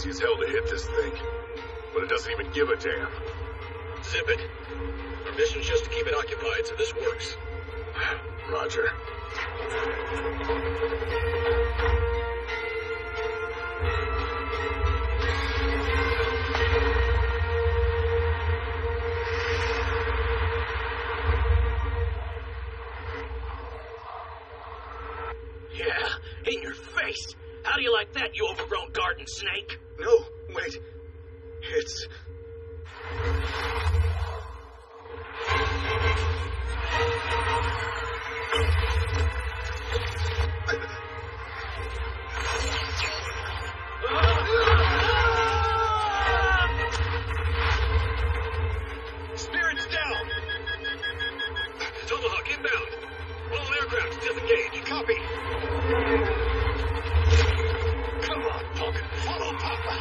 easy as hell to hit this thing, but it doesn't even give a damn. Zip it. Our mission's just to keep it occupied, so this works. Roger. Yeah, in your face. How do you like that, you overgrown garden snake? No, wait. It's... Spirits down! Tomahawk inbound! All aircraft disengage. Copy. Come on, punk. Follow Papa.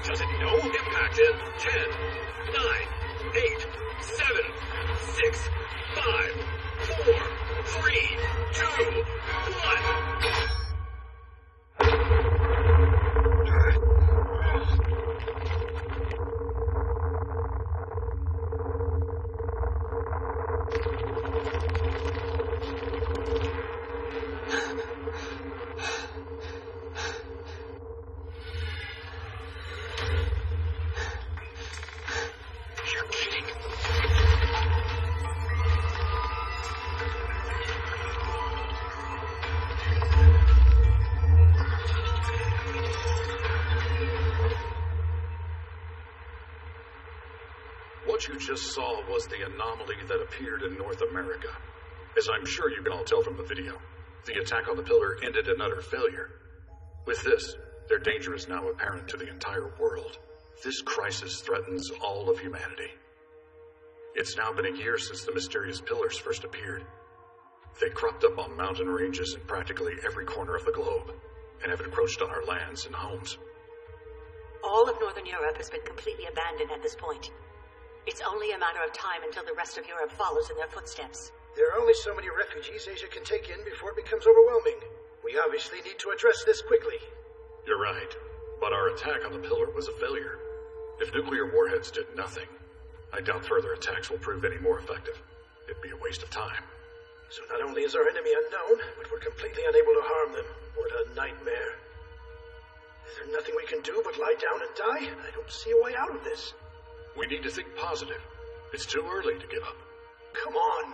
Does it know? Impact in 10, 9, 8, 7, 6, 5, 4, 3, 2, 1. What you just saw was the anomaly that appeared in North America. As I'm sure you can all tell from the video, the attack on the pillar ended in utter failure. With this, their danger is now apparent to the entire world. This crisis threatens all of humanity. It's now been a year since the mysterious pillars first appeared. They cropped up on mountain ranges in practically every corner of the globe, and have encroached on our lands and homes. All of Northern Europe has been completely abandoned at this point. It's only a matter of time until the rest of Europe follows in their footsteps. There are only so many refugees Asia can take in before it becomes overwhelming. We obviously need to address this quickly. You're right, but our attack on the pillar was a failure. If nuclear warheads did nothing, I doubt further attacks will prove any more effective. It'd be a waste of time. So not only is our enemy unknown, but we're completely unable to harm them. What a nightmare. Is there nothing we can do but lie down and die? I don't see a way out of this. We need to think positive. It's too early to give up. Come on.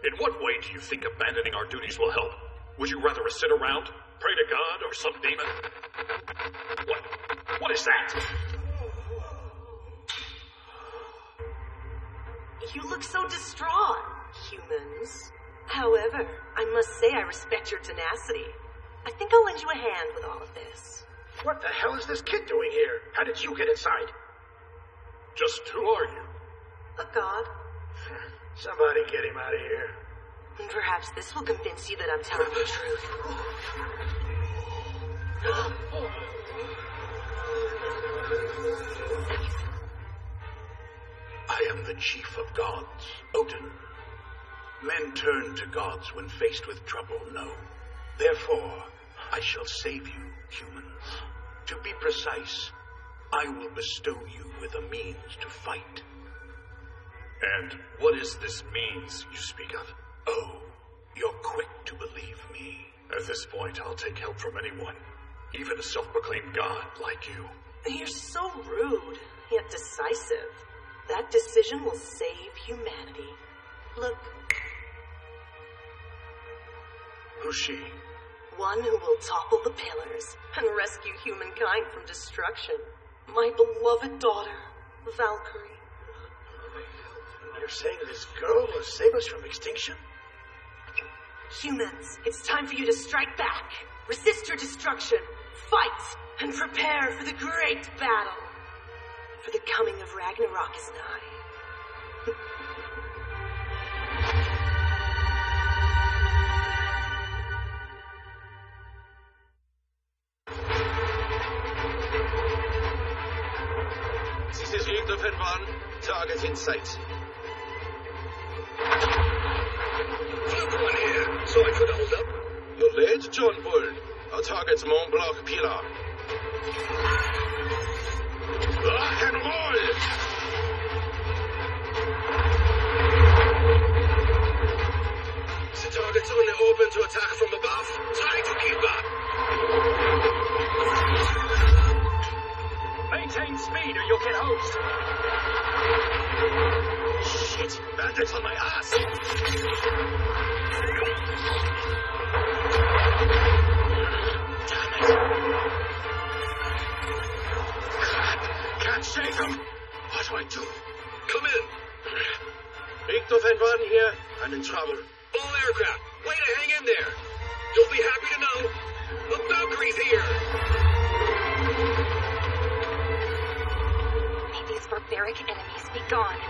In what way do you think abandoning our duties will help? Would you rather us sit around, pray to God, or some demon? What is that? You look so distraught, humans. However, I must say I respect your tenacity. I think I'll lend you a hand with all of this. What the hell is this kid doing here? How did you get inside? Just who are you? A god. Somebody get him out of here. And perhaps this will convince you that I'm telling the truth. I am the chief of gods, Odin. Men turn to gods when faced with trouble, no. Therefore, I shall save you, humans. To be precise, I will bestow you with a means to fight. And what is this means you speak of? Oh, you're quick to believe me. At this point, I'll take help from anyone, even a self-proclaimed god like you. You're so rude, yet decisive. That decision will save humanity. Look. Who's she? One who will topple the pillars and rescue humankind from destruction. My beloved daughter, Valkyrie. You're saying this girl will save us from extinction? Humans, it's time for you to strike back. Resist your destruction. Fight and prepare for the great battle. For the coming of Ragnarok is nigh. This is Yigdofen 1. Target in sight. Fluke one here, so I could hold up. You're late, John Bull. Our target's Mont Blanc Pilar. Rock and roll! The target's only open to attack from above. Try to keep up. Maintain speed or you'll get hosed. Shit! Bandits on my ass! Damn it! Crap! Can't shake him! What do I do? Come in! Victor Van Van here. I'm in trouble. All aircraft, way to hang in there. You'll be happy to know the Valkyrie's here. May these barbaric enemies be gone.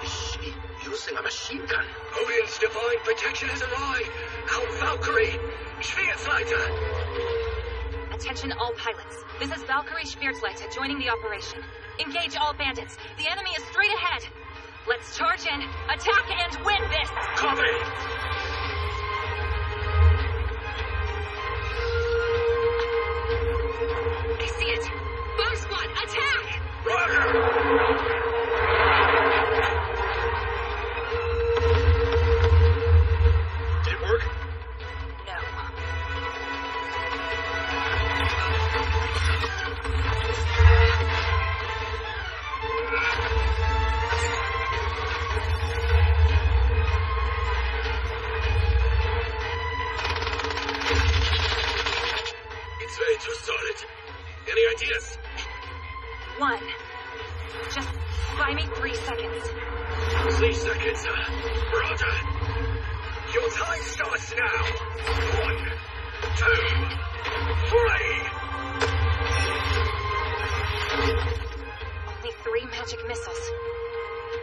Is she using a machine gun? Odin's divine protection has arrived. Our Valkyrie, Schwierzleiter. Attention all pilots. This is Valkyrie Schwierzleiter joining the operation. Engage all bandits. The enemy is straight ahead. Let's charge in, attack, and win this! Copy! I see it! Bomb squad, attack! Roger! Did it work? No. It's way too solid. Any ideas? One. Just buy me 3 seconds. 3 seconds. Roger. Your time starts now. 1, 2, 3. Only 3 magic missiles.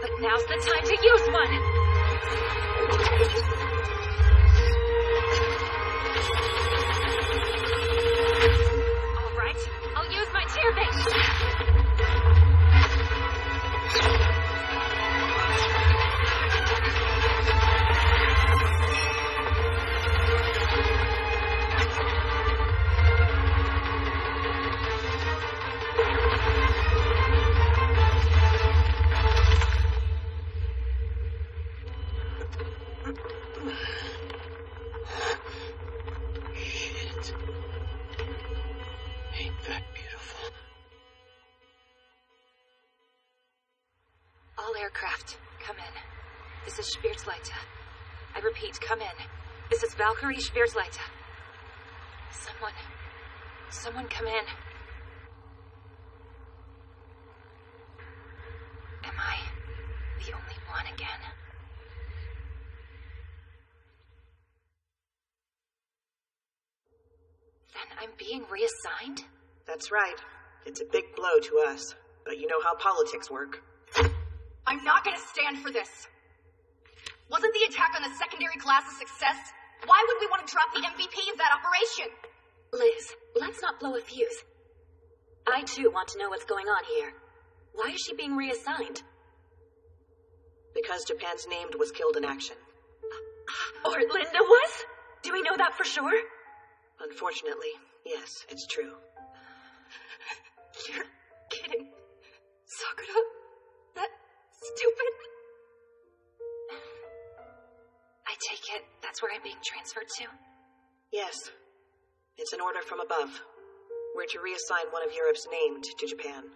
But now's the time to use one! All right, I'll use my tear base. Shit. Ain't that beautiful? All aircraft, come in. This is Schwierzleiter. I repeat, come in. This is Valkyrie Schwierzleiter. Someone come in. Am I the only one again? Then I'm being reassigned? That's right. It's a big blow to us. But you know how politics work. I'm not gonna stand for this. Wasn't the attack on the secondary class a success? Why would we want to drop the MVP of that operation? Liz, let's not blow a fuse. I too want to know what's going on here. Why is she being reassigned? Because Japan's named was killed in action. Or Linda was? Do we know that for sure? Unfortunately, yes, it's true. You're kidding. Sakura? That stupid... I take it that's where I'm being transferred to? Yes. It's an order from above. We're to reassign one of Europe's named to Japan.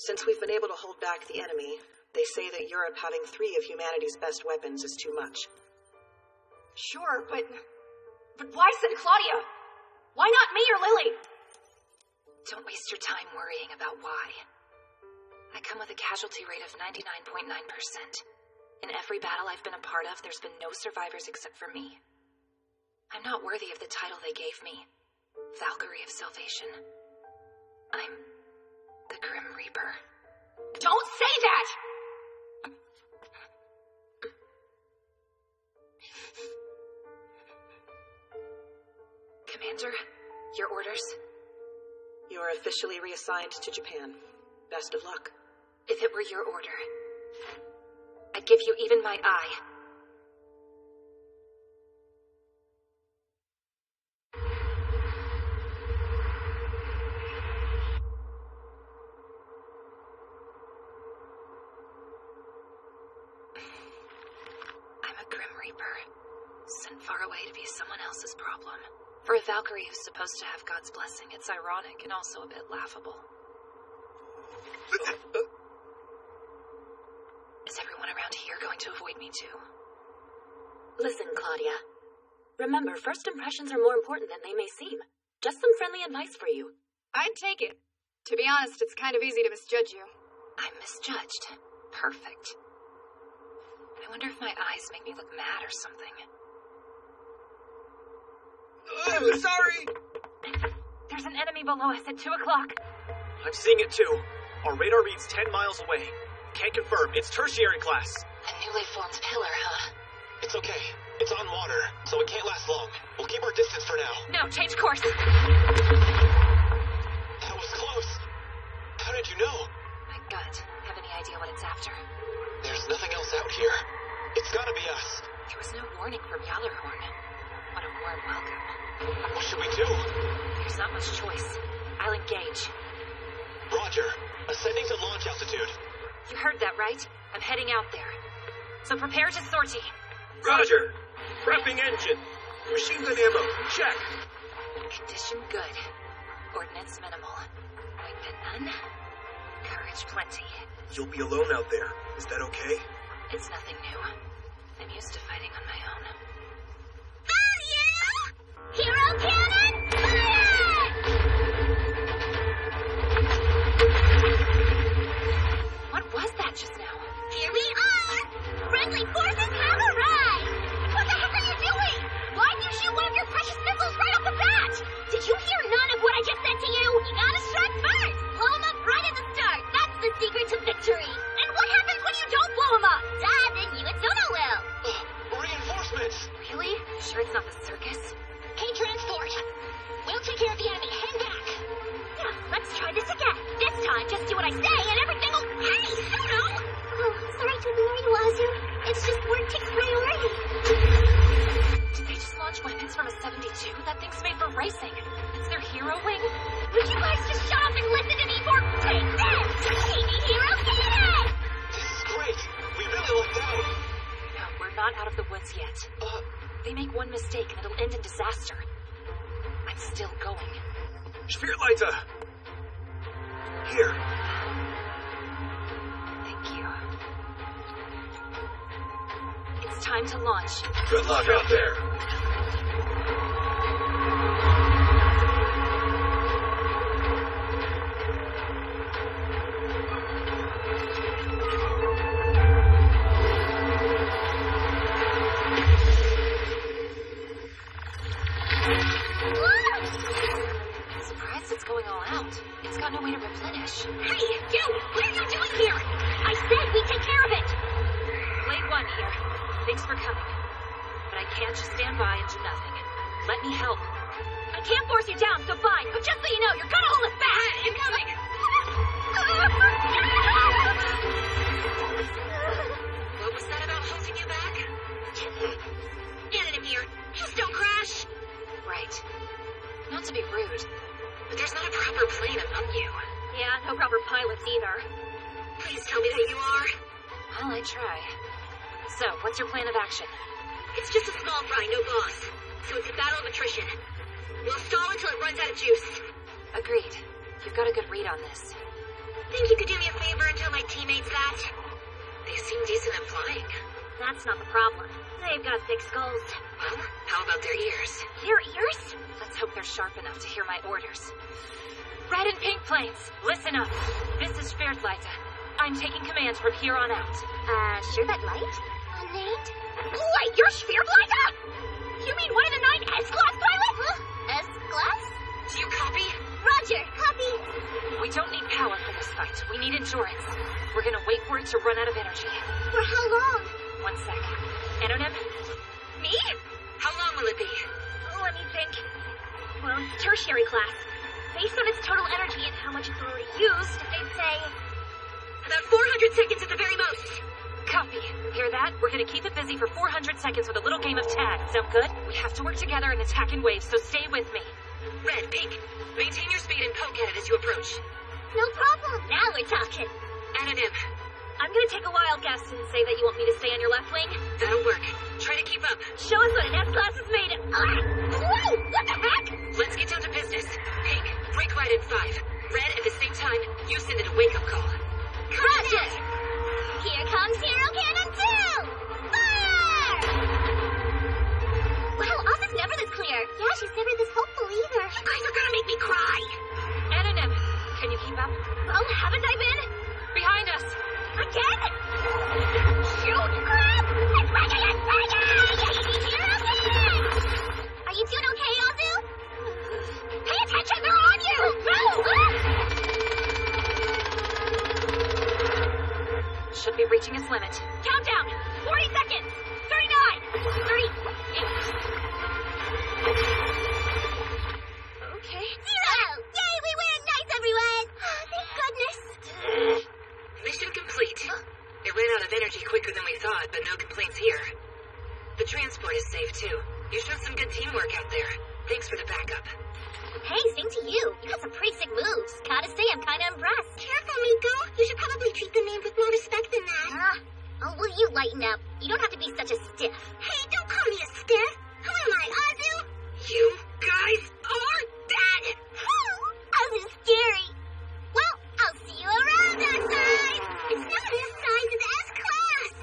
Since we've been able to hold back the enemy, they say that Europe having 3 of humanity's best weapons is too much. Sure, but why send Claudia? Why not me or Lily? Don't waste your time worrying about why. I come with a casualty rate of 99.9%. In every battle I've been a part of, there's been no survivors except for me. I'm not worthy of the title they gave me, Valkyrie of Salvation. I'm the Grim Reaper. Don't say that! Commander, your orders? You are officially reassigned to Japan. Best of luck. If it were your order, I'd give you even my eye. trooper. Sent far away to be someone else's problem. For a Valkyrie who's supposed to have God's blessing, it's ironic and also a bit laughable. Is everyone around here going to avoid me too? Listen, Claudia. Remember, first impressions are more important than they may seem. Just some friendly advice for you. I'd take it. To be honest, it's kind of easy to misjudge you. I'm misjudged. Perfect. I wonder if my eyes make me look mad or something. Sorry! There's an enemy below us at 2 o'clock. I'm seeing it too. Our radar reads 10 miles away. Can't confirm. It's tertiary class. A newly formed pillar, huh? It's okay. It's on water, so it can't last long. We'll keep our distance for now. No, change course. That was close. How did you know? My gut. Have any idea what it's after? There's nothing else out here. It's gotta be us. There was no warning from Yallarhorn. What a warm welcome. What should we do? There's not much choice. I'll engage. Roger. Ascending to launch altitude. You heard that, right? I'm heading out there. So prepare to sortie. Roger. Prepping engine. Machine gun ammo. Check. Condition good. Ordnance minimal. Weapon none. Courage plenty. You'll be alone out there. Is that okay? It's nothing new. I'm used to fighting on my own. Hero cannon, fire! What was that just now? Here we are! Friendly forces have arrived! What the heck are you doing? Why'd you shoot one of your precious missiles right off the bat? Did you hear none of what I just said to you? You gotta strike first! Blow them up right at the start. That's the secret to victory. And what happens when you don't blow them up? Then you and Sona will. Reinforcements! Really? Sure it's not the circus? Hey, transport. We'll take care of the enemy. Hang back. Yeah, let's try this again. This time, just do what I say and everything will... Hey, Sono! Oh, sorry to ignore you, Azu. It's just work takes priority. Did they just launch weapons from a 72? That thing's made for racing. It's their hero wing? Would you guys just shut up and listen to me for... Take this! Baby hero cannon! This is great. We really lucked out. No, we're not out of the woods yet. They make one mistake and it'll end in disaster. I'm still going. Spearleiter! Here. Thank you. It's time to launch. Good luck out there! Surprised it's going all out. It's got no way to replenish. Hey, you! What are you doing here? I said we take care of it! Blade 1 here. Thanks for coming. But I can't just stand by and do nothing. Let me help. I can't force you down, so fine. But just so you know, you're gonna hold us back! Incoming! What was that about holding you back? Get in here. Just don't crash. Right. Not to be rude, but there's not a proper plane among you. Yeah, no proper pilots either. Please tell me that you are. Well, I try. So, what's your plan of action? It's just a small fry, no boss. So it's a battle of attrition. We'll stall until it runs out of juice. Agreed. You've got a good read on this. Think you could do me a favor and tell my teammates that? They seem decent at flying. That's not the problem. They've got thick skulls. Well, how about their ears? Their ears? Let's hope they're sharp enough to hear my orders. Red and pink planes, listen up. This is Schwertleiter. I'm taking command from here on out. Schwertleiter? Unnamed? Wait, you're Schwertleiter? You mean one of the 9 S-Class pilots? Huh? S-Class? Do you copy? Roger, copy. We don't need power for this fight. We need endurance. We're gonna wait for it to run out of energy. For how long? 1 sec. Anonym? Me? How long will it be? Let me think. Well, it's tertiary class. Based on its total energy and how much it's already used, I'd say... about 400 seconds at the very most. Copy. Hear that? We're gonna keep it busy for 400 seconds with a little game of tag. Sound good? We have to work together and attack in waves, so stay with me. Red, pink. Maintain your speed and poke at it as you approach. No problem. Now we're talking. Anonym. I'm gonna take a wild guess and say that you want me to stay on your left wing. That'll work. Try to keep up. reaching its limit. Countdown! 40 seconds! 39! 38! Okay. 0! Yay, we win! Nice, everyone! Oh, thank goodness. Mission complete. It ran out of energy quicker than we thought, but no complaints here. The transport is safe, too. You showed some good teamwork out there. Thanks for the backup. Hey, same to you. You got some pretty sick moves. Gotta say, I'm kinda impressed. Careful, Miko. You should probably treat the name with more respect than that. Oh, will you lighten up? You don't have to be such a stiff. Hey, don't call me a stiff. Who am I, Azu? You guys are dead! Azu's scary. Well, I'll see you around that side. It's not this side, it's S-Class.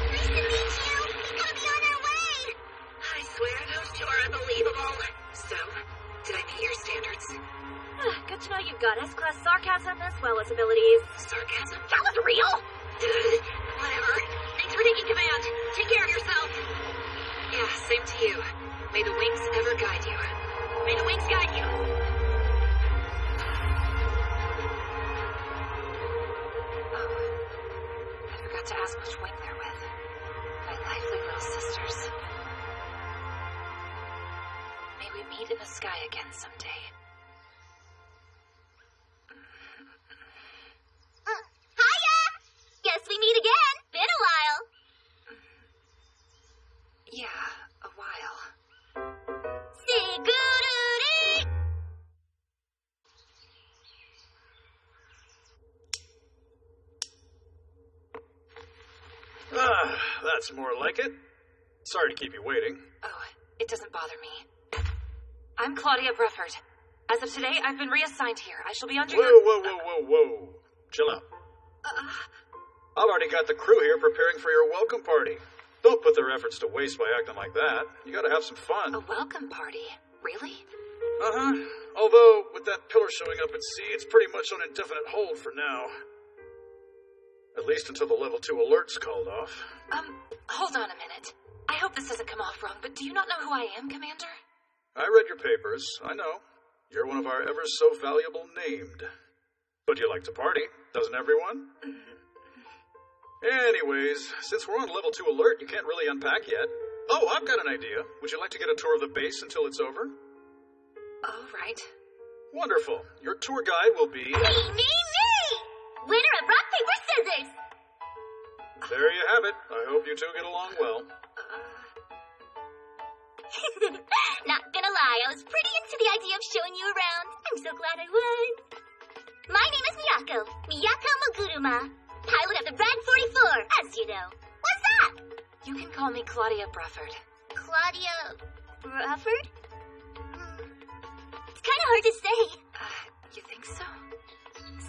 Nice to meet you. He's gonna be on our way. I swear those two are unbelievable. So, did I meet your standards? Good to know you've got S-Class sarcasm as well as abilities. Sarcasm? That was real! Whatever. Thanks for taking command. Take care of yourself. Yeah, same to you. May the wings ever guide you. May the wings guide you. Oh, I forgot to ask which wing they're with. My lively little sisters. May we meet in the sky again someday. Hiya! Guess we meet again. Been a while. Yeah, a while. Sigururi! That's more like it. Sorry to keep you waiting. Oh, it doesn't bother me. I'm Claudia Brefford. As of today, I've been reassigned here. I shall be under your... Whoa. Chill out. I've already got the crew here preparing for your welcome party. Don't put their efforts to waste by acting like that. You gotta have some fun. A welcome party? Really? Uh-huh. Although, with that pillar showing up at sea, it's pretty much on indefinite hold for now. At least until the level 2 alert's called off. Hold on a minute. I hope this doesn't come off wrong, but do you not know who I am, Commander? I read your papers. I know. You're one of our ever so valuable named. But you like to party, doesn't everyone? Anyways, since we're on level 2 alert, you can't really unpack yet. Oh, I've got an idea. Would you like to get a tour of the base until it's over? All right. Wonderful. Your tour guide will be... Me! Winner of rock, paper, scissors! There you have it. I hope you two get along well. Not gonna lie, I was pretty into the idea of showing you around. I'm so glad I won. My name is Miyako Moguruma, pilot of the Red 44, as you know. What's that? You can call me Claudia Brefford. Claudia Brefford? It's kind of hard to say. You think so?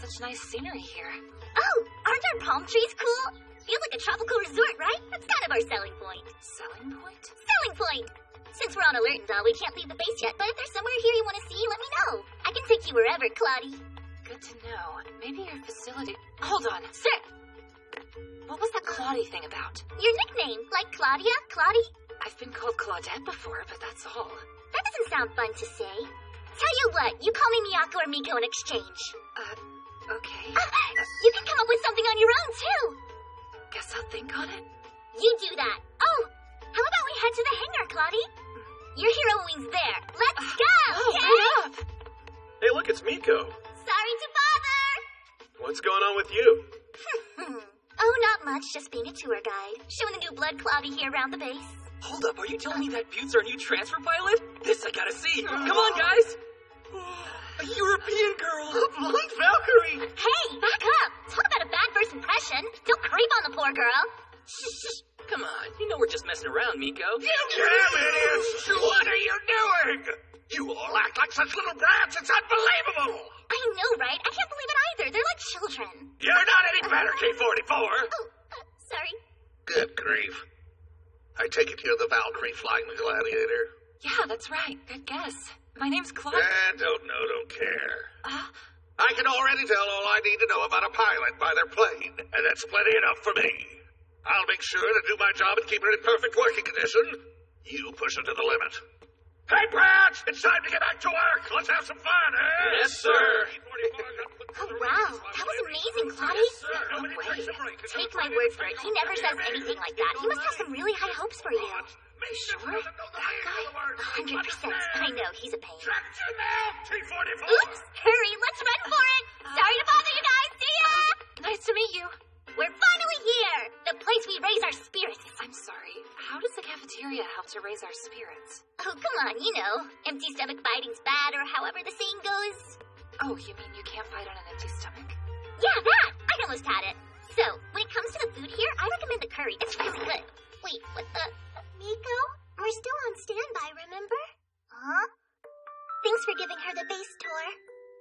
Such nice scenery here. Oh, aren't our palm trees cool? Feels like a tropical resort, right? That's kind of our selling point. Selling point? Selling point! Since we're on alert and all, we can't leave the base yet, but if there's somewhere here you want to see, let me know. I can take you wherever, Claudie. Good to know. Maybe your facility... Hold on. Sir! What was that Claudie thing about? Your nickname, like Claudia, Claudie? I've been called Claudette before, but that's all. That doesn't sound fun to say. Tell you what, you call me Miyako or Miko in exchange. Okay. You can come up with something on your own, too. Guess I'll think on it. You do that. Oh, how about we head to the hangar, Claudie? Your hero wing's there. Let's go, okay? Hurry up! Hey, look, it's Miko. Sorry to bother. What's going on with you? Oh, not much. Just being a tour guide. Showing the new blood Claudie here around the base. Hold up, are you telling me that Bute's our new transfer pilot? This I gotta see. Come on, guys. A European girl. A blonde Valkyrie. Hey, back up. Talk about a bad first impression. Don't creep on the poor girl. Shh. Come on, you know we're just messing around, Miko. You damn idiots! What are you doing? You all act like such little brats. It's unbelievable. I know, right? I can't believe it either. They're like children. You're not any better, K-44. Oh, sorry. Good grief. I take it you're the Valkyrie flying the Gladiator. Yeah, that's right. Good guess. My name's Claudia. Don't know, don't care. I can already tell all I need to know about a pilot by their plane, and that's plenty enough for me. I'll make sure to do my job and keep her in perfect working condition. You push her to the limit. Hey, brats! It's time to get back to work! Let's have some fun, eh? Yes, sir. K-44 got to put Oh, wow. That was amazing, Claudia. No way. Take my word for it. He never says anything like that. He must have some really high hopes for you. Sure? That guy? 100%. I know, he's a pain. T-44! Oops! Hurry, let's run for it! Sorry to bother you guys. See ya! Nice to meet you. We're finally here! The place we raise our spirits. I'm sorry. How does the cafeteria help to raise our spirits? Oh, come on, you know. Empty stomach fighting's bad, or however the saying goes. Oh, you mean you can't fight on an empty stomach? Yeah, that! I almost had it. So, when it comes to the food here, I recommend the curry. It's really good. Wait, what the... Miko? We're still on standby, remember? Huh? Thanks for giving her the base tour.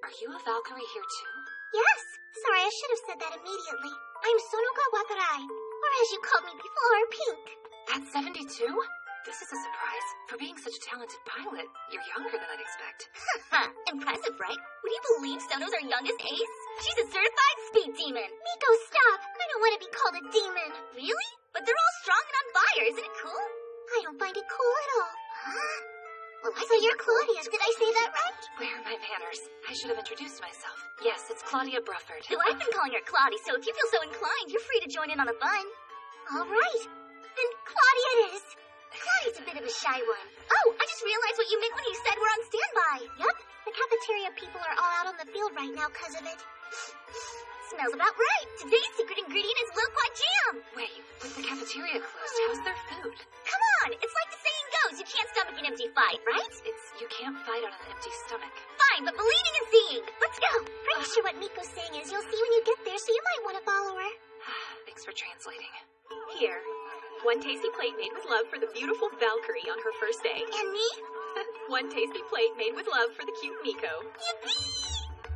Are you a Valkyrie here too? Yes. Sorry, I should have said that immediately. I'm Sonoka Watarai. Or as you called me before, Pink. That's 72? This is a surprise. For being such a talented pilot, you're younger than I'd expect. Haha, impressive, right? Would you believe Sono's our youngest ace? She's a certified speed demon. Miko, stop. I don't want to be called a demon. Really? But they're all strong and on fire, isn't it cool? I don't find it cool at all. Huh? Well, so you're Claudia. Did I say that right? Where are my manners? I should have introduced myself. Yes, it's Claudia Brufford. Well, I've been calling her Claudia, so if you feel so inclined, you're free to join in on the fun. All right. Then Claudia it is. Claudia's a bit of a shy one. Oh, I just realized what you meant when you said we're on standby. Yep. The cafeteria people are all out on the field right now because of it. Smells about right. Today's secret ingredient is loquat jam. Wait, with the cafeteria closed, how's their food? Come on. It's like the saying goes, you can't stomach an empty fight, right? It's you can't fight on an empty stomach. Fine, but believing and seeing. Let's go. Pretty sure what Miko's saying is you'll see when you get there, so you might want to follow her. Thanks for translating. Here. One tasty plate made with love for the beautiful Valkyrie on her first day. And me? One tasty plate made with love for the cute Miko. Yippee!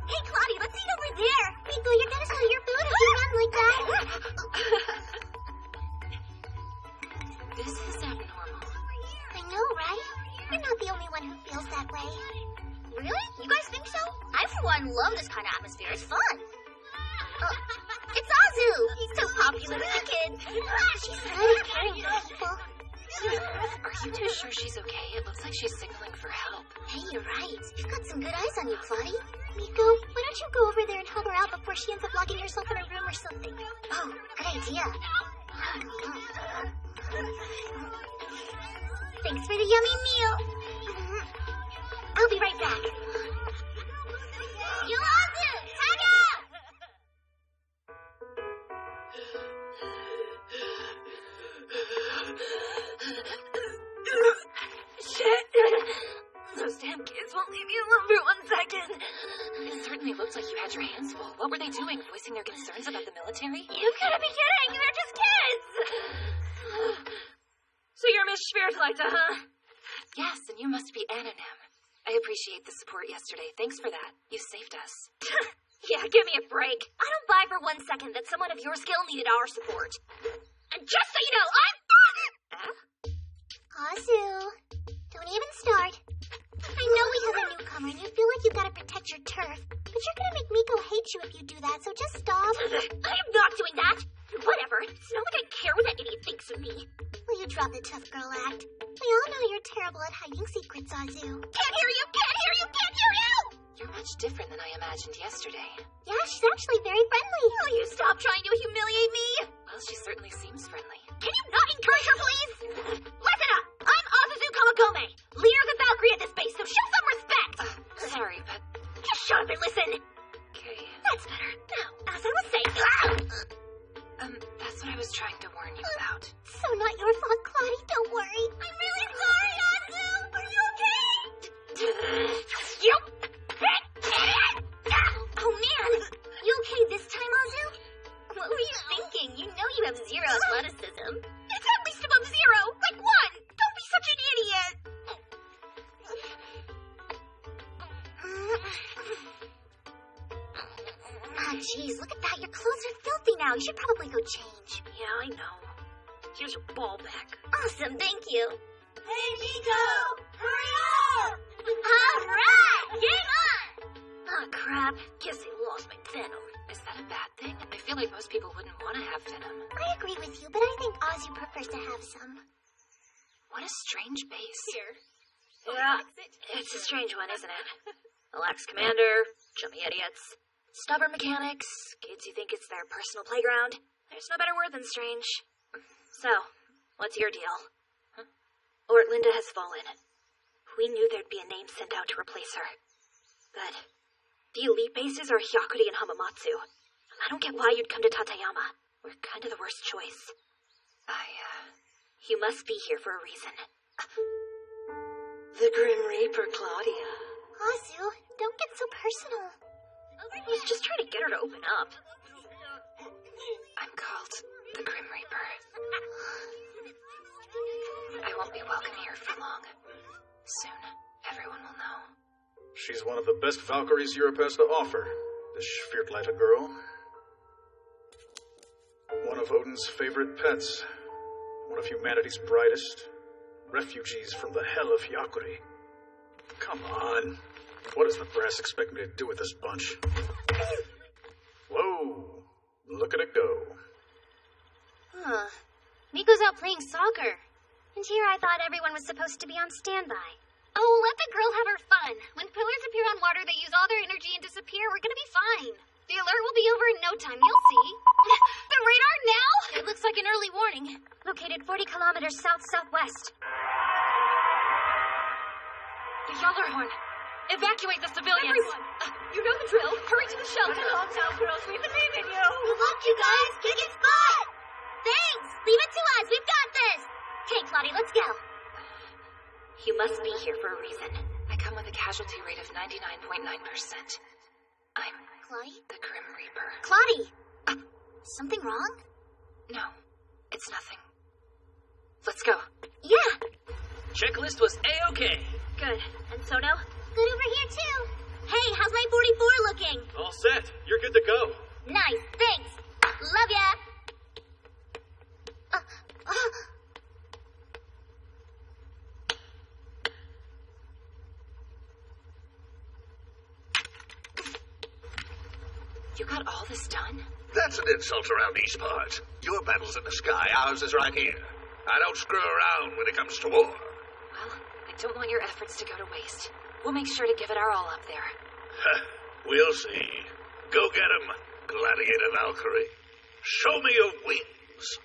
Hey, Claudia, let's eat over there. Miko, you're gonna spill your food if you run like that. This is abnormal. I know, right? You're not the only one who feels that way. Really? You guys think so? I, for one, love this kind of atmosphere. It's fun. It's Azu. He's so popular with the kids. She's really caring for people. Are you too sure she's okay? It looks like she's signaling for help. Hey, you're right. You've got some good eyes on you, Claudia. Miko, why don't you go over there and help her out before she ends up locking herself in a room or something? Oh, good idea. Thanks for the yummy meal. I'll be right back. You Azu! Tag out! Shit! Those damn kids won't leave me alone for 1 second. It certainly looks like you had your hands full. What were they doing? Voicing their concerns about the military? You've got to be kidding! They're just kids! So you're Miss Schwertleiter, huh? Yes, and you must be Ananem. I appreciate the support yesterday. Thanks for that. You saved us. Yeah, give me a break. I don't buy for 1 second that someone of your skill needed our support. And just so you know, I'm... Azu, don't even start. I know we have a newcomer and you feel like you've got to protect your turf, but you're going to make Miko hate you if you do that, so just stop. I am not doing that. Whatever. It's not like I care what that idiot thinks of me. Will you drop the tough girl act? We all know you're terrible at hiding secrets, Azu. Can't hear you! Can't hear you! Can't hear you! You're much different than I imagined yesterday. Yeah, she's actually very friendly. Will you stop trying to humiliate me? Well, she certainly seems friendly. Can you not encourage her, please? Listen up! I'm Azuzu Kamagome, leader of the Valkyrie at this base, so show some respect! Sorry, but... Just shut up and listen! Okay. That's better. Now, as I was saying... That's what I was trying to warn you about. So not your fault, Claudia, don't worry. I'm really sorry, Azu! Are you okay? You... Oh, man! You okay this time, Azu? What were you thinking? You know you have zero athleticism. It's at least above zero! Like 1! Don't be such an idiot! Ah, jeez, look at that. Your clothes are filthy now. You should probably go change. Yeah, I know. Here's your ball back. Awesome, thank you. Hey, Miko! Hurry up! All right! Game on! Oh, crap. Guess I lost my venom. Is that a bad thing? I feel like most people wouldn't want to have venom. I agree with you, but I think Azu prefers to have some. What a strange base. Here. Yeah, it's a strange one, isn't it? Relax, Commander. Chummy idiots. Stubborn mechanics, kids who think it's their personal playground. There's no better word than strange. So, what's your deal? Huh? Ortlinda has fallen. We knew there'd be a name sent out to replace her. But the elite bases are Hyakuri and Hamamatsu. I don't get why you'd come to Tateyama. We're kind of the worst choice. You must be here for a reason. The Grim Reaper, Claudia. Azu, don't get so personal. I was just trying to get her to open up. I'm called the Grim Reaper. I won't be welcome here for long. Soon, everyone will know. She's one of the best Valkyries Europe has to offer, this Schwertleiter girl. One of Odin's favorite pets. One of humanity's brightest. Refugees from the hell of Hyakuri. Come on. What does the brass expect me to do with this bunch? Whoa. Look at it go. Huh. Miko's out playing soccer. And here I thought everyone was supposed to be on standby. Oh, let the girl have her fun. When pillars appear on water, they use all their energy and disappear. We're gonna be fine. The alert will be over in no time. You'll see. The radar now? It looks like an early warning. Located 40 kilometers south-southwest. The Yellerhorn. Evacuate the civilians. Everyone, you know the drill. Hurry to the shelter. Come along, South Girls. We believe in you. Good luck, you guys. Kick its butt. Thanks. Leave it to us. We've got this. Okay, Claudia, let's go. You must be here for a reason. I come with a casualty rate of 99.9%. I'm Claudia? the Grim Reaper. Claudia! Something wrong? No, it's nothing. Let's go. Yeah. Checklist was A-okay. Good. And Sono? Good over here, too. Hey, how's my 44 looking? All set. You're good to go. Nice, thanks. Love ya. You got all this done? That's an insult around these parts. Your battle's in the sky, ours is right here. I don't screw around when it comes to war. Well, I don't want your efforts to go to waste. We'll make sure to give it our all up there. We'll see. Go get him, Gladiator Valkyrie. Show me your wings.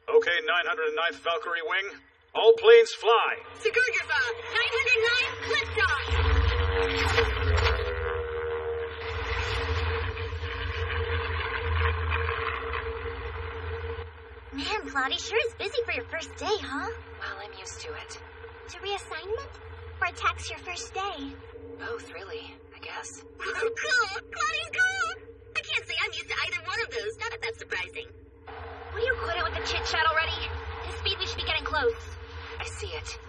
Okay, 909th Valkyrie Wing. All planes fly. Segurgifa, 909, liftoff. Man, Claudia sure is busy for your first day, huh? Well, I'm used to it. To reassignment? Or attacks your first day? Both, really, I guess. Cool! Claudia's cool! I can't say I'm used to either one of those. Not that that's surprising. Will you quit it with the chit-chat already? At this speed, we should be getting close. I see it.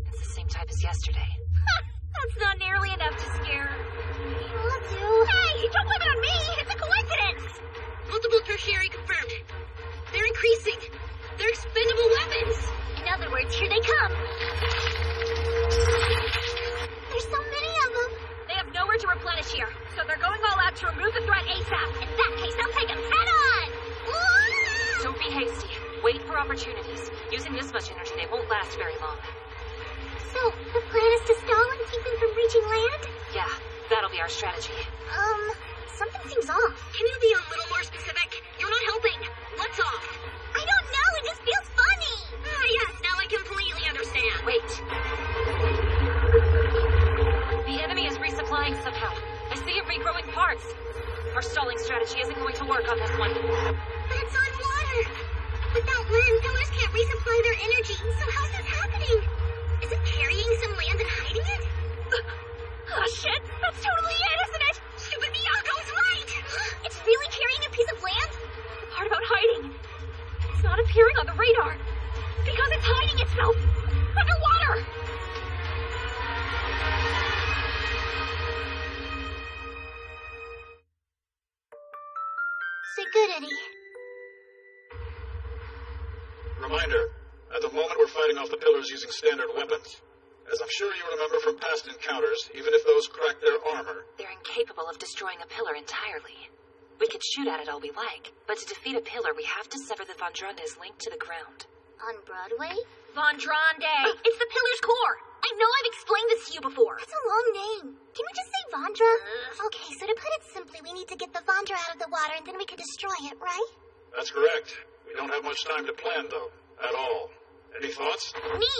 It's the same type as yesterday. That's not nearly enough to scare. Let's do. Hey, don't blame it on me! It's a coincidence! Multiple tertiary confirmed. They're increasing. They're expendable weapons. In other words, here they come. There's so many of them. They have nowhere to replenish here, so they're going all out to remove the threat ASAP. In that case, I'll take them head on. Don't be hasty. Wait for opportunities. Using this much energy, they won't last very long. So, the plan is to stall and keep them from reaching land? Yeah, that'll be our strategy. Something seems off. Can you be a little more specific? You're not helping. What's off? I don't know. It just feels funny. Yes, now I completely understand. Wait. The enemy is resupplying somehow. I see it regrowing parts. Our stalling strategy isn't going to work on this one. But it's on water. Without land, pillars can't resupply their energy. So how's this happening? Is it carrying some land and hiding it? Oh, shit. That's totally it, isn't it? Stupid Miyako's right. It's really carrying a piece of land? The part about hiding. It's not appearing on the radar. Because it's hiding itself. Underwater. Say good, Eddie. Reminder, at the moment we're fighting off the pillars using standard weapons. As I'm sure you remember from past encounters, even if those crack their armor, they're incapable of destroying a pillar entirely. We could shoot at it all we like, but to defeat a pillar, we have to sever the Von Drande's link to the ground. On Broadway? Von Drande! It's the pillar's core. I know I've explained this to you before. It's a long name. Can we just say Vondra? Okay, so to put it simply, we need to get the Vondra out of the water and then we can destroy it, right? That's correct. We don't have much time to plan, though. At all. Any thoughts? Me!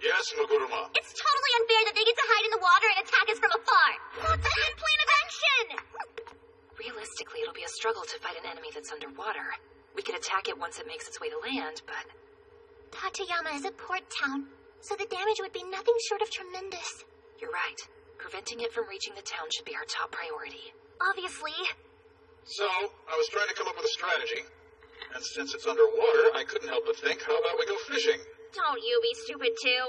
Yes, Moguruma. It's totally unfair that they get to hide in the water and attack us from afar. What's the end plan of action? Realistically, it'll be a struggle to fight an enemy that's underwater. We could attack it once it makes its way to land, but... Tateyama is a port town, so the damage would be nothing short of tremendous. You're right. Preventing it from reaching the town should be our top priority. Obviously. So, I was trying to come up with a strategy. And since it's underwater, I couldn't help but think, how about we go fishing? Don't you be stupid, too.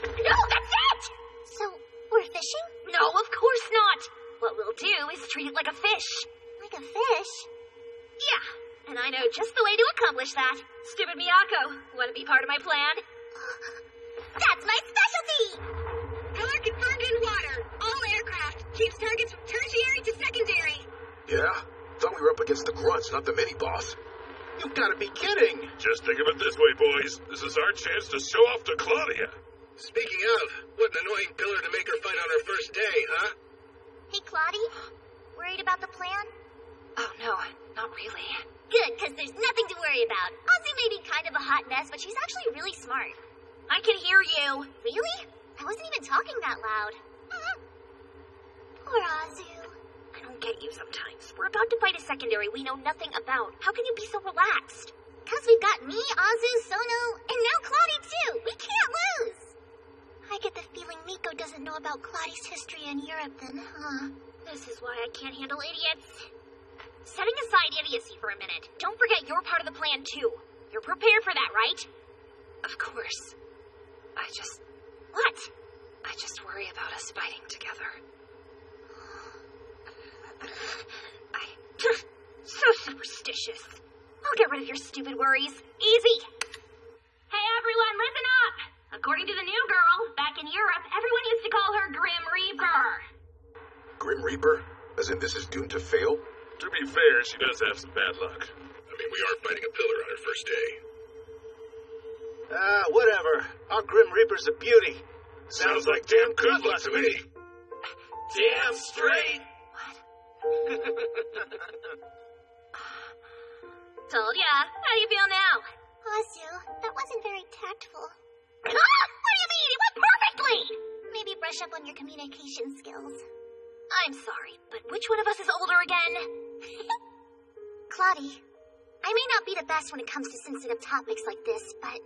No, that's it! So, we're fishing? No, of course not. What we'll do is treat it like a fish. Like a fish? Yeah, and I know just the way to accomplish that. Stupid Miyako, want to be part of my plan? That's my specialty! Color confirmed in water. All aircraft. Keeps targets from tertiary to secondary. Yeah? Thought we were up against the grunts, not the mini-boss. You gotta be kidding! Just think of it this way, boys. This is our chance to show off to Claudia. Speaking of, what an annoying pillar to make her fight on her first day, huh? Hey, Claudie? Worried about the plan? Oh, no, not really. Good, because there's nothing to worry about. Ozzy may be kind of a hot mess, but she's actually really smart. I can hear you. Really? I wasn't even talking that loud. Poor Azu. I don't get you sometimes. We're about to fight a secondary we know nothing about. How can you be so relaxed? Because we've got me, Azu, Sono, and now Claudie too. We can't lose. I get the feeling Miko doesn't know about Claudie's history in Europe then, huh? This is why I can't handle idiots. Setting aside idiocy for a minute, don't forget you're part of the plan too. You're prepared for that, right? Of course. What? I just worry about us fighting together. So superstitious. I'll get rid of your stupid worries. Easy. Hey everyone, listen up! According to the new girl, back in Europe, everyone used to call her Grim Reaper. Grim Reaper? As in this is doomed to fail? To be fair, she does have some bad luck. I mean, we are fighting a pillar on her first day. Whatever. Our Grim Reaper's a beauty. Sounds like damn good luck to me. Damn straight! Told ya. How do you feel now? Azu, that wasn't very tactful. What do you mean? It went perfectly! Maybe brush up on your communication skills. I'm sorry, but which one of us is older again? Claudie, I may not be the best when it comes to sensitive topics like this, but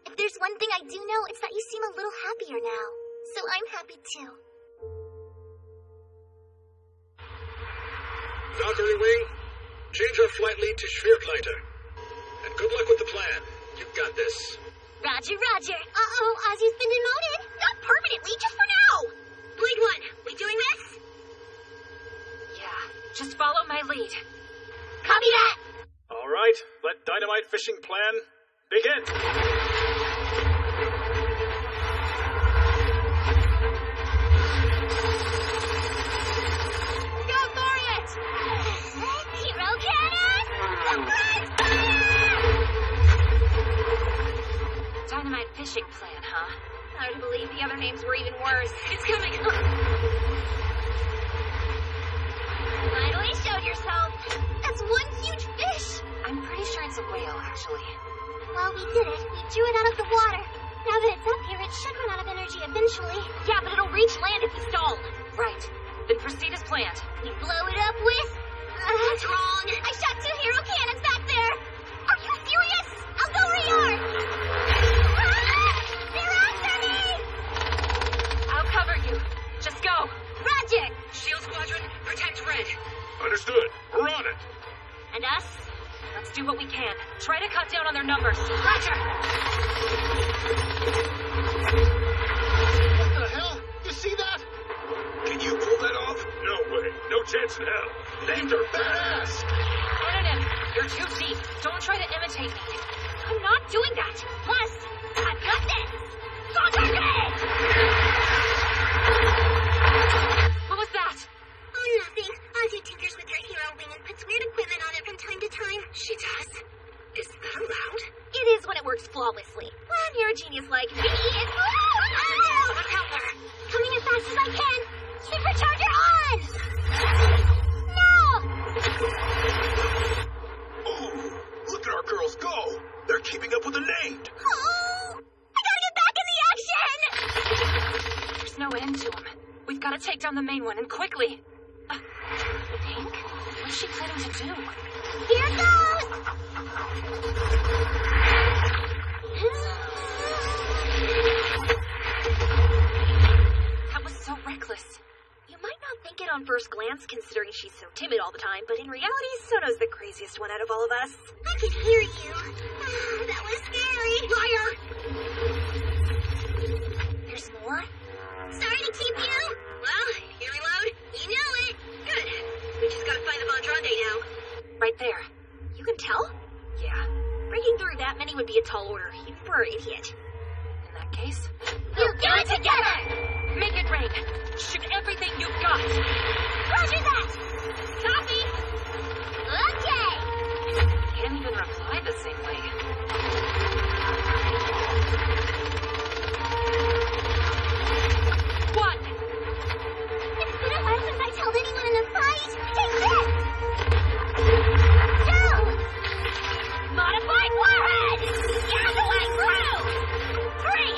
if there's one thing I do know, it's that you seem a little happier now. So I'm happy too. Valkyrie Wing, change our flight lead to Schwertleiter. And good luck with the plan. You've got this. Roger, roger. Uh-oh, Azu's been demoted. Not permanently, just for now. Blade One, we doing this? Yeah, just follow my lead. Copy that. All right, let dynamite fishing plan begin. Go for it! Hero cannon! Surprise fire! Dynamite fishing plan, huh? Hard to believe the other names were even worse. It's coming. Finally showed yourself. That's one huge fish. I'm pretty sure it's a whale, actually. Well, we did it. We drew it out of the water. Now that it's up here, it should run out of energy eventually. Yeah, but it'll reach land if we stall. Right. Then proceed as planned. We blow it up with... That's wrong. I shot 2 hero cannons back there. Are you serious? I'll go rear. They're after me! I'll cover you. Just go. Roger. Shield Squadron, protect Red. Understood. We're on it. And us? Let's do what we can. Try to cut down on their numbers. Roger. What the hell? You see that? Can you pull that off? No way. No chance in hell. Named her badass! Anonym, you're too deep. Don't try to imitate me. I'm not doing that. Plus, I've got this. Go target! What was that? Oh, nothing. Azu tinkers with her hero wing and puts weird equipment on it from time to time. She does? Is that allowed? It is when it works flawlessly. When you're a genius like me. Coming as fast as I can. Supercharger on! No! Ooh, look at our girls go. They're keeping up with the named. Oh! I gotta get back in the action! There's no end to them. We've got to take down the main one, and quickly. Pink? What's she planning to do? Here goes! That was so reckless. You might not think it on first glance, considering she's so timid all the time, but in reality, Sono's the craziest one out of all of us. I can hear you. That was scary. Liar! There's more? Sorry to keep you. Well, you reload? You know it. Good. We just gotta find the Mondrande now. Right there. You can tell? Yeah. Breaking through that many would be a tall order, even for an idiot. In that case, We'll do it together! make it rain. Shoot everything you've got. Roger that! Copy! Okay! Can't even reply the same way. One. It's been a while since I told anyone in a fight. Take this! 2! Modified warhead! Yak away through! 3!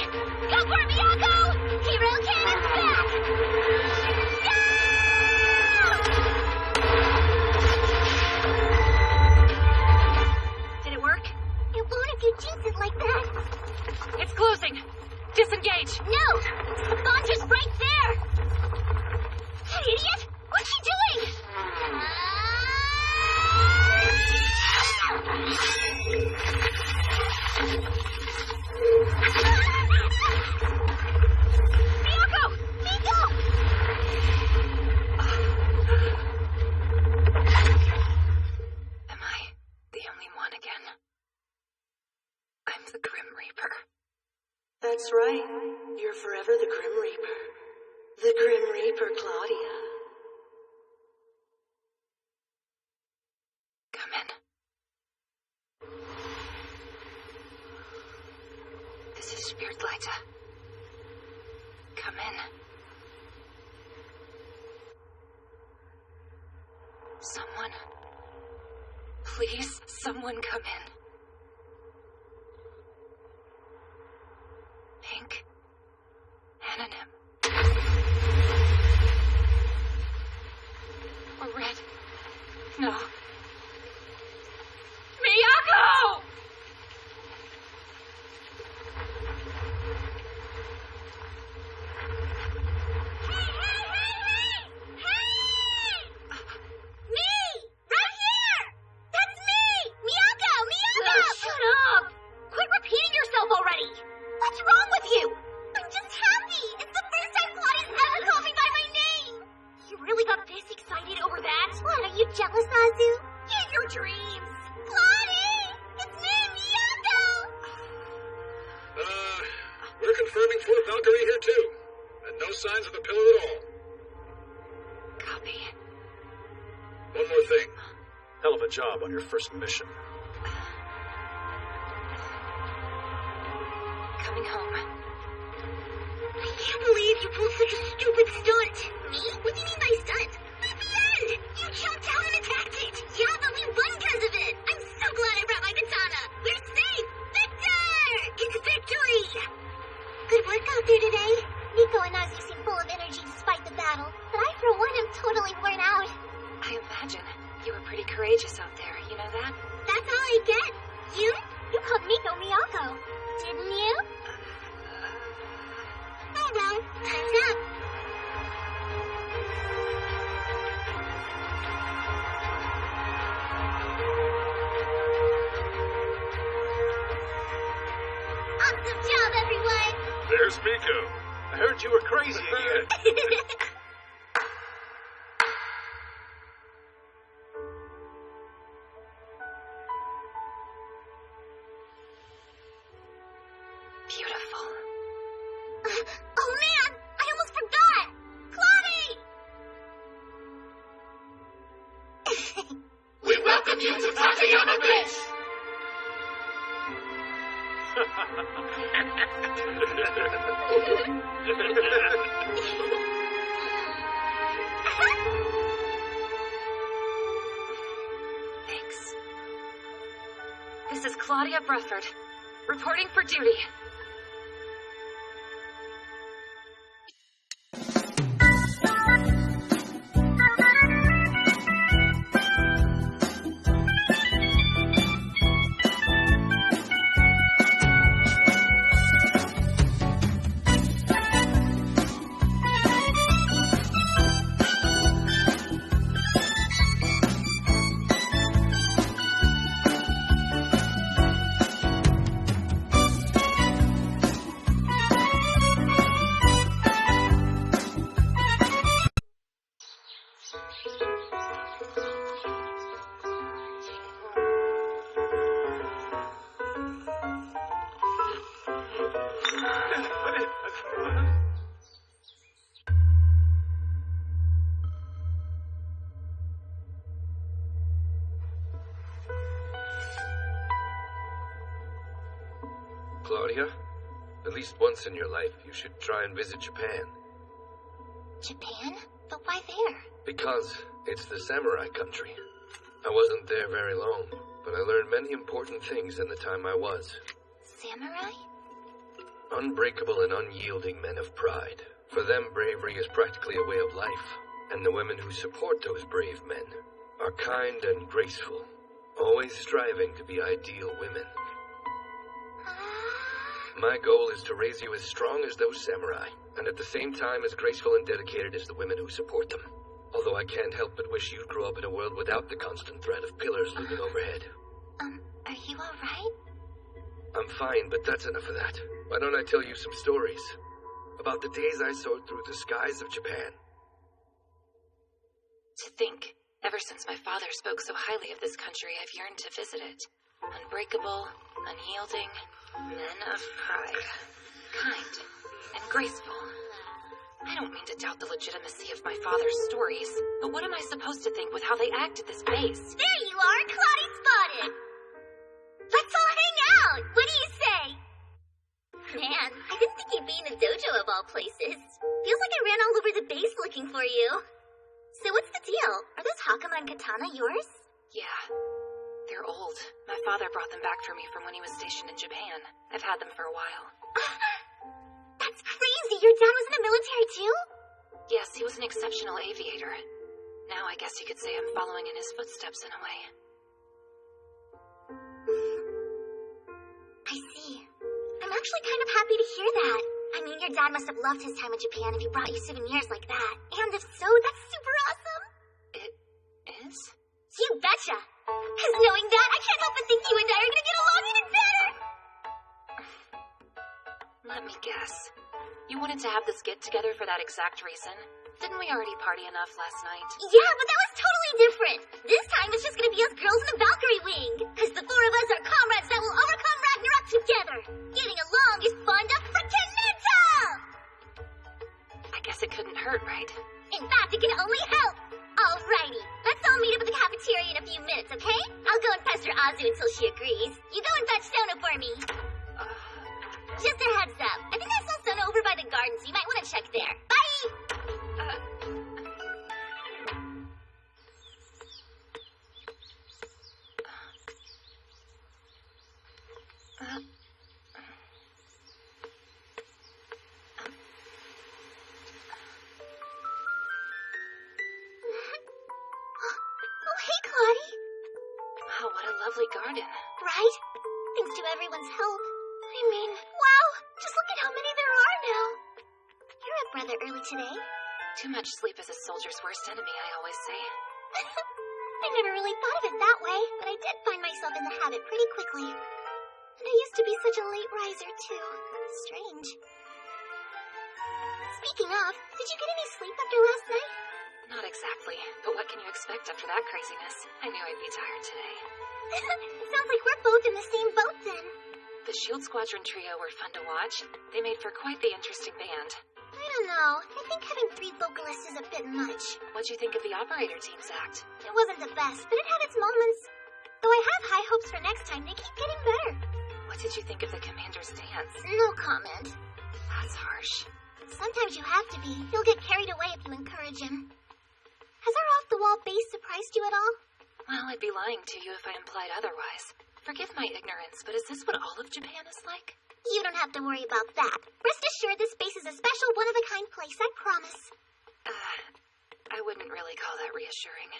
Go for it, Miyako! Hero cannon's back! Go! Did it work? It won't if you jinx it like that. It's closing. Disengage. No! The Bondra's right there! That idiot! What's she doing? Miyako! Miko! Am I the only one again? I'm the Grim Reaper. That's right. You're forever the Grim Reaper. The Grim Reaper, Claudia. Come in. This is Spiritleiter. Come in. Someone. Please, someone come in. Pink. Anonym. Or red. No. Miyako! Shut up! Quit repeating yourself already! What's wrong with you? I'm just happy! It's the first time Claudia's ever called me by my name! You really got this excited over that? What, are you jealous, Azu? In your dreams! Claudie! It's me, Miyako! We're confirming Fort Valkyrie here too. And no signs of the pillar at all. Copy. One more thing. Hell of a job on your first mission. Coming home. I can't believe you pulled such a stupid stunt! Me? What do you mean by stunt? At the end! You jumped out and attacked it! Yeah, but we won because of it! I'm so glad I brought my katana! We're safe! Victor! It's victory! Good work out there today. Nico and Azu seem full of energy despite the battle, but I for one am totally worn out. I imagine you were pretty courageous out there, you know that? That's all I get. You? You called Nico Miyako, didn't you? Oh well, time's up. Awesome job, everyone! There's Miko. I heard you were crazy again. Beautiful. Oh man! I almost forgot! Claudie! We welcome you to Takayama Base! Thanks. This is Claudia Brufford, reporting for duty. Claudia, at least once in your life, you should try and visit Japan. Japan? But why there? Because it's the samurai country. I wasn't there very long, but I learned many important things in the time I was. Samurai? Unbreakable and unyielding men of pride. For them, bravery is practically a way of life, and the women who support those brave men are kind and graceful, always striving to be ideal women. My goal is to raise you as strong as those samurai, and at the same time as graceful and dedicated as the women who support them. Although I can't help but wish you'd grow up in a world without the constant threat of pillars looming overhead. Are you alright? I'm fine, but that's enough of that. Why don't I tell you some stories about the days I soared through the skies of Japan? To think, ever since my father spoke so highly of this country, I've yearned to visit it. Unbreakable, unyielding, men of pride. Kind and graceful. I don't mean to doubt the legitimacy of my father's stories, but what am I supposed to think with how they act at this base? There you are! Claudia spotted! Let's all hang out! What do you say? Man, I didn't think you'd be in a dojo of all places. Feels like I ran all over the base looking for you. So what's the deal? Are those Hakama and Katana yours? Yeah. They're old. My father brought them back for me from when he was stationed in Japan. I've had them for a while. That's crazy! Your dad was in the military too? Yes, he was an exceptional aviator. Now I guess you could say I'm following in his footsteps in a way. I see. I'm actually kind of happy to hear that. I mean, your dad must have loved his time in Japan if he brought you souvenirs like that. And if so, that's super awesome! It is? You betcha! Because knowing that, I can't help but think you and I are gonna get along even better! Let me guess. You wanted to have this get-together for that exact reason? Didn't we already party enough last night? Yeah, but that was totally different! This time it's just gonna be us girls in the Valkyrie wing! Because the four of us are comrades that will overcome Ragnarok together! Getting along is fun to frickin' mental! I guess it couldn't hurt, right? In fact, it can only help! Alrighty, let's all meet up at the cafeteria in a few minutes, okay? I'll go and pester Azu until she agrees. You go and fetch Sona for me. Just a heads up. I think I saw Sona over by the garden, so you might want to check there. Bye! Oh, hey, Claudie. Wow, what a lovely garden. Right? Thanks to everyone's help. I mean, wow! Just look at how many there are now. You're up rather early today. Too much sleep is a soldier's worst enemy, I always say. I never really thought of it that way, but I did find myself in the habit pretty quickly. And I used to be such a late riser, too. Strange. Speaking of, did you get any sleep after last night? Not exactly, but what can you expect after that craziness? I knew I'd be tired today. It sounds like we're both in the same boat, then. The Shield Squadron trio were fun to watch. They made for quite the interesting band. I don't know. I think having 3 vocalists is a bit much. What'd you think of the operator team's act? It wasn't the best, but it had its moments. Though I have high hopes for next time, they keep getting better. What What did you think of the commander's dance? No comment. That's harsh. Sometimes you have to be. He'll get carried away if you encourage him. Has our off-the-wall base surprised you at all? Well, I'd be lying to you if I implied otherwise. Forgive my ignorance, but is this what all of Japan is like? You don't have to worry about that. Rest assured this base is a special, one-of-a-kind place, I promise. I wouldn't really call that reassuring.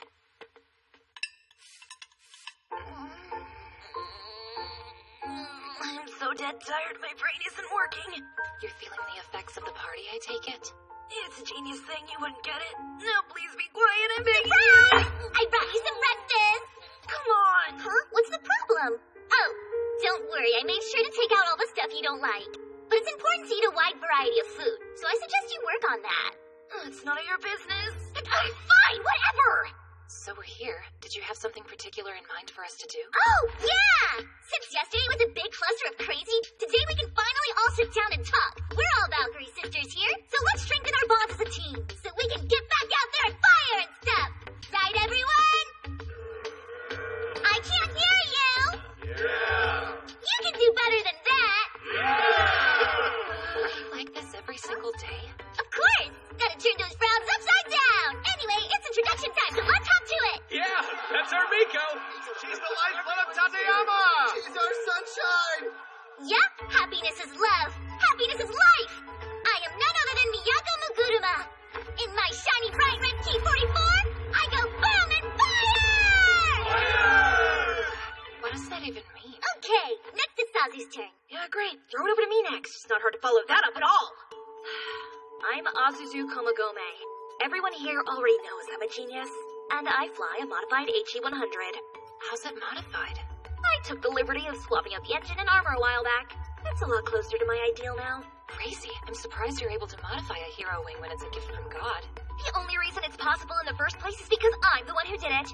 I'm so dead tired, my brain isn't working. You're feeling the effects of the party, I take it? It's a genius thing, you wouldn't get it. Now please be quiet, I'm begging you. I brought you some breakfast! Come on! Huh? What's the problem? Oh, don't worry, I made sure to take out all the stuff you don't like. But it's important to eat a wide variety of food, so I suggest you work on that. It's none of your business. Fine, whatever! So we're here. Did you have something particular in mind for us to do? Oh, yeah! Since yesterday was a big cluster of crazy, today we can finally all sit down and talk. We're all Valkyrie sisters here, so let's strengthen our bonds as a team, so we can get back out there and fire and stuff. Right, everyone? I can't hear you! Yeah! You can do better than that! Are you like this every single day? Of course! Gotta turn those frowns upside down! Anyway, it's introduction time, so let's hop to it! Yeah, that's our Miko. She's the lifeblood of Tateyama. She's our sunshine! Yep, happiness is love. Happiness is life. I am none other than Miyako Muguruma. In my shiny bright red T-44, I go boom and fire! What does that even mean? Okay, next is Sazu's turn. Yeah, great. Throw it over to me next. It's not hard to follow that up at all. I'm Azuzu Komagome. Everyone here already knows I'm a genius. And I fly a modified HE-100. How's it modified? I took the liberty of swapping out the engine and armor a while back. It's a lot closer to my ideal now. Crazy. I'm surprised you're able to modify a hero wing when it's a gift from God. The only reason it's possible in the first place is because I'm the one who did it.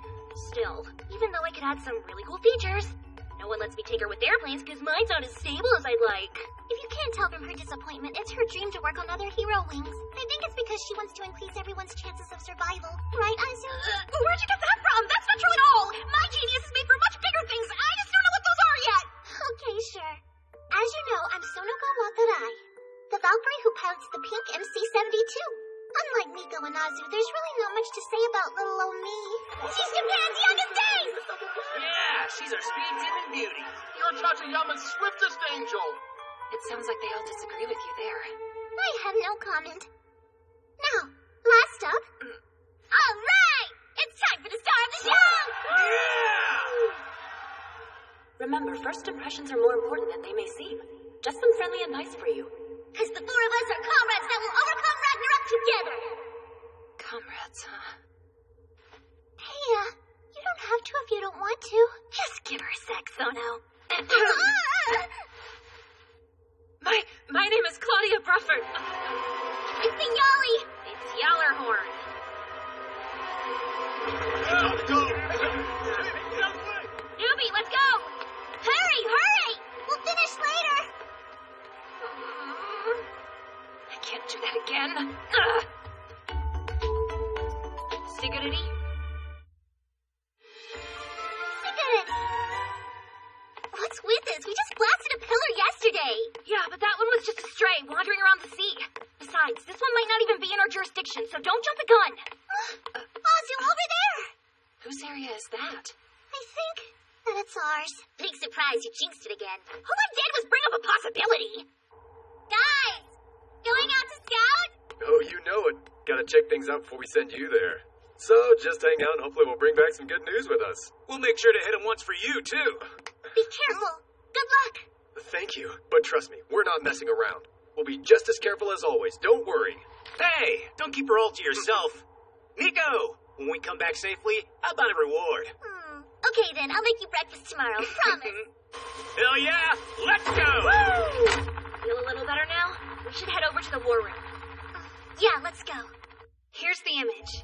Still, even though I could add some really cool features, no one lets me take her with airplanes because mine's not as stable as I'd like. If you can't tell from her disappointment, it's her dream to work on other hero wings. I think it's because she wants to increase everyone's chances of survival. Right, Azu? Where'd you get that from? That's not true at all! My genius is made for much bigger things. I just don't know what those are yet! Okay, sure. As you know, I'm Sonoko Watarai, the Valkyrie who pilots the pink MC-72. Unlike Miko and Azu, there's really not much to say about little old me. She's Japan's youngest ace! Yeah, she's our speed demon beauty. You're Tateyama's swiftest angel. It sounds like they all disagree with you there. I have no comment. Now, last up. All right! It's time for the star of the show! Remember, first impressions are more important than they may seem. Just some friendly advice for you. Because the four of us are comrades that will overcome Ragnarok together! Comrades, huh? Hey, you don't have to if you don't want to. Just give her a sec, Sono. My name is Claudia Brufford. It's the Yali! It's Yallerhorn. Newbie, let's go! Hurry, hurry! We'll finish later! I can't do that again. Sigurity? Sigurity! What's with this? We just blasted a pillar yesterday! Yeah, but that one was just a stray wandering around the sea. Besides, this one might not even be in our jurisdiction, so don't jump the gun. Azu, over there! Whose area is that? I think that it's ours. Big surprise, you jinxed it again. All I did was bring up a possibility. Guys! Going out to scout? Oh, you know it. Gotta check things out before we send you there. So, just hang out and hopefully we'll bring back some good news with us. We'll make sure to hit him once for you, too. Be careful. Good luck. Thank you, but trust me, we're not messing around. We'll be just as careful as always, don't worry. Hey, don't keep her all to yourself. Miko, when we come back safely, how about a reward? Okay then, I'll make you breakfast tomorrow, promise. Hell yeah, let's go! Woo! Feel a little better now? We should head over to the war room. Yeah, let's go. Here's the image.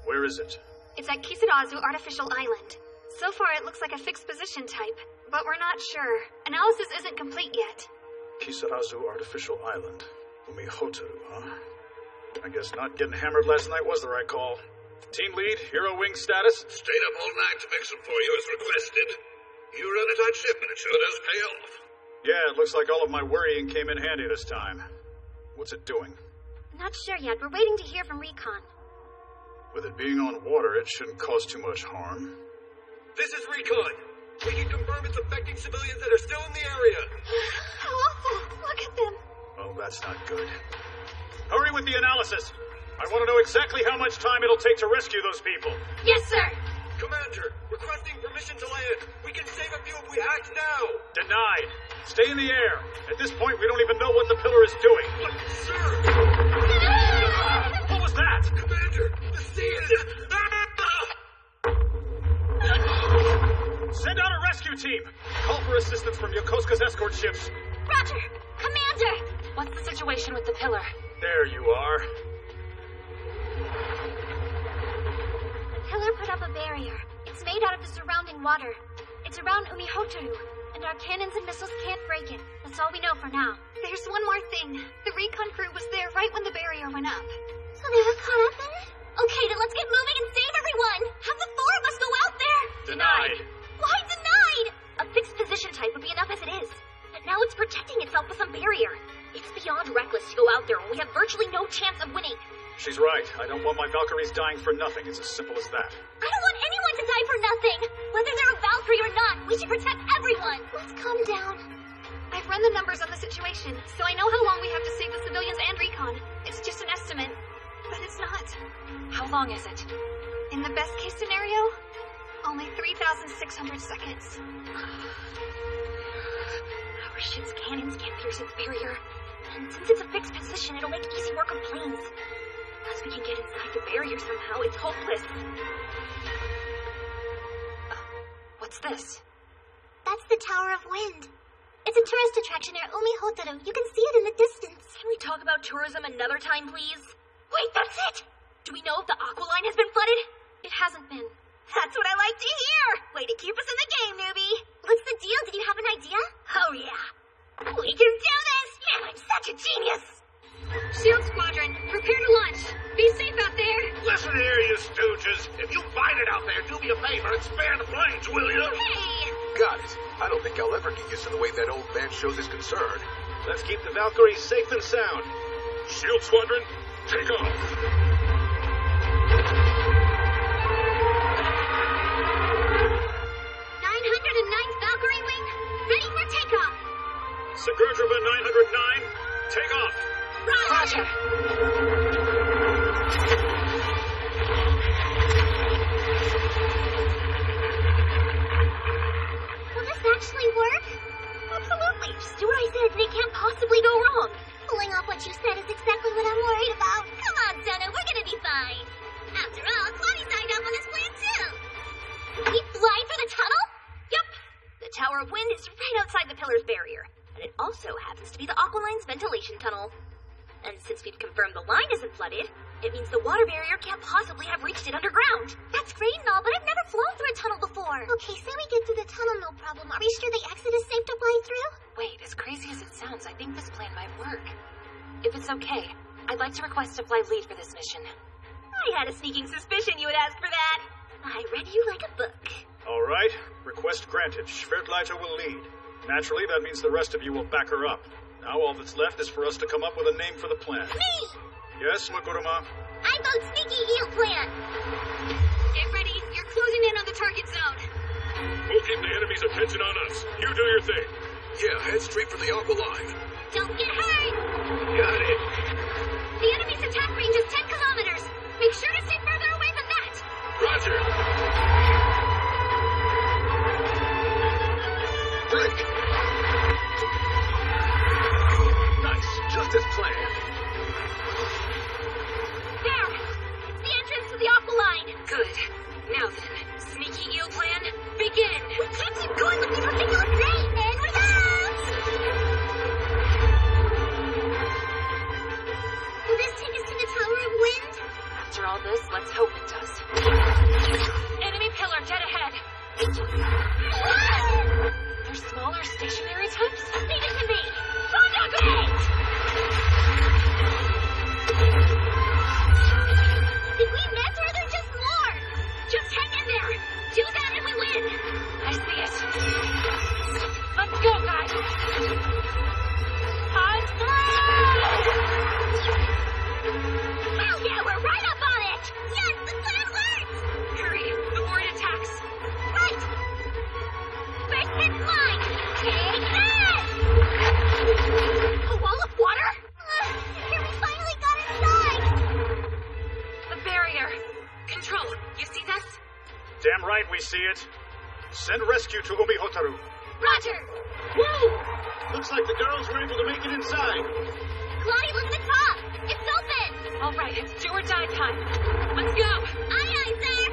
Where is it? It's at Kisarazu Artificial Island. So far, it looks like a fixed position type, but we're not sure. Analysis isn't complete yet. Kisarazu Artificial Island. Umihotaru, huh? I guess not getting hammered last night was the right call. Team lead, hero wing status? Stayed up all night to fix them for you as requested. You run a tight ship and it sure does pay off. Yeah, it looks like all of my worrying came in handy this time. What's it doing? Not sure yet. We're waiting to hear from Recon. With it being on water, it shouldn't cause too much harm. This is Recon. We can confirm it's affecting civilians that are still in the area. How awful. Look at them. Oh, that's not good. Hurry with the analysis. I want to know exactly how much time it'll take to rescue those people. Yes, sir. Commander, requesting permission to land. We can save a few if we act now. Denied. Stay in the air. At this point, we don't even know what the pillar is doing. But, sir! What was that? Commander, the sea is... Send out a rescue team. Call for assistance from Yokosuka's escort ships. Roger. Commander! What's the situation with the pillar? There you are. The pillar put up a barrier. It's made out of the surrounding water. It's around Umihotaru, and our cannons and missiles can't break it. That's all we know for now. There's one more thing. The recon crew was there right when the barrier went up. So they were caught up in it? Okay, then let's get moving and save everyone! Have the four of us go out there! Denied. Why denied? A fixed position type would be enough as it is. But now it's protecting itself with some barrier. It's beyond reckless to go out there when we have virtually no chance of winning. She's right. I don't want my Valkyries dying for nothing. It's as simple as that. I don't want anyone to die for nothing! Whether they're a Valkyrie or not, we should protect everyone! Let's calm down. I've run the numbers on the situation, so I know how long we have to save the civilians and recon. It's just an estimate, but it's not. How long is it? In the best case scenario, only 3,600 seconds. Our ship's cannons can't pierce its barrier. And since it's a fixed position, it'll make easy work of planes. Unless we can get inside the barrier somehow, it's hopeless. What's this? That's the Tower of Wind. It's a tourist attraction near Umihotaru. You can see it in the distance. Can we talk about tourism another time, please? Wait, that's it! Do we know if the aqua line has been flooded? It hasn't been. That's what I like to hear! Way to keep us in the game, newbie! What's the deal? Did you have an idea? Oh, yeah. We can do this! Yeah, I'm such a genius! Shield Squadron, prepare to launch. Be safe out there. Listen here, you stooges. If you find it out there, do me a favor and spare the planes, will you? Hey! Got it. I don't think I'll ever get used to the way that old man shows his concern. Let's keep the Valkyries safe and sound. Shield Squadron, take off. 909th Valkyrie Wing, ready for takeoff. Segurdrava 909, take off. Roger! Will this actually work? Absolutely. Just do what I said and it can't possibly go wrong. Pulling off what you said is exactly what I'm worried about. Come on, Sona, we're gonna be fine. After all, Claudia signed off on this plan too. We fly through the tunnel? Yep. The Tower of Wind is right outside the pillar's barrier. And it also happens to be the aqua line's ventilation tunnel. And since we've confirmed the line isn't flooded, it means the water barrier can't possibly have reached it underground. That's great and all, but I've never flown through a tunnel before. Okay, say we get through the tunnel, no problem. Are we sure the exit is safe to fly through? Wait, as crazy as it sounds, I think this plan might work. If it's okay, I'd like to request to fly lead for this mission. I had a sneaking suspicion you would ask for that. I read you like a book. All right. Request granted. Schwertleiter will lead. Naturally, that means the rest of you will back her up. Now all that's left is for us to come up with a name for the plan. Me! Yes, Maguruma? I vote Sneaky Heel Plan. Get ready. You're closing in on the target zone. We'll keep the enemy's attention on us. You do your thing. Yeah, head straight for the aqua line. Don't get hurt! Got it. The enemy's attack range is 10 kilometers. Make sure to stay further away than that. Roger. Break. Nice, just as planned. There! It's the entrance to the aqua line. Good. Now then, sneaky eel plan, begin! We can't keep going with these ridiculous names, man! We have! Will this take us to the Tower of Wind? After all this, let's hope it does. Enemy pillar dead ahead. They're smaller stationary types? Leave it to me! Thunder Great! Did we miss or are there just more? Just hang in there. Do that and we win. I see it. we see it. Send rescue to Umihotaru. Roger! Woo! Looks like the girls were able to make it inside. Claudia, look at the top! It's open! All right, it's do or die time. Let's go! Aye, aye, sir!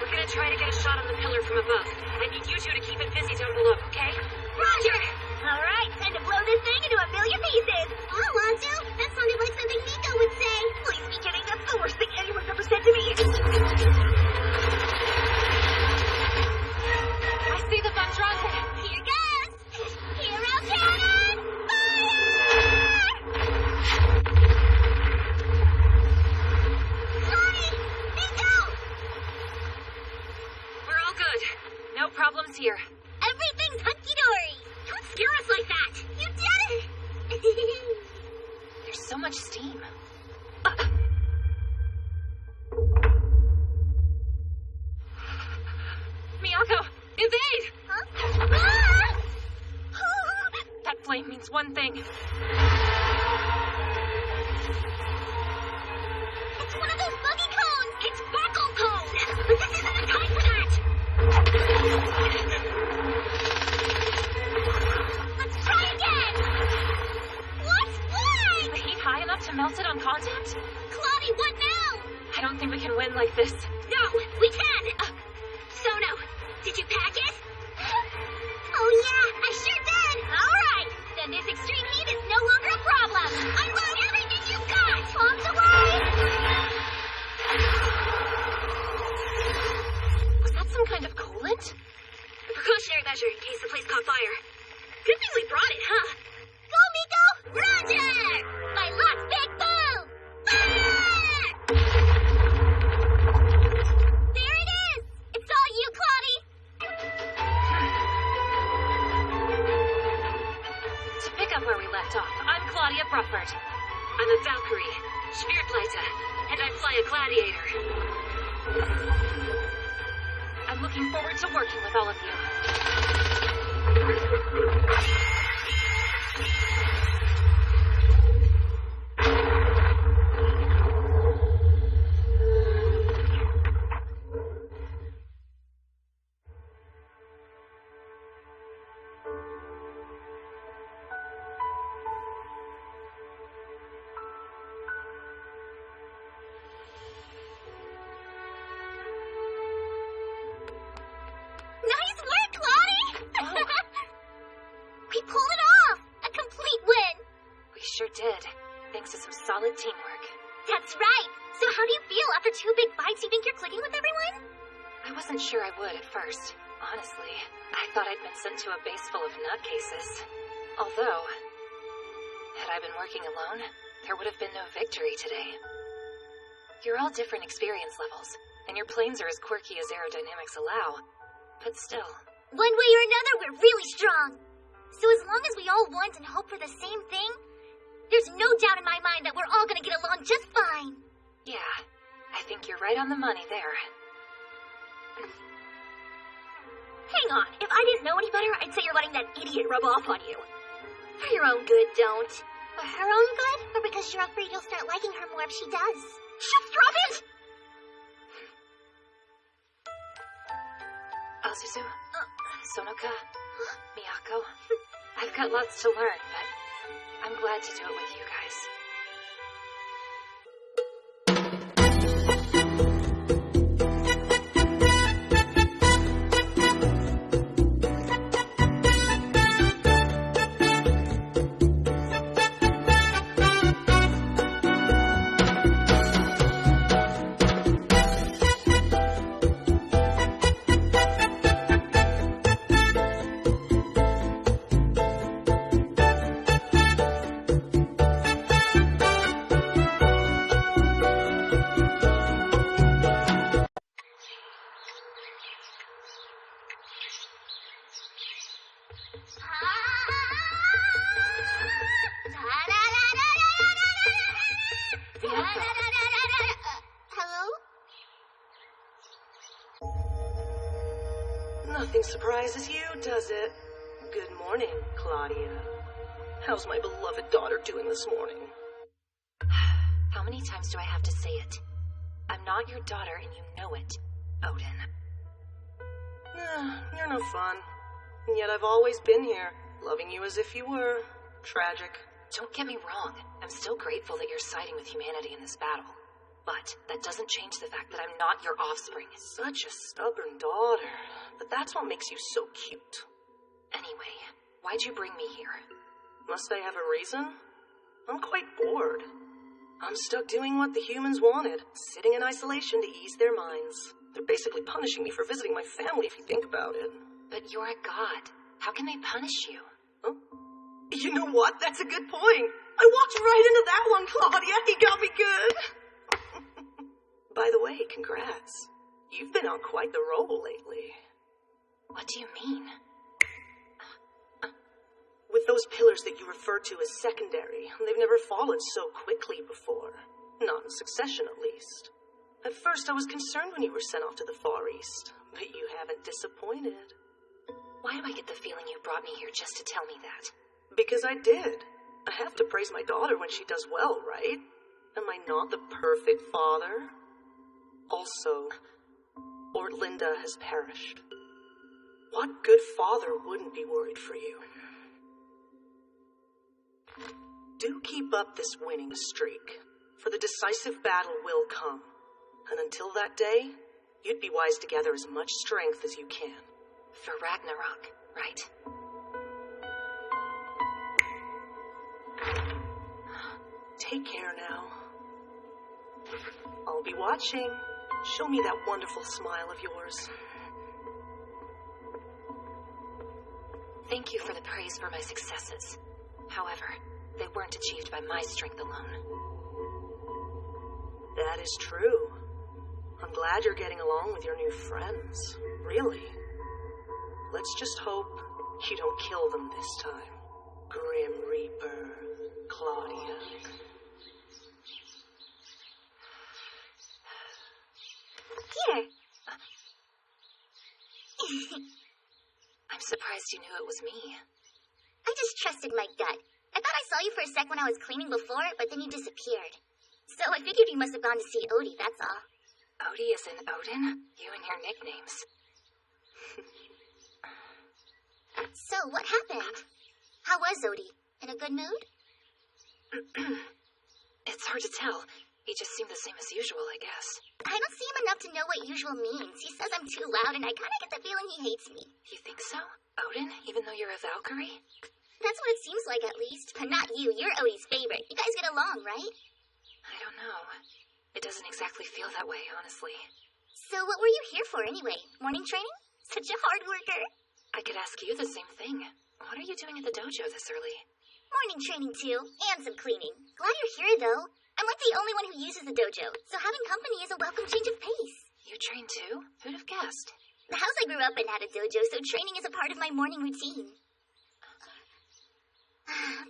We're gonna try to get a shot on the pillar from above. I need you two to keep it busy down below, okay? Roger! All right, time to blow this thing into a million pieces. I want to. That sounded like something Miko would say. Please be kidding. That's the worst thing anyone's ever said to me. I see the Vendrante. Here goes. Hero cannon! Fire! Chloe! Miko! We're all good. No problems here. Everything's hunky-dory. Don't scare us like that. You did it. There's so much steam. Miyako, evade! Huh? Ah! That flame means one thing. It's one of those buggy cones. It's buckle cone. But this isn't the time for that. Let's try again. What? Why? Is the heat high enough to melt it on contact? Claudia, what now? I don't think we can win like this. No, we can. Sono, did you pack it? Oh yeah, I sure did. All right, then this extreme heat is no longer a problem. Unload everything you've got. Bombs away. Was that some kind of coolant? A precautionary measure in case the place caught fire. Good thing we brought it, huh? Go, Miko. Roger. My last big boom. Fire! There it is. It's all you, Claudia. To pick up where we left off, I'm Claudia Bruffert. I'm a Valkyrie, Schwertleiter, and I fly a gladiator. I'm looking forward to working with all of you. Nice work, Claudia. We pulled it off. A complete win. We sure did, thanks to some solid teamwork. That's right. So how do you feel after 2 big fights? You think you're clicking with everyone? I wasn't sure I would at first. Honestly, I thought I'd been sent to a base full of nutcases. Although, had I been working alone, there would have been no victory today. You're all different experience levels, and your planes are as quirky as aerodynamics allow. But still. One way or another, we're really strong. So as long as we all want and hope for the same thing, there's no doubt in my mind that we're all gonna get along just fine. Yeah, I think you're right on the money there. Hang on. If I didn't know any better, I'd say you're letting that idiot rub off on you. For your own good, don't. For her own good, or because you're afraid you'll start liking her more if she does? Just drop it! Azuzu, Sonoka, Miyako. I've got lots to learn, but I'm glad to do it with you guys. Hello? Nothing surprises you, does it? Good morning, Claudia. How's my beloved daughter doing this morning? How many times do I have to say it? I'm not your daughter and you know it, Odin. You're no fun. And yet I've always been here, loving you as if you were. Tragic. Don't get me wrong. I'm still grateful that you're siding with humanity in this battle. But that doesn't change the fact that I'm not your offspring. Such a stubborn daughter. But that's what makes you so cute. Anyway, why'd you bring me here? Must I have a reason? I'm quite bored. I'm stuck doing what the humans wanted, sitting in isolation to ease their minds. They're basically punishing me for visiting my family if you think about it. But you're a god. How can they punish you? Huh? You know what? That's a good point. I walked right into that one, Claudia. You got me good. By the way, congrats. You've been on quite the roll lately. What do you mean? With those pillars that you referred to as secondary, they've never fallen so quickly before. Not in succession, at least. At first, I was concerned when you were sent off to the Far East, but you haven't disappointed. Why do I get the feeling you brought me here just to tell me that? Because I did. I have to praise my daughter when she does well, right? Am I not the perfect father? Also, Ortlinda has perished. What good father wouldn't be worried for you? Do keep up this winning streak, for the decisive battle will come. And until that day, you'd be wise to gather as much strength as you can. For Ragnarok, right? Take care now. I'll be watching. Show me that wonderful smile of yours. Thank you for the praise for my successes. However, they weren't achieved by my strength alone. That is true. I'm glad you're getting along with your new friends. Really. Let's just hope you don't kill them this time. Grim Reaper, Claudia. Here. I'm surprised you knew it was me. I just trusted my gut. I thought I saw you for a sec when I was cleaning before, but then you disappeared. So I figured you must have gone to see Odie, that's all. Odie is in Odin? You and your nicknames. So, what happened? How was Odie? In a good mood? It's hard to tell. He just seemed the same as usual, I guess. I don't see him enough to know what usual means. He says I'm too loud, and I kind of get the feeling he hates me. You think so? Odin, even though you're a Valkyrie? That's what it seems like, at least. But not you. You're Odie's favorite. You guys get along, right? I don't know. It doesn't exactly feel that way, honestly. So what were you here for, anyway? Morning training? Such a hard worker. I could ask you the same thing. What are you doing at the dojo this early? Morning training, too. And some cleaning. Glad you're here, though. I'm like the only one who uses the dojo, so having company is a welcome change of pace. You train too? Who'd have guessed? The house I grew up in had a dojo, so training is a part of my morning routine.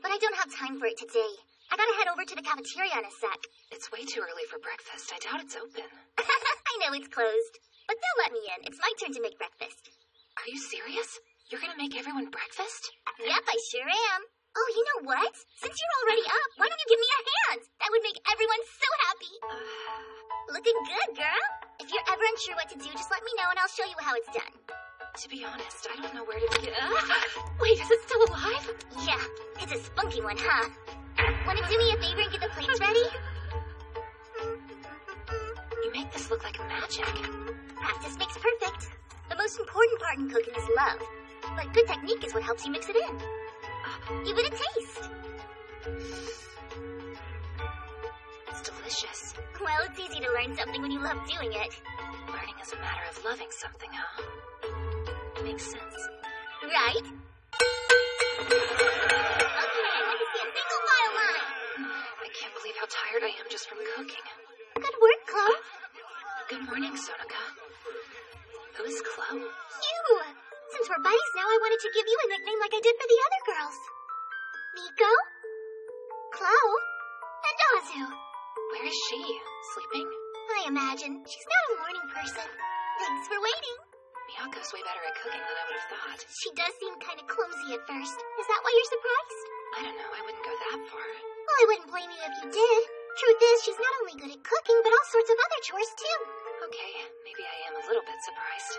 But I don't have time for it today. I gotta head over to the cafeteria in a sec. It's way too early for breakfast. I doubt it's open. I know it's closed, but they'll let me in. It's my turn to make breakfast. Are you serious? You're gonna make everyone breakfast? Yep, I sure am. Oh, you know what? Since you're already up, why don't you give me your hand? That would make everyone so happy. Looking good, girl. If you're ever unsure what to do, just let me know and I'll show you how it's done. To be honest, I don't know where to begin. Wait, is it still alive? Yeah, it's a spunky one, huh? Wanna do me a favor and get the plates ready? You make this look like magic. Practice makes perfect. The most important part in cooking is love. But good technique is what helps you mix it in. Give it a taste. It's delicious. Well, it's easy to learn something when you love doing it. Learning is a matter of loving something, huh? Makes sense. Right? Okay, let me see a single file line. I can't believe how tired I am just from cooking. Good work, Chloe. Good morning, Sonika. Who is Chloe? You! Since we're buddies now, I wanted to give you a nickname like I did for the other girls. Miko, Chloe, and Azu. Where is she? Sleeping? I imagine. She's not a morning person. Thanks for waiting. Miyako's way better at cooking than I would have thought. She does seem kind of clumsy at first. Is that why you're surprised? I don't know. I wouldn't go that far. Well, I wouldn't blame you if you did. Truth is, she's not only good at cooking, but all sorts of other chores, too. Okay, maybe I am a little bit surprised.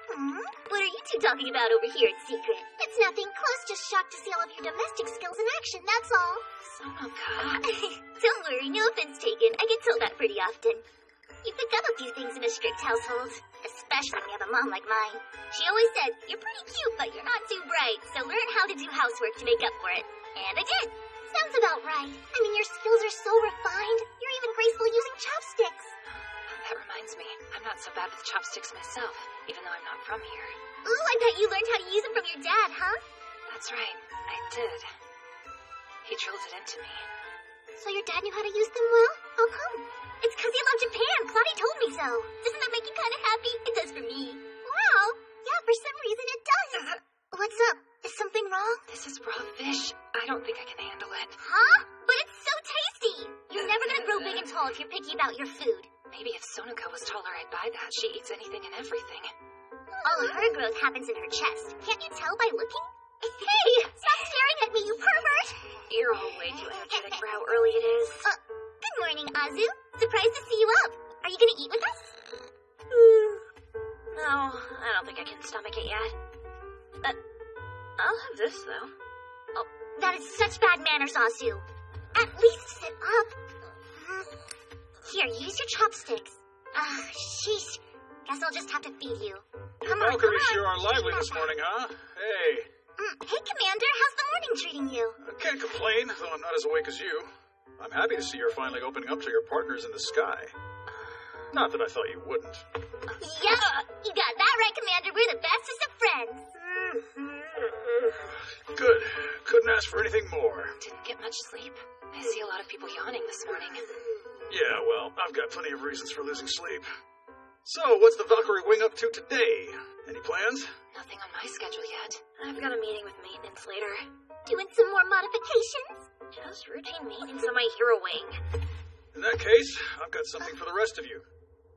What are you two talking about over here in secret? It's nothing. Chloe's just shocked to see all of your domestic skills in action, that's all. Sonoka. Don't worry, no offense taken. I get told that pretty often. You pick up a few things in a strict household, especially when you have a mom like mine. She always said, you're pretty cute, but you're not too bright, so learn how to do housework to make up for it. And I did. Sounds about right. I mean, your skills are so refined. You're even graceful using chopsticks. That reminds me, I'm not so bad with chopsticks myself, even though I'm not from here. Ooh, I bet you learned how to use them from your dad, huh? That's right, I did. He drilled it into me. So your dad knew how to use them well? How come? It's because you love Japan. Claudia told me so. Doesn't that make you kind of happy? It does for me. Wow. Yeah, for some reason it does. What's up? Is something wrong? This is raw fish. I don't think I can handle it. Huh? But it's so tasty. You're never gonna grow big and tall if you're picky about your food. Maybe if Sonoka was taller, I'd buy that. She eats anything and everything. All of her growth happens in her chest. Can't you tell by looking? Hey! Stop staring at me, you pervert! You're all way too energetic for how early it is. Good morning, Azu. Surprised to see you up. Are you gonna eat with us? No, I don't think I can stomach it yet. I'll have this, though. Oh, that is such bad manners, Azu. At least sit up. Here, use your chopsticks. Sheesh. Guess I'll just have to feed you. Come on, Valkyries sure are lively this morning, huh? Hey. Hey, Commander, how's the morning treating you? I can't complain, though I'm not as awake as you. I'm happy to see you're finally opening up to your partners in the sky. Not that I thought you wouldn't. Yep, you got that right, Commander. We're the bestest of friends. Good. Couldn't ask for anything more. Didn't get much sleep. I see a lot of people yawning this morning. Yeah, well, I've got plenty of reasons for losing sleep. So, what's the Valkyrie wing up to today? Any plans? Nothing on my schedule yet. I've got a meeting with maintenance later. Doing some more modifications? Just routine maintenance on my hero wing. In that case, I've got something for the rest of you.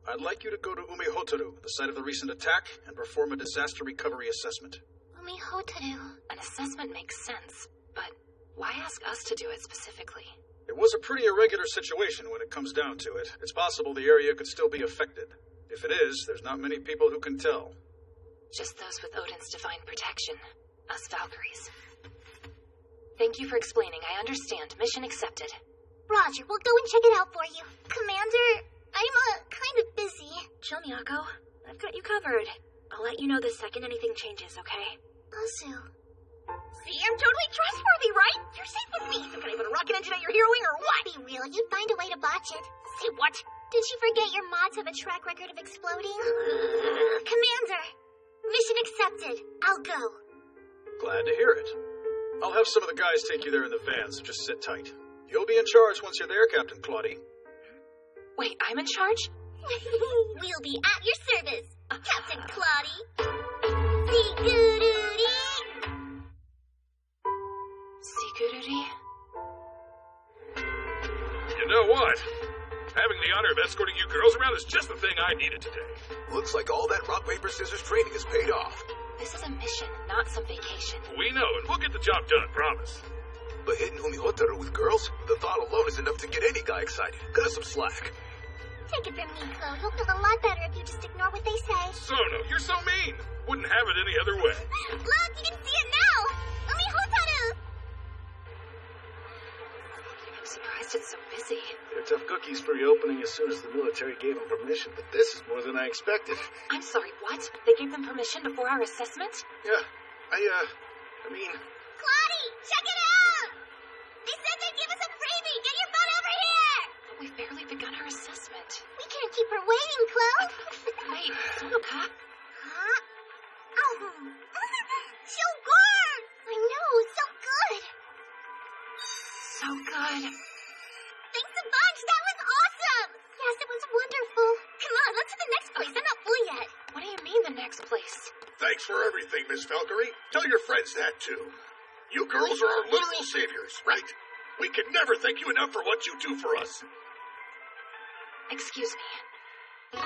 I'd like you to go to Umihotaru, the site of the recent attack, and perform a disaster recovery assessment. Umihotaru. An assessment makes sense, but why ask us to do it specifically? It was a pretty irregular situation when it comes down to it. It's possible the area could still be affected. If it is, there's not many people who can tell. Just those with Odin's divine protection. Us Valkyries. Thank you for explaining. I understand. Mission accepted. Roger, we'll go and check it out for you. Commander, I'm, kind of busy. Chill, Miyako. I've got you covered. I'll let you know the second anything changes, okay? Azu. See, I'm totally trustworthy, right? You're safe with me. So can I put a rocket engine at your hero wing or what? Be real, you'd find a way to botch it. Say what? Did you forget your mods have a track record of exploding? Commander, mission accepted. I'll go. Glad to hear it. I'll have some of the guys take you there in the van, so just sit tight. You'll be in charge once you're there, Captain Claudie. Wait, I'm in charge? We'll be at your service, Captain Claudie. Sigururi. Sigururi? You know what? Having the honor of escorting you girls around is just the thing I needed today. Looks like all that rock, paper, scissors training has paid off. This is a mission, not some vacation. We know, and we'll get the job done, promise. But hitting Umihotaru with girls, the thought alone is enough to get any guy excited. Cut us some slack. Take it from me, Chloe. You'll feel a lot better if you just ignore what they say. Sono, you're so mean. Wouldn't have it any other way. Look, you can see it now. Umihotaru. I'm surprised it's so busy. They're tough cookies for reopening as soon as the military gave them permission, but this is more than I expected. I'm sorry, what? They gave them permission before our assessment? Yeah, I mean... Claudie, check it out! They said they'd give us a freebie! Get your butt over here! But we've barely begun our assessment. We can't keep her waiting, Chloe. Wait, Sonoka? Huh? Oh. So good! I know, so good. So good. Thanks a bunch! That was awesome! Yes, it was wonderful. Come on, let's to the next place. I'm not full yet. What do you mean, the next place? Thanks for everything, Miss Valkyrie. Tell your friends that, too. You girls are our literal saviors, right? We can never thank you enough for what you do for us. Excuse me.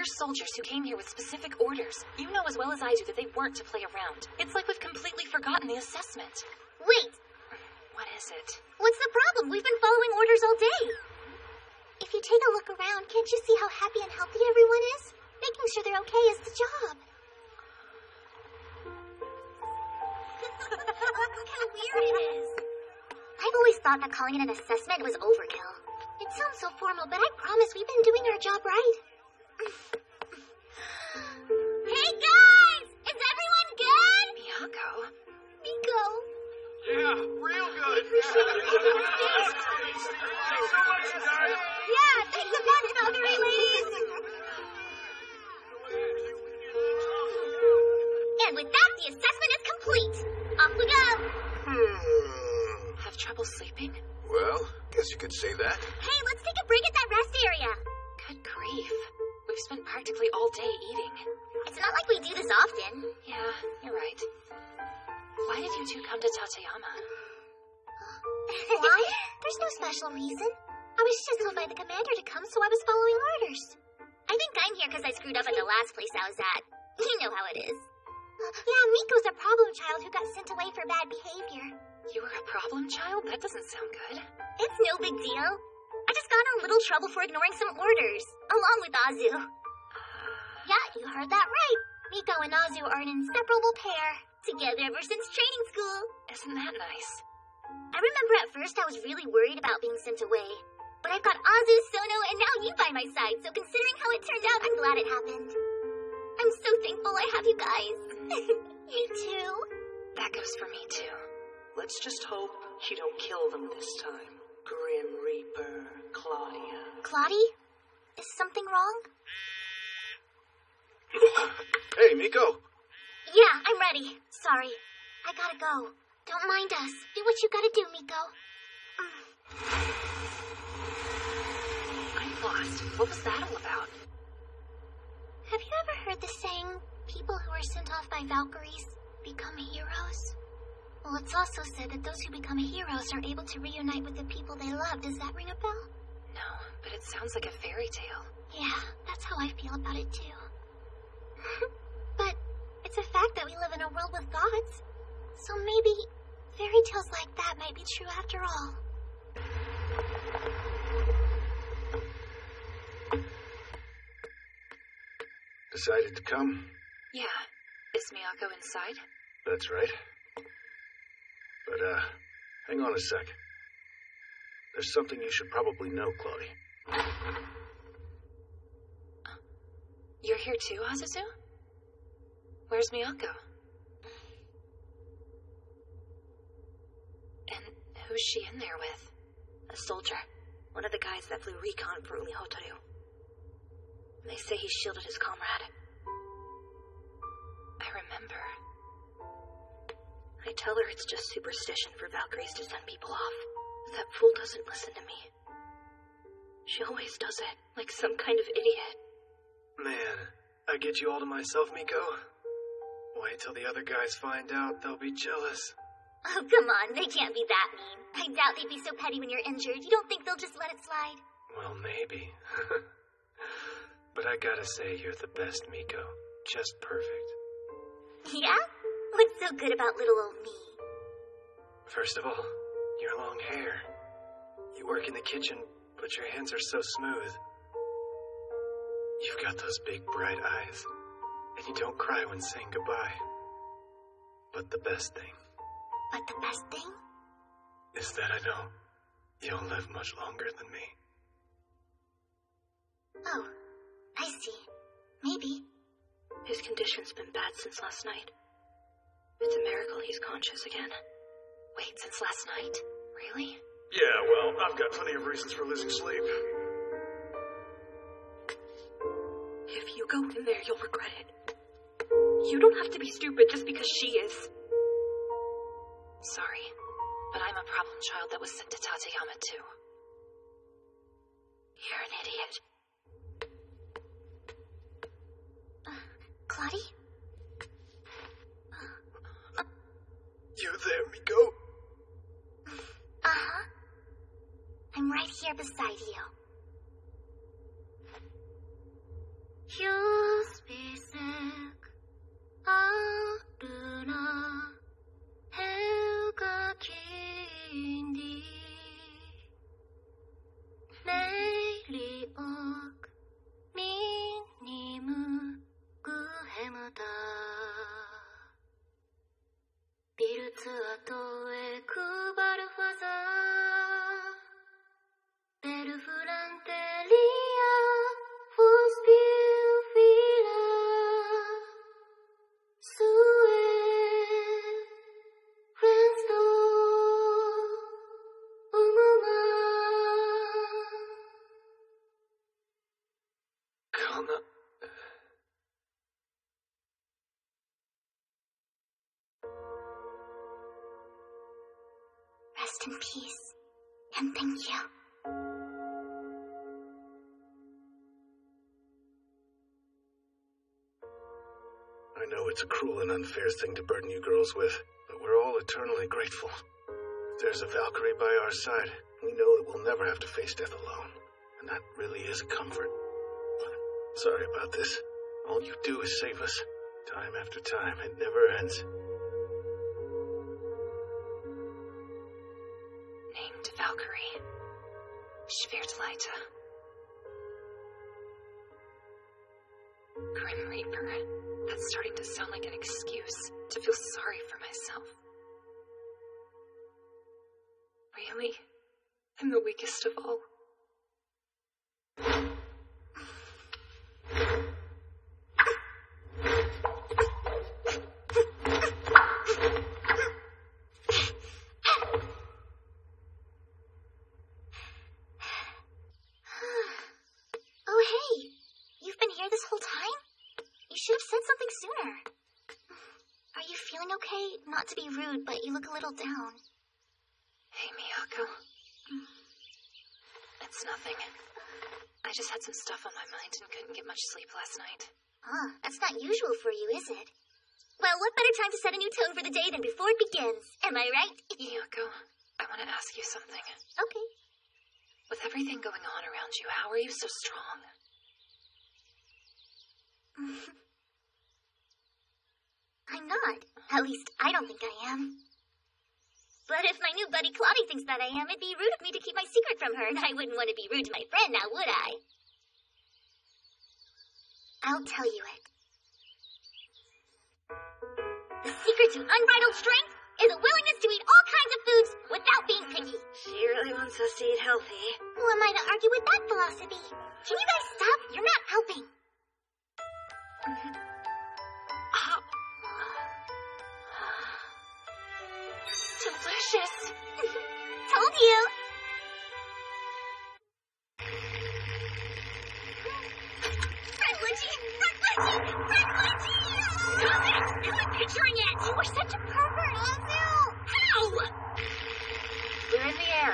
We're soldiers who came here with specific orders. You know as well as I do that they weren't to play around. It's like we've completely forgotten the assessment. Wait! What is it? What's the problem? We've been following orders all day. If you take a look around, can't you see how happy and healthy everyone is? Making sure they're okay is the job. Look how weird it is. I've always thought that calling it an assessment was overkill. It sounds so formal, but I promise we've been doing our job right. Hey guys! Is everyone good? Miyako? Miko. Yeah, real good. Yeah, thanks a bunch, Valkyrie ladies. And with that, the assessment is complete. Off we go. Have trouble sleeping? Well, guess you could say that. Hey, let's take a break at that rest area. Good grief. We've spent practically all day eating. It's not like we do this often. Yeah, you're right. Why did you two come to Tateyama? Why? There's no special reason. I was just told by the commander to come, so I was following orders. I think I'm here because I screwed up at the last place I was at. You know how it is. Yeah, Miko's a problem child who got sent away for bad behavior. You were a problem child? That doesn't sound good. It's no big deal. I just got in a little trouble for ignoring some orders, along with Azu. Yeah, you heard that right. Miko and Azu are an inseparable pair. Together ever since training school. Isn't that nice? I remember at first I was really worried about being sent away. But I've got Azu, Sono, and now you by my side, so considering how it turned out, I'm glad it happened. I'm so thankful I have you guys. Me too. That goes for me, too. Let's just hope you don't kill them this time. Grim Reaper, Claudia. Claudie? Is something wrong? Hey, Miko. Yeah, I'm ready. Sorry. I gotta go. Don't mind us. Do what you gotta do, Miko. I'm lost. What was that all about? Have you ever heard the saying, people who are sent off by Valkyries become heroes? Well, it's also said that those who become heroes are able to reunite with the people they love. Does that ring a bell? No, but it sounds like a fairy tale. Yeah, that's how I feel about it too. But it's a fact that we live in a world with gods. So maybe fairy tales like that might be true after all. Decided to come? Yeah. Is Miyako inside? That's right. But, hang on a sec. There's something you should probably know, Claudie. You're here too, Azuzu? Where's Miyako? And who's she in there with? A soldier. One of the guys that flew recon for Umi Hotaru. They say he shielded his comrade. I remember. I tell her it's just superstition for Valkyries to send people off. But that fool doesn't listen to me. She always does it, like some kind of idiot. Man, I get you all to myself, Miko. Wait till the other guys find out. They'll be jealous. Oh, come on. They can't be that mean. I doubt they'd be so petty when you're injured. You don't think they'll just let it slide? Well, maybe. But I gotta say, you're the best, Miko. Just perfect. Yeah? What's so good about little old me? First of all, your long hair. You work in the kitchen, but your hands are so smooth. You've got those big, bright eyes. And you don't cry when saying goodbye. But the best thing But the best thing? is that I know you'll live much longer than me. Oh, I see. Maybe. His condition's been bad since last night. It's a miracle he's conscious again. Wait, since last night? Really? Yeah, well, I've got plenty of reasons for losing sleep. If you go in there, you'll regret it. You don't have to be stupid just because she is. Sorry, but I'm a problem child that was sent to Tateyama too. You're an idiot. Claudie? You there, Miko? Uh-huh. I'm right here beside you. Phew. Rest in peace. And thank you. I know it's a cruel and unfair thing to burden you girls with, but we're all eternally grateful. If there's a Valkyrie by our side, we know that we'll never have to face death alone. And that really is a comfort. Sorry about this. All you do is save us. Time after time. It never ends. Named Valkyrie. Schwertleiter. Grim Reaper. That's starting to sound like an excuse to feel sorry for myself. Really? I'm the weakest of all. Oh, hey! You've been here this whole time? You should have said something sooner. Are you feeling okay? Not to be rude, but you look a little down. Hey, Miyako. It's nothing. I just had some stuff on my mind and couldn't get much sleep last night. Huh, that's not usual for you, is it? Well, what better time to set a new tone for the day than before it begins? Am I right? Miyako, I want to ask you something. Okay. With everything going on around you, how are you so strong? I'm not. At least, I don't think I am. But if my new buddy Claudia thinks that I am, it'd be rude of me to keep my secret from her, and I wouldn't want to be rude to my friend now, would I? I'll tell you it. The secret to unbridled strength is a willingness to eat all kinds of foods without being picky. She really wants us to eat healthy. Who am I to argue with that philosophy? Can you guys stop? You're not helping. Delicious. Told you. Red Wedgie! Red Wedgie! Red Wedgie! Stop it! Now I'm picturing it! You were such a pervert, Ozil! How? We're in the air.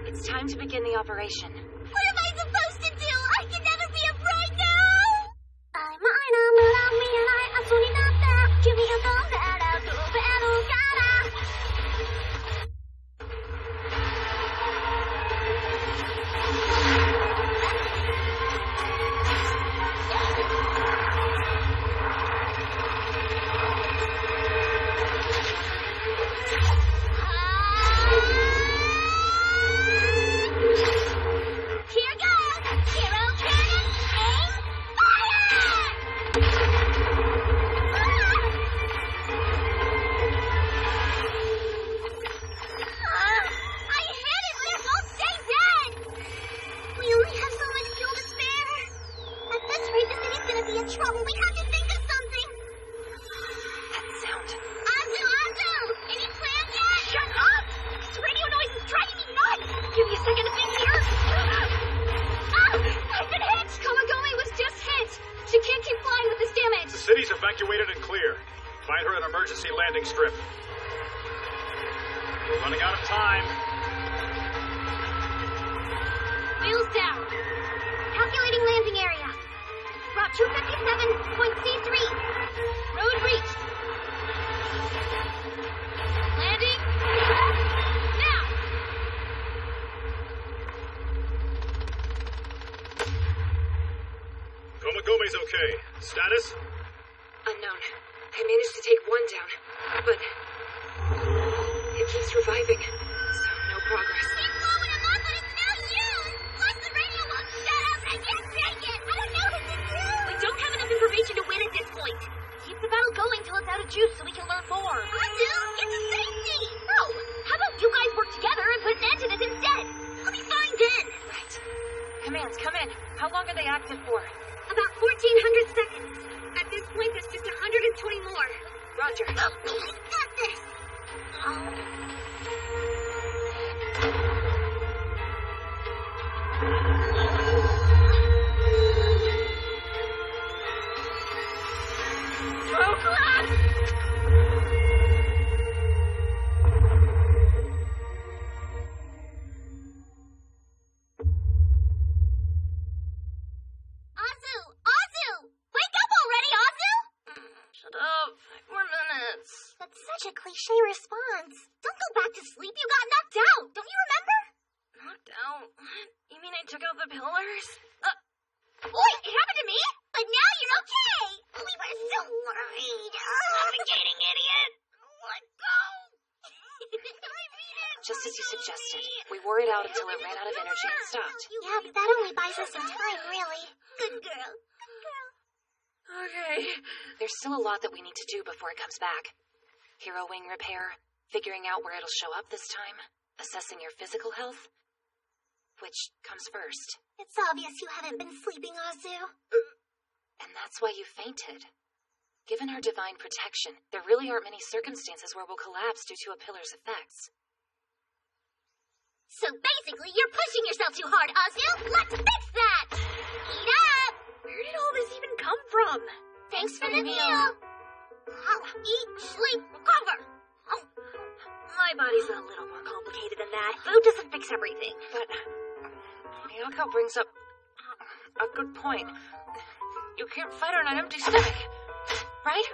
It's time to begin the operation. What am I supposed to do? I can never be a bride now! I'm mine, around me, and I'm sorry not there. Give me a bone that I'll do battle, gotta. Here goes! Hero cannon, aim, fire! I hit it! Let's all stay dead! We only have so much fuel to spare. At this rate, the city's gonna be in trouble. We have to think of something. That sound. Azu! Any plans yet? Shut up! This radio noise is driving me nuts! Give me a second to think here. I've been hit! Kamagome was just hit! She can't keep flying with this damage. The city's evacuated and clear. Find her an emergency landing strip. We're running out of time. Wheels down. Calculating landing area. Route 257.C3. Road reached. Landing. Now. Komagome's okay. Status? Unknown. I managed to take one down, but it keeps reviving, so no progress. Keep blowing him up, but it's no use. Plus the radio won't shut up. I can't take it. I don't know what to do. We don't have enough information to win at this point. Keep the battle going till it's out of juice so we can learn more. Azu, get to safety. No. How about you guys work together and put an end to this instead? I'll be fine then. Right. Commands, come in. How long are they active for? About 1,400 seconds. At this point, there's just 120 more. Roger. Oh, I got this. Oh, crap! such a cliche response. Don't go back to sleep. You got knocked out. Don't you remember? Knocked out? You mean I took out the pillars? Oi, it happened to me, but now you're okay. We were so worried. Suffocating idiot. Let go. Just as you suggested, we wore it out until it ran out of energy and stopped. Yeah, but that only buys us some time, really. Good girl. Okay. There's still a lot that we need to do before it comes back. Hero wing repair, figuring out where it'll show up this time, assessing your physical health. Which comes first? It's obvious you haven't been sleeping, Azu. And that's why you fainted. Given our divine protection, there really aren't many circumstances where we'll collapse due to a pillar's effects. So basically, you're pushing yourself too hard, Azu. Let's fix that. Eat up. Where did all this even come from? Thanks for the meal. Eat, sleep, recover. My body's a little more complicated than that. Food doesn't fix everything. But Miyako brings up a good point. You can't fight on an empty stomach, right?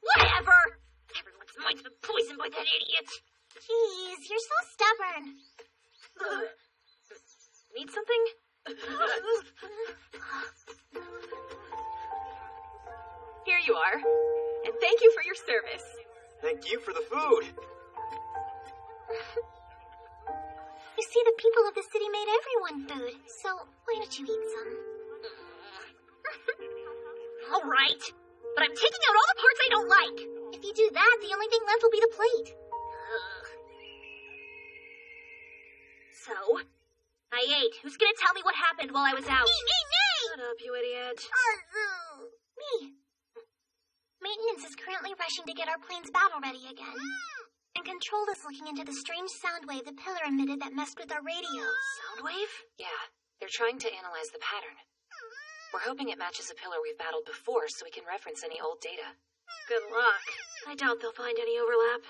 Whatever. Everyone's mind's been poisoned by that idiot. Jeez, you're so stubborn. Need something? Here you are. And thank you for your service. Thank you for the food. You see, the people of the city made everyone food, so why don't you eat some? All right. But I'm taking out all the parts I don't like. If you do that, the only thing left will be the plate. So, I ate. Who's gonna tell me what happened while I was out? Me! Shut up, you idiot. Me. Maintenance is currently rushing to get our plane's battle ready again. And Control is looking into the strange sound wave the pillar emitted that messed with our radio. Sound wave? Yeah, they're trying to analyze the pattern. We're hoping it matches a pillar we've battled before so we can reference any old data. Good luck. I doubt they'll find any overlap.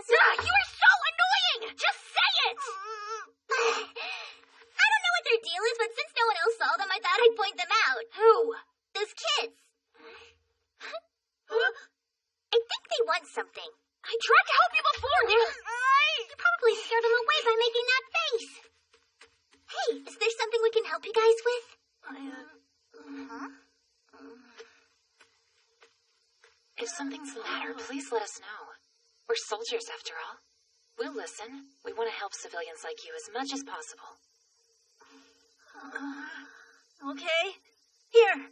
You are so annoying! Just say it! I don't know what their deal is, but since no one else saw them, I thought I'd point them out. Who? Those kids. I think they want something. I tried to help you before. You probably scared them away by making that face. Hey, is there something we can help you guys with? If something's the matter, please let us know. We're soldiers, after all. We'll listen. We want to help civilians like you as much as possible. Okay. Here.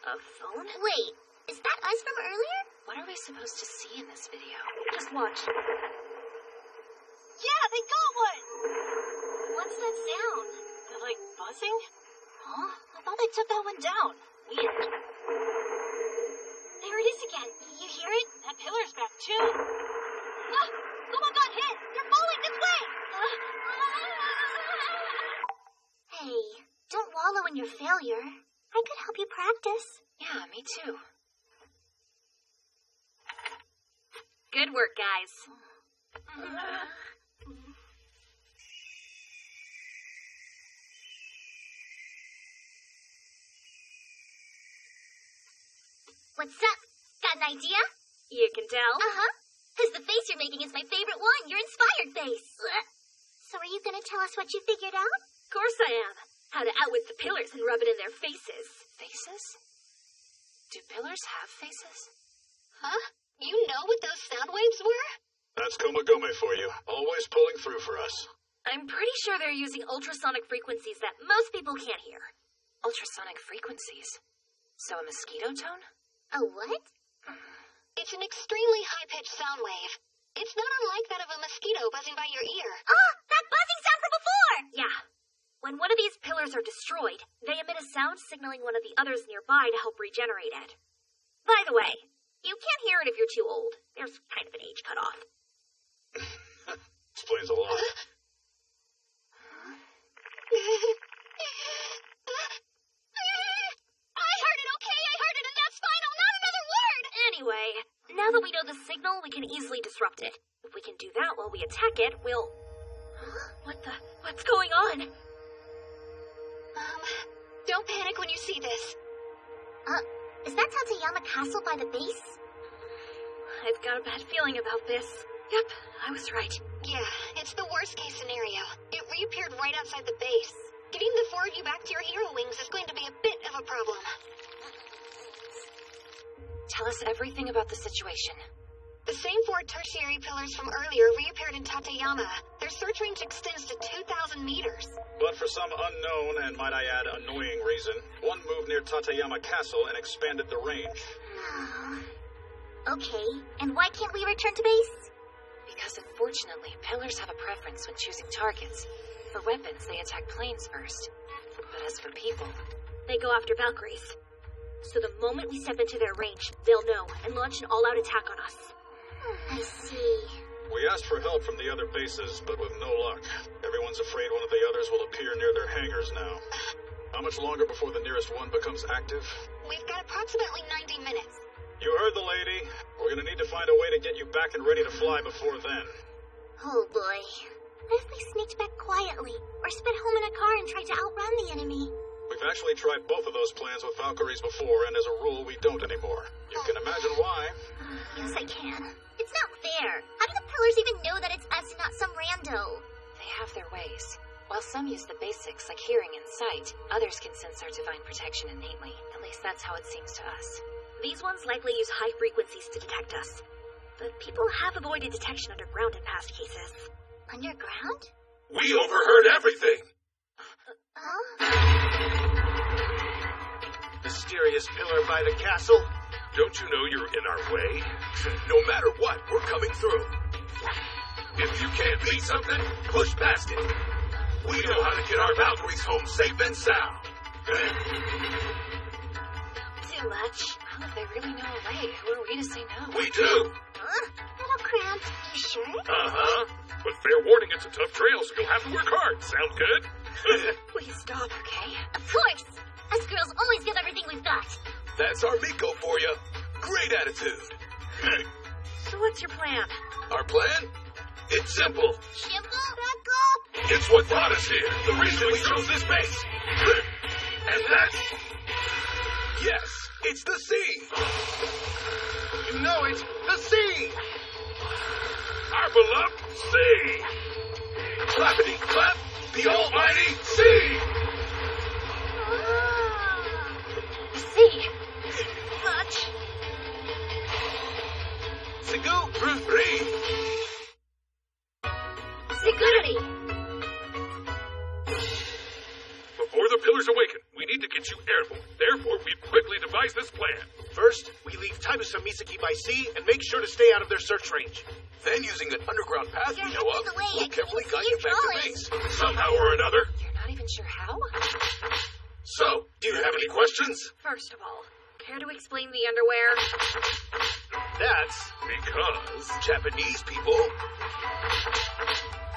A phone? Wait, is that us from earlier? What are we supposed to see in this video? Just watch. Yeah, they got one! What's that sound? They're like buzzing? Huh? I thought they took that one down. Weird. There it is again. You hear it? That pillar's back too. Ah, someone got hit! They're falling this way! Hey, don't wallow in your failure. I could help you practice. Yeah, me too. Good work, guys. What's up? Got an idea? You can tell. Uh-huh. Because the face you're making is my favorite one. Your inspired face. So are you going to tell us what you figured out? Of course I am. How to outwit the pillars and rub it in their faces. Faces? Do pillars have faces? Huh? You know what those sound waves were? That's Komagome for you. Always pulling through for us. I'm pretty sure they're using ultrasonic frequencies that most people can't hear. Ultrasonic frequencies? So a mosquito tone? A what? It's an extremely high-pitched sound wave. It's not unlike that of a mosquito buzzing by your ear. Ah, that buzzing sound from before! Yeah. When one of these pillars are destroyed, they emit a sound signaling one of the others nearby to help regenerate it. By the way, you can't hear it if you're too old. There's kind of an age cutoff. Explains a lot. I heard it, okay? I heard it, and that's final, not another word! Anyway, now that we know the signal, we can easily disrupt it. If we can do that while we attack it, we'll... What's going on? Don't panic when you see this. Is that Tateyama Castle by the base? I've got a bad feeling about this. Yep, I was right. Yeah, it's the worst case scenario. It reappeared right outside the base. Getting the four of you back to your hero wings is going to be a bit of a problem. Tell us everything about the situation. The same four tertiary pillars from earlier reappeared in Tateyama. Their search range extends to 2,000 meters. But for some unknown, and might I add, annoying reason, one moved near Tateyama Castle and expanded the range. Okay, and why can't we return to base? Because unfortunately, pillars have a preference when choosing targets. For weapons, they attack planes first. But as for people, they go after Valkyries. So the moment we step into their range, they'll know and launch an all-out attack on us. I see. We asked for help from the other bases, but with no luck. Everyone's afraid one of the others will appear near their hangars now. How much longer before the nearest one becomes active? We've got approximately 90 minutes. You heard the lady. We're gonna need to find a way to get you back and ready to fly before then. Oh boy. What if we sneaked back quietly, or sped home in a car and tried to outrun the enemy? We've actually tried both of those plans with Valkyries before, and as a rule, we don't anymore. You can imagine why. Yes, I can. It's not fair. How do the pillars even know that it's us and not some rando? They have their ways. While some use the basics like hearing and sight, others can sense our divine protection innately. At least that's how it seems to us. These ones likely use high frequencies to detect us. But people have avoided detection underground in past cases. Underground? We overheard everything! Mysterious pillar by the castle? Don't you know you're in our way? No matter what, we're coming through. If you can't beat something, push past it. We know how to get our Valkyries home safe and sound. Too much. Well, if they really know a way, who are we to say no? We do! Little cramped. You sure? Uh-huh. But fair warning, it's a tough trail, so you'll have to work hard. Sound good? Please stop, okay? Of course! Us girls always give everything we've got. That's our Miko for you. Great attitude. So what's your plan? Our plan? It's simple. Simple? Back up! It's what brought us here. The reason we chose this base. And that's... Yes, it's the sea. You know it. The sea! Our beloved sea. Clappity clap, the almighty sea. See. Much. Sigu! Free. Security! Before the pillars awaken, we need to get you airborne. Therefore, we quickly devised this plan. First, we leave Taibusa Misaki by sea and make sure to stay out of their search range. Then, using an underground path we know of, way. we'll carefully I guide can't you see back to your base. Somehow or another. You're not even sure how? So, do you have any questions? First of all, care to explain the underwear? That's Because Japanese people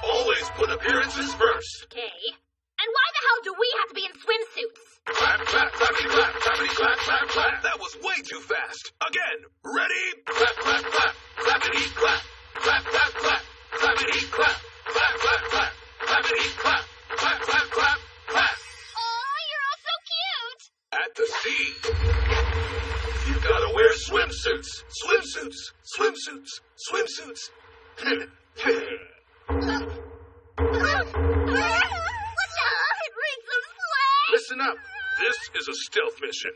always put appearances first. Okay. And why the hell do we have to be in swimsuits? Clap, clap, clappity, clap, clappity, clap, clap, clap. That was way too fast. Again. Ready? Clap, clap, clap, clappity, clap, clap, clap, clap, clappity, clap, clap, clap, clap, clappity, clap, clap, clap, clap, clap. Oh, you're all so cute! At the sea, you gotta wear swimsuits, swimsuits, swimsuits, swimsuits. It reeks of sweat! Listen up. This is a stealth mission.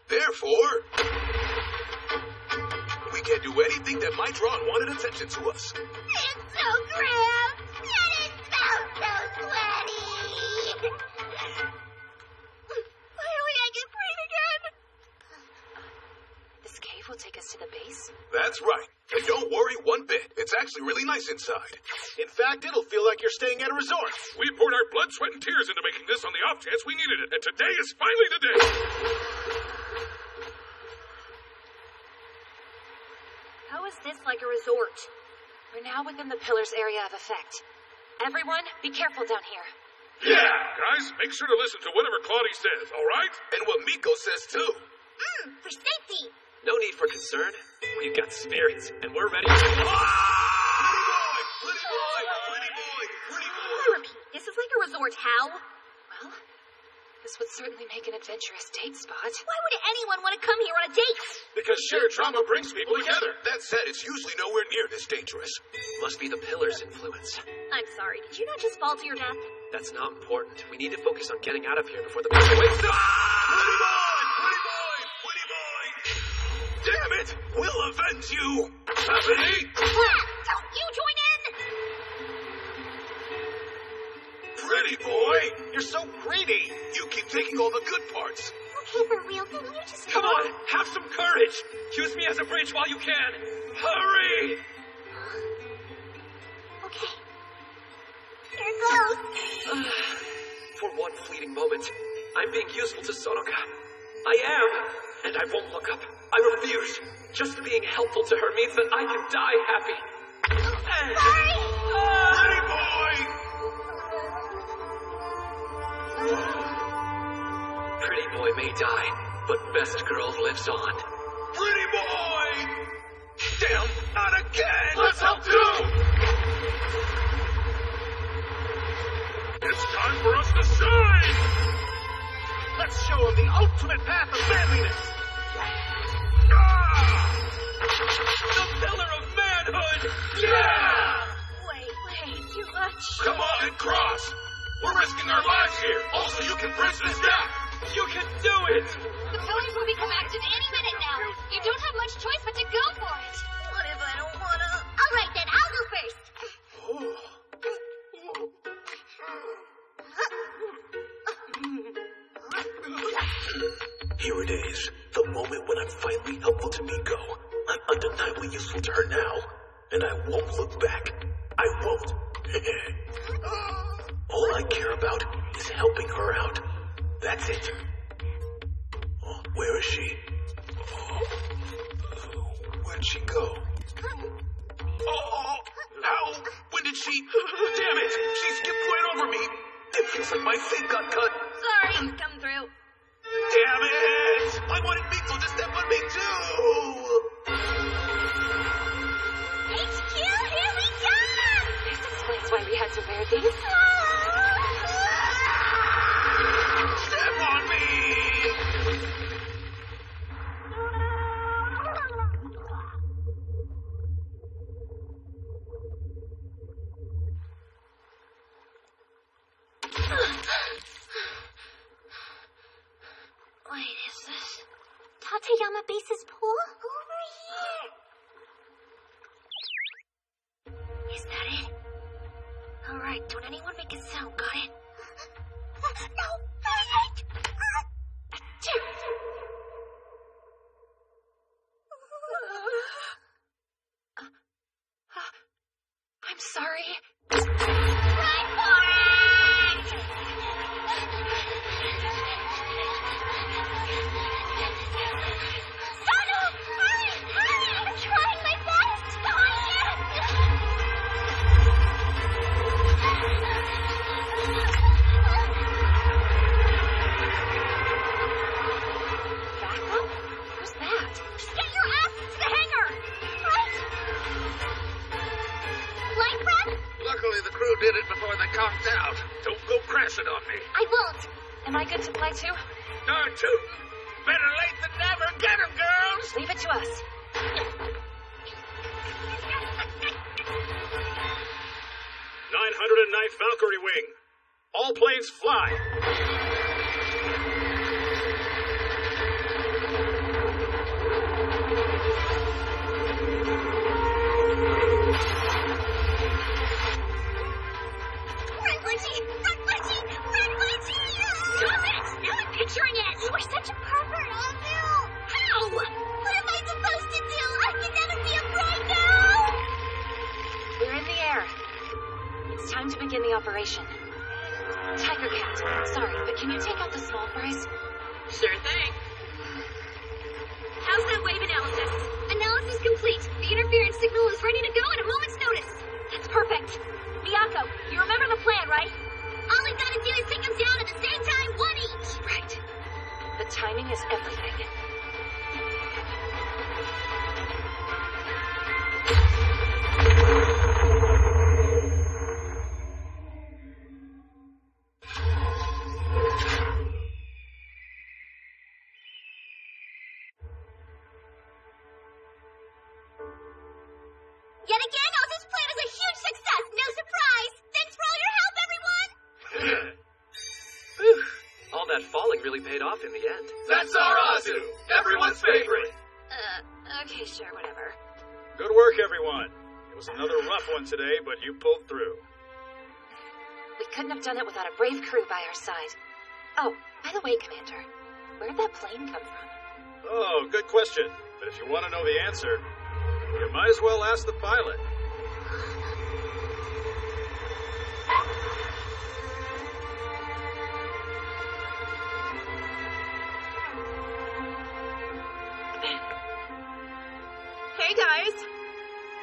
Therefore, we can't do anything that might draw unwanted attention to us. It's so cramped! And it smells so sweaty! Finally, I can breathe again! This cave will take us to the base? That's right. And don't worry one bit. It's actually really nice inside. In fact, it'll feel like you're staying at a resort. We poured our blood, sweat, and tears into making this on the off chance we needed it. And today is finally the day. How is this like a resort? We're now within the pillar's area of effect. Everyone, be careful down here. Yeah, guys, make sure to listen to whatever Claudia says, all right? And what Miko says, too. For safety! No need for concern. We've got spirits, and we're ready. Pretty boy! Pretty boy! Pretty boy! Pretty boy! I repeat, this is like a resort. How? Well, This would certainly make an adventurous date spot. Why would anyone want to come here on a date? Because shared trauma brings people together. That said, it's usually nowhere near this dangerous. Must be the pillar's influence. I'm sorry, did you not just fall to your death? That's not important. We need to focus on getting out of here before the pillar wakes up. Pretty boy! Pretty boy! Damn it! We'll avenge you! Happening! Don't you join in? Pretty boy! You're so greedy! You keep taking all the good parts. Okay, for real, can you just... Come on, have some courage. Use me as a bridge while you can. Hurry! Okay. Here goes. For one fleeting moment, I'm being useful to Sonoka. I am, and I won't look up. I refuse. Just being helpful to her means that I can die happy. Pretty boy! Pretty boy may die, but best girl lives on. Pretty boy! Damn, not again! Let's help too! It's time for us to shine! Let's show them the ultimate path of manliness! The pillar of manhood! Yeah! Way too much. Come on and cross! We're risking our lives here! Also, you can bridge this gap! You can do it! The pillars will become active any minute now. You don't have much choice but to go for it. What if I don't wanna? All right, then. I'll go first. Here it is, the moment when I'm finally helpful to Miko. I'm undeniably useful to her now, and I won't look back. I won't. All I care about is helping her out. That's it. Oh, where is she? Where'd she go? Oh, how? When did she? Damn it! She skipped right over me. It feels like my fate got cut. Sorry, come through. Damn it! I wanted Miko to step on me too! HQ, here we come! This explains why we had to wear these. Step on me! Wait, is this Tateyama Base's pool? Over here. Is that it? Alright, don't anyone make a sound, got it? No, I'm sorry. Run for it! Sono! Hurry! Hurry! I'm trying my best! Backup? Who's that? Just get your asses to the hangar! Right? Flight prep? Luckily, the crew did it before they conked out. Don't go crashing on me. I won't. Am I good to fly too? Darn tootin'. Better late than never. Get 'em, girls! Leave it to us. 909th Valkyrie Wing. All planes fly. Run, Glitchy! Run, Glitchy! Run, Glitchy! Stop it! Now I'm picturing it! You are such a pervert, Avu! How? What am I supposed to do? I can never be a bride now! We're in the air. It's time to begin the operation. Tiger Cat, sorry, but can you take out the small fries? Sure thing. How's that wave analysis? Analysis complete. The interference signal is ready to go at a moment's notice. That's perfect. Miyako, you remember the plan, right? All we've got to do is take them down at the same time, one each. Right. The timing is everything. really paid off in the end. That's our Azu! Everyone's favorite! Okay, sure, whatever. Good work, everyone. It was another rough one today, but you pulled through. We couldn't have done it without a brave crew by our side. Oh, by the way, Commander, where'd that plane come from? Oh, good question. But if you want to know the answer, you might as well ask the pilot. Hey guys!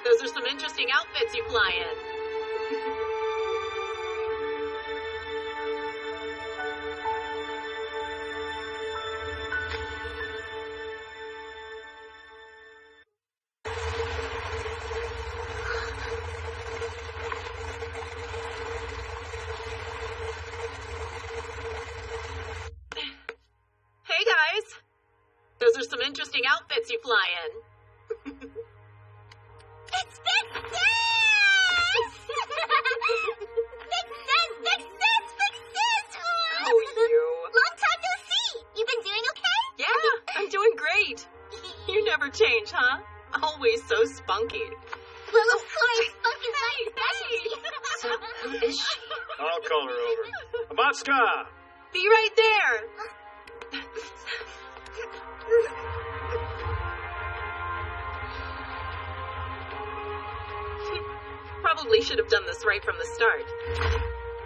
Those are some interesting outfits you fly in. Hey guys! Those are some interesting outfits you fly in. It's Big Sis! Big Sis! Big Sis! Big Sis! Oh, you. Long time no see! You been doing okay? Yeah, I'm doing great. You never change, huh? Always so spunky. Well, of course, Spunky's my specialty. So, who is she? I'll call her over. Amatsuka! Be right there. Probably should have done this right from the start.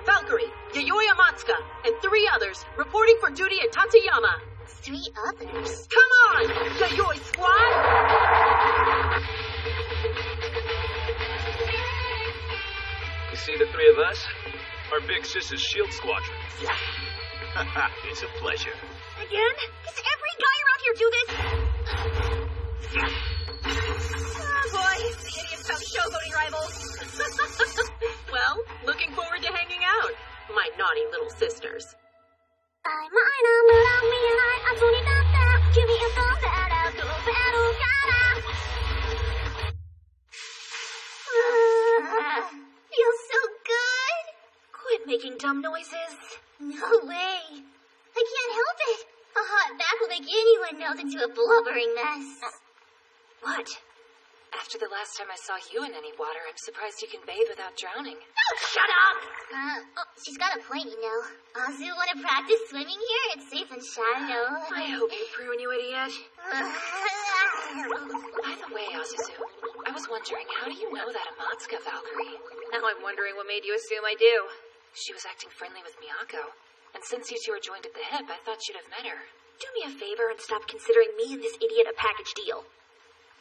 Valkyrie, Yayoi Amatsuka, and 3 others reporting for duty at Tateyama. 3 others? Come on, Yayoi squad! You see the 3 of us? Our big sis's shield squadron. It's a pleasure. Again? Does every guy around here do this? Oh boy, the idiots have showboating rivals. Well, looking forward to hanging out, my naughty little sisters. Feels so good. Quit making dumb noises. No way. I can't help it. A hot bath will make anyone melt into a blubbering mess. What? After the last time I saw you in any water, I'm surprised you can bathe without drowning. Oh, shut up! She's got a point, you know. Azu, want to practice swimming here? It's safe and shallow. I hope you prune, you idiot. By the way, Azuzu, I was wondering, how do you know that Amatsuka, Valkyrie? Now I'm wondering what made you assume I do. She was acting friendly with Miyako, and since you two are joined at the hip, I thought you'd have met her. Do me a favor and stop considering me and this idiot a package deal.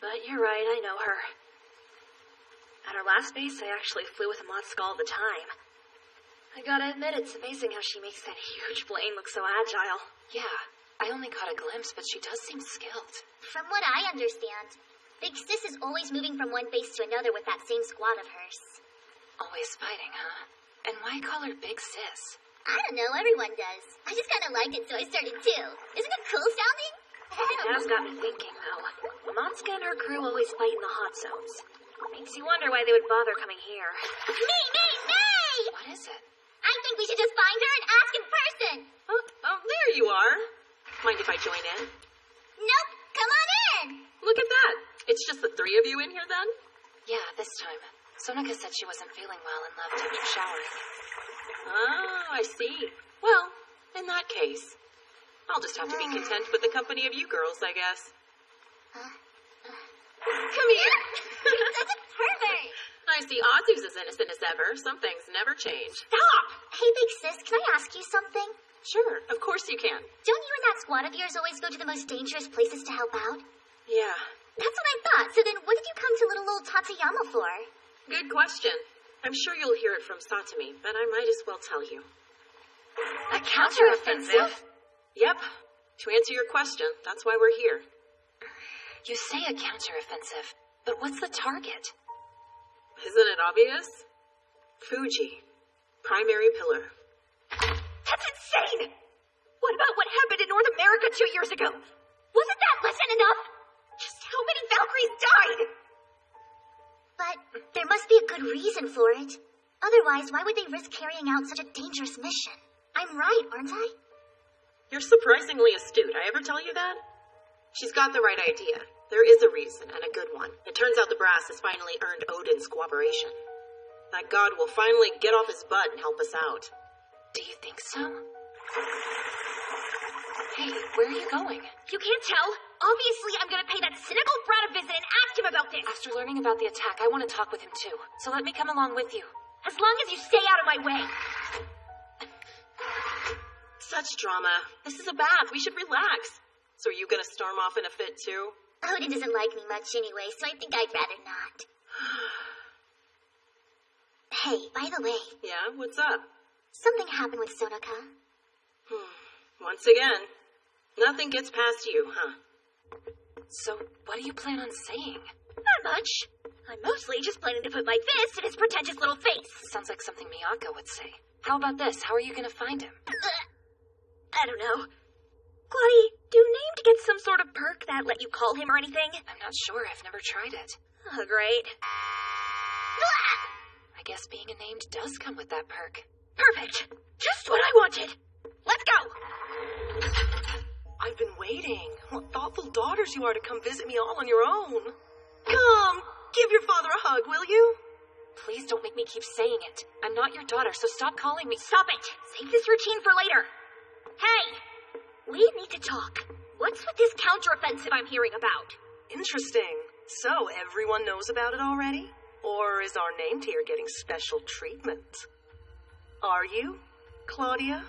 But you're right, I know her. At our last base, I actually flew with Amatsuka all the time. I gotta admit, it's amazing how she makes that huge plane look so agile. Yeah, I only caught a glimpse, but she does seem skilled. From what I understand, Big Sis is always moving from one base to another with that same squad of hers. Always fighting, huh? And why call her Big Sis? I don't know, everyone does. I just kind of liked it, so I started too. Isn't it cool sounding? It has got me thinking, though. Amatsuka and her crew always fight in the hot zones. Makes you wonder why they would bother coming here. Me! What is it? I think we should just find her and ask in person. Oh, there you are. Mind if I join in? Nope, come on in. Look at that. It's just the 3 of you in here then? Yeah, this time. Sonoka said she wasn't feeling well and left after showering. Oh, I see. Well, in that case, I'll just have to be content with the company of you girls, I guess. Come here. Such a pervert. I see Azu's as innocent as ever. Some things never change. Stop! Hey, Big Sis, can I ask you something? Sure, of course you can. Don't you and that squad of yours always go to the most dangerous places to help out? Yeah. That's what I thought. So then what did you come to little old Tateyama for? Good question. I'm sure you'll hear it from Satami, but I might as well tell you. A counteroffensive? Yep. To answer your question, that's why we're here. You say a counteroffensive, but what's the target? Isn't it obvious? Fuji. Primary pillar. That's insane! What about what happened in North America 2 years ago? Wasn't that lesson enough? Just how many Valkyries died? But there must be a good reason for it. Otherwise, why would they risk carrying out such a dangerous mission? I'm right, aren't I? You're surprisingly astute. I ever tell you that? She's got the right idea. There is a reason, and a good one. It turns out the brass has finally earned Odin's cooperation. That god will finally get off his butt and help us out. Do you think so? Hey, where are you going? You can't tell? Obviously, I'm gonna pay that cynical brat a visit and ask him about this. After learning about the attack, I want to talk with him too. So let me come along with you. As long as you stay out of my way. Such drama. This is a bath. We should relax. So are you gonna storm off in a fit too? Odin doesn't like me much anyway, so I think I'd rather not. Hey, by the way. Yeah, what's up? Something happened with Sonoka. Once again, nothing gets past you, huh? So, what do you plan on saying? Not much. I'm mostly just planning to put my fist in his pretentious little face. Sounds like something Miyako would say. How about this? How are you gonna find him? I don't know. Claudie, do named get some sort of perk that let you call him or anything? I'm not sure. I've never tried it. Oh, great. I guess being a named does come with that perk. Perfect. Just what I wanted. Let's go. I've been waiting. What thoughtful daughters you are to come visit me all on your own. Come, give your father a hug, will you? Please don't make me keep saying it. I'm not your daughter, so stop calling me. Stop it. Save this routine for later. Hey, we need to talk. What's with this counteroffensive I'm hearing about? Interesting. So everyone knows about it already? Or is our named here getting special treatment? Are you, Claudia?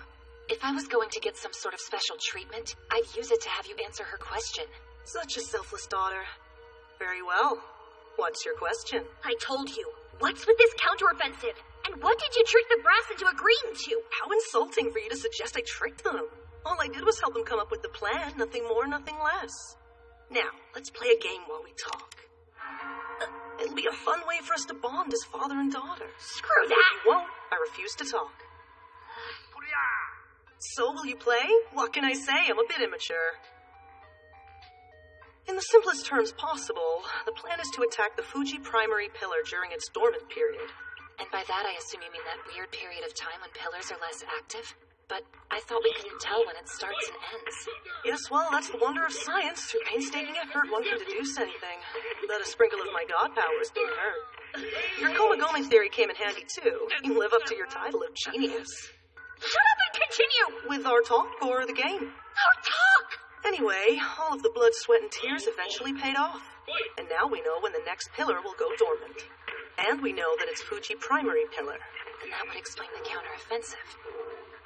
If I was going to get some sort of special treatment, I'd use it to have you answer her question. Such a selfless daughter. Very well. What's your question? I told you. What's with this counteroffensive? And what did you trick the brass into agreeing to? How insulting for you to suggest I tricked them. All I did was help them come up with the plan. Nothing more, nothing less. Now, let's play a game while we talk. It'll be a fun way for us to bond as father and daughter. Screw that! You won't. I refuse to talk. So, will you play? What can I say? I'm a bit immature. In the simplest terms possible, the plan is to attack the Fuji primary pillar during its dormant period. And by that, I assume you mean that weird period of time when pillars are less active? But I thought we couldn't tell when it starts and ends. Yes, well, that's the wonder of science. Through painstaking effort, one can deduce anything. Let a sprinkle of my god powers didn't hurt. Your Komagome theory came in handy, too. You live up to your title of genius. Shut up and continue! With our talk or the game? Our talk! Anyway, all of the blood, sweat, and tears eventually paid off. And now we know when the next pillar will go dormant. And we know that it's Fuji primary pillar. Then that would explain the counteroffensive.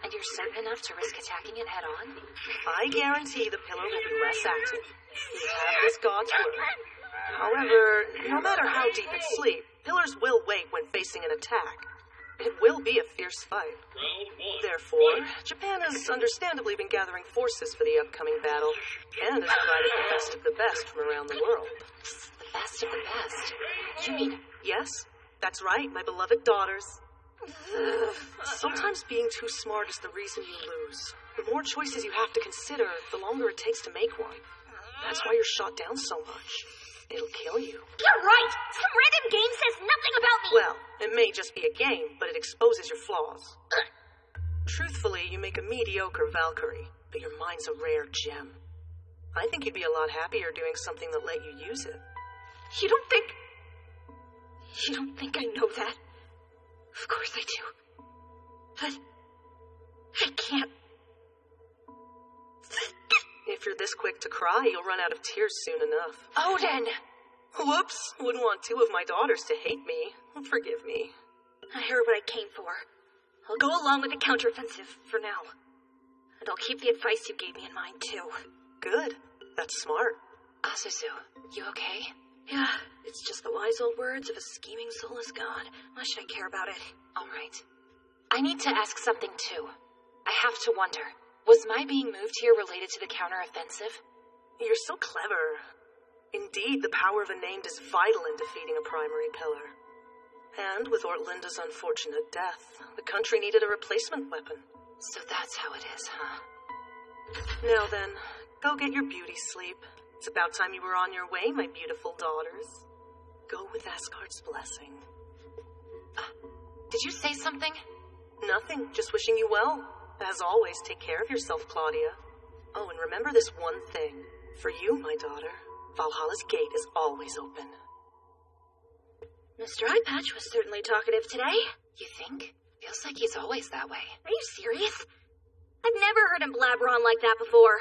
And you're certain enough to risk attacking it head on? I guarantee the pillar will be less active. You have this god's word. However, no matter how deep in sleep, pillars will wake when facing an attack. It will be a fierce fight. Therefore, Japan has understandably been gathering forces for the upcoming battle, and has provided the best of the best from around the world. The best of the best? You mean... Yes, that's right, my beloved daughters. Sometimes being too smart is the reason you lose. The more choices you have to consider, the longer it takes to make one. That's why you're shot down so much. It'll kill you. You're right! Some random game says nothing about me! Well, it may just be a game, but it exposes your flaws. Truthfully, you make a mediocre Valkyrie, but your mind's a rare gem. I think you'd be a lot happier doing something that let you use it. You don't think I know that? Of course I do. But I can't. If you're this quick to cry, you'll run out of tears soon enough. Odin! Whoops! Wouldn't want two of my daughters to hate me. Forgive me. I heard what I came for. I'll go along with the counteroffensive for now. And I'll keep the advice you gave me in mind, too. Good. That's smart. Azuzu, you okay? Yeah, it's just the wise old words of a scheming soulless god. Why should I care about it? All right. I need to ask something, too. I have to wonder, was my being moved here related to the counteroffensive? You're so clever. Indeed, the power of a named is vital in defeating a primary pillar. And with Ortlinda's unfortunate death, the country needed a replacement weapon. So that's how it is, huh? Now then, go get your beauty sleep. It's about time you were on your way, my beautiful daughters. Go with Asgard's blessing. Did you say something? Nothing, just wishing you well. As always, take care of yourself, Claudia. Oh, and remember this one thing. For you, my daughter, Valhalla's gate is always open. Mr. Eyepatch was certainly talkative today. You think? Feels like he's always that way. Are you serious? I've never heard him blabber on like that before.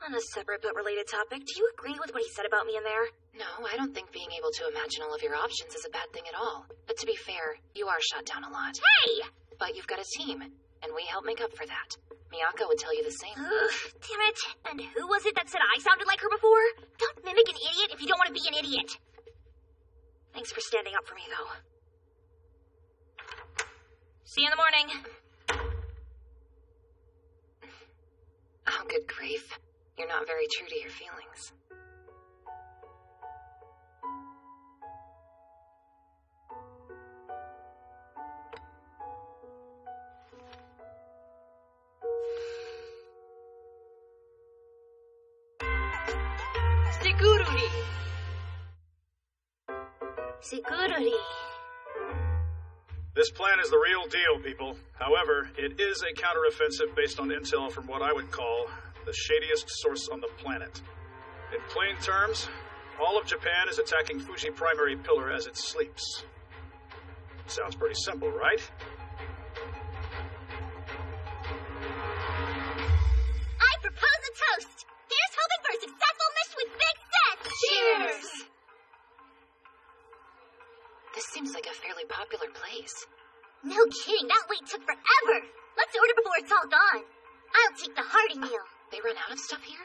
On a separate but related topic, do you agree with what he said about me in there? No, I don't think being able to imagine all of your options is a bad thing at all. But to be fair, you are shut down a lot. Hey! But you've got a team, and we help make up for that. Miyako would tell you the same. Ugh, damn it. And who was it that said I sounded like her before? Don't mimic an idiot if you don't want to be an idiot. Thanks for standing up for me, though. See you in the morning. Oh, good grief. You're not very true to your feelings. Security. This plan is the real deal, people. However, it is a counteroffensive based on intel from what I would call the shadiest source on the planet. In plain terms, all of Japan is attacking Fuji Primary Pillar as it sleeps. Sounds pretty simple, right? I propose a toast. Here's hoping for a successful mission with big success. Cheers! This seems like a fairly popular place. No kidding, that wait took forever. Let's order before it's all gone. I'll take the hearty meal. They run out of stuff here?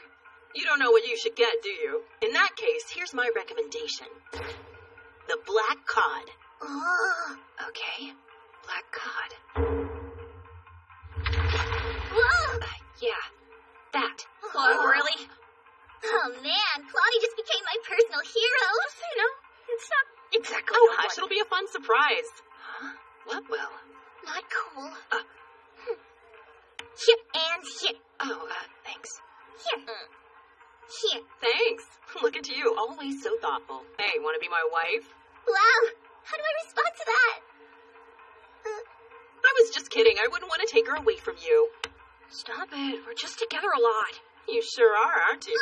You don't know what you should get, do you? In that case, here's my recommendation. The black cod. Oh. Okay. Black cod. Whoa! Yeah. That. Oh, really? Oh man, Claudia just became my personal hero. You know, it's not exactly. Oh, hush, it'll be a fun surprise. Huh? What will? Not cool. Here and here. Oh, thanks. Here. Here. Thanks. Look at you, always so thoughtful. Hey, want to be my wife? Wow. How do I respond to that? I was just kidding. I wouldn't want to take her away from you. Stop it. We're just together a lot. You sure are, aren't you?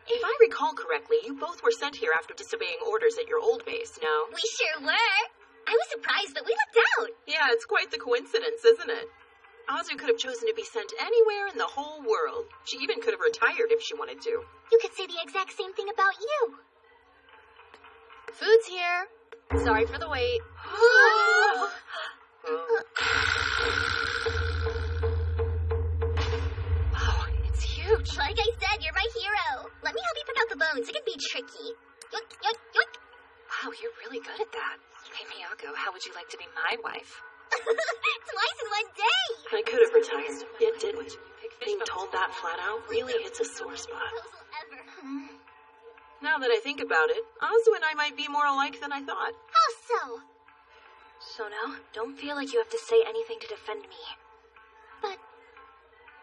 If I recall correctly, you both were sent here after disobeying orders at your old base, no? We sure were. I was surprised, but we lucked out. Yeah, it's quite the coincidence, isn't it? Azu could have chosen to be sent anywhere in the whole world. She even could have retired if she wanted to. You could say the exact same thing about you. Food's here. Sorry for the wait. Oh, it's huge. Like I said, you're my hero. Let me help you pick out the bones. It can be tricky. Yoink, yoink, yoink. Wow, you're really good at that. Hey, Miyako, how would you like to be my wife? Twice in one day. I could have retired. It didn't. Being told that flat out really hits a sore spot. Proposal ever. Now that I think about it, Azu and I might be more alike than I thought. How so? So now, don't feel like you have to say anything to defend me.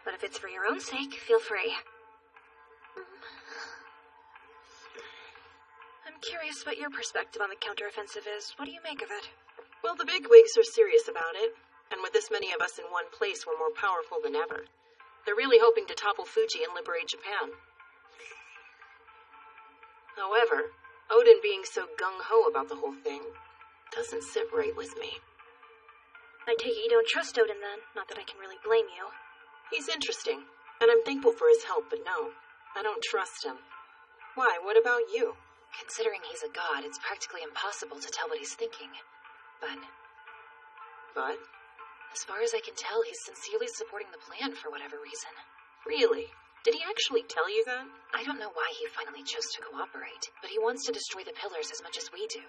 But if it's for your own sake, feel free. I'm curious what your perspective on the counteroffensive is. What do you make of it? Well, the bigwigs are serious about it, and with this many of us in one place, we're more powerful than ever. They're really hoping to topple Fuji and liberate Japan. However, Odin being so gung-ho about the whole thing doesn't sit right with me. I take it you don't trust Odin then, not that I can really blame you. He's interesting, and I'm thankful for his help, but no, I don't trust him. Why, what about you? Considering he's a god, it's practically impossible to tell what he's thinking. But? As far as I can tell, he's sincerely supporting the plan for whatever reason. Really? Did he actually tell you that? I don't know why he finally chose to cooperate, but he wants to destroy the pillars as much as we do.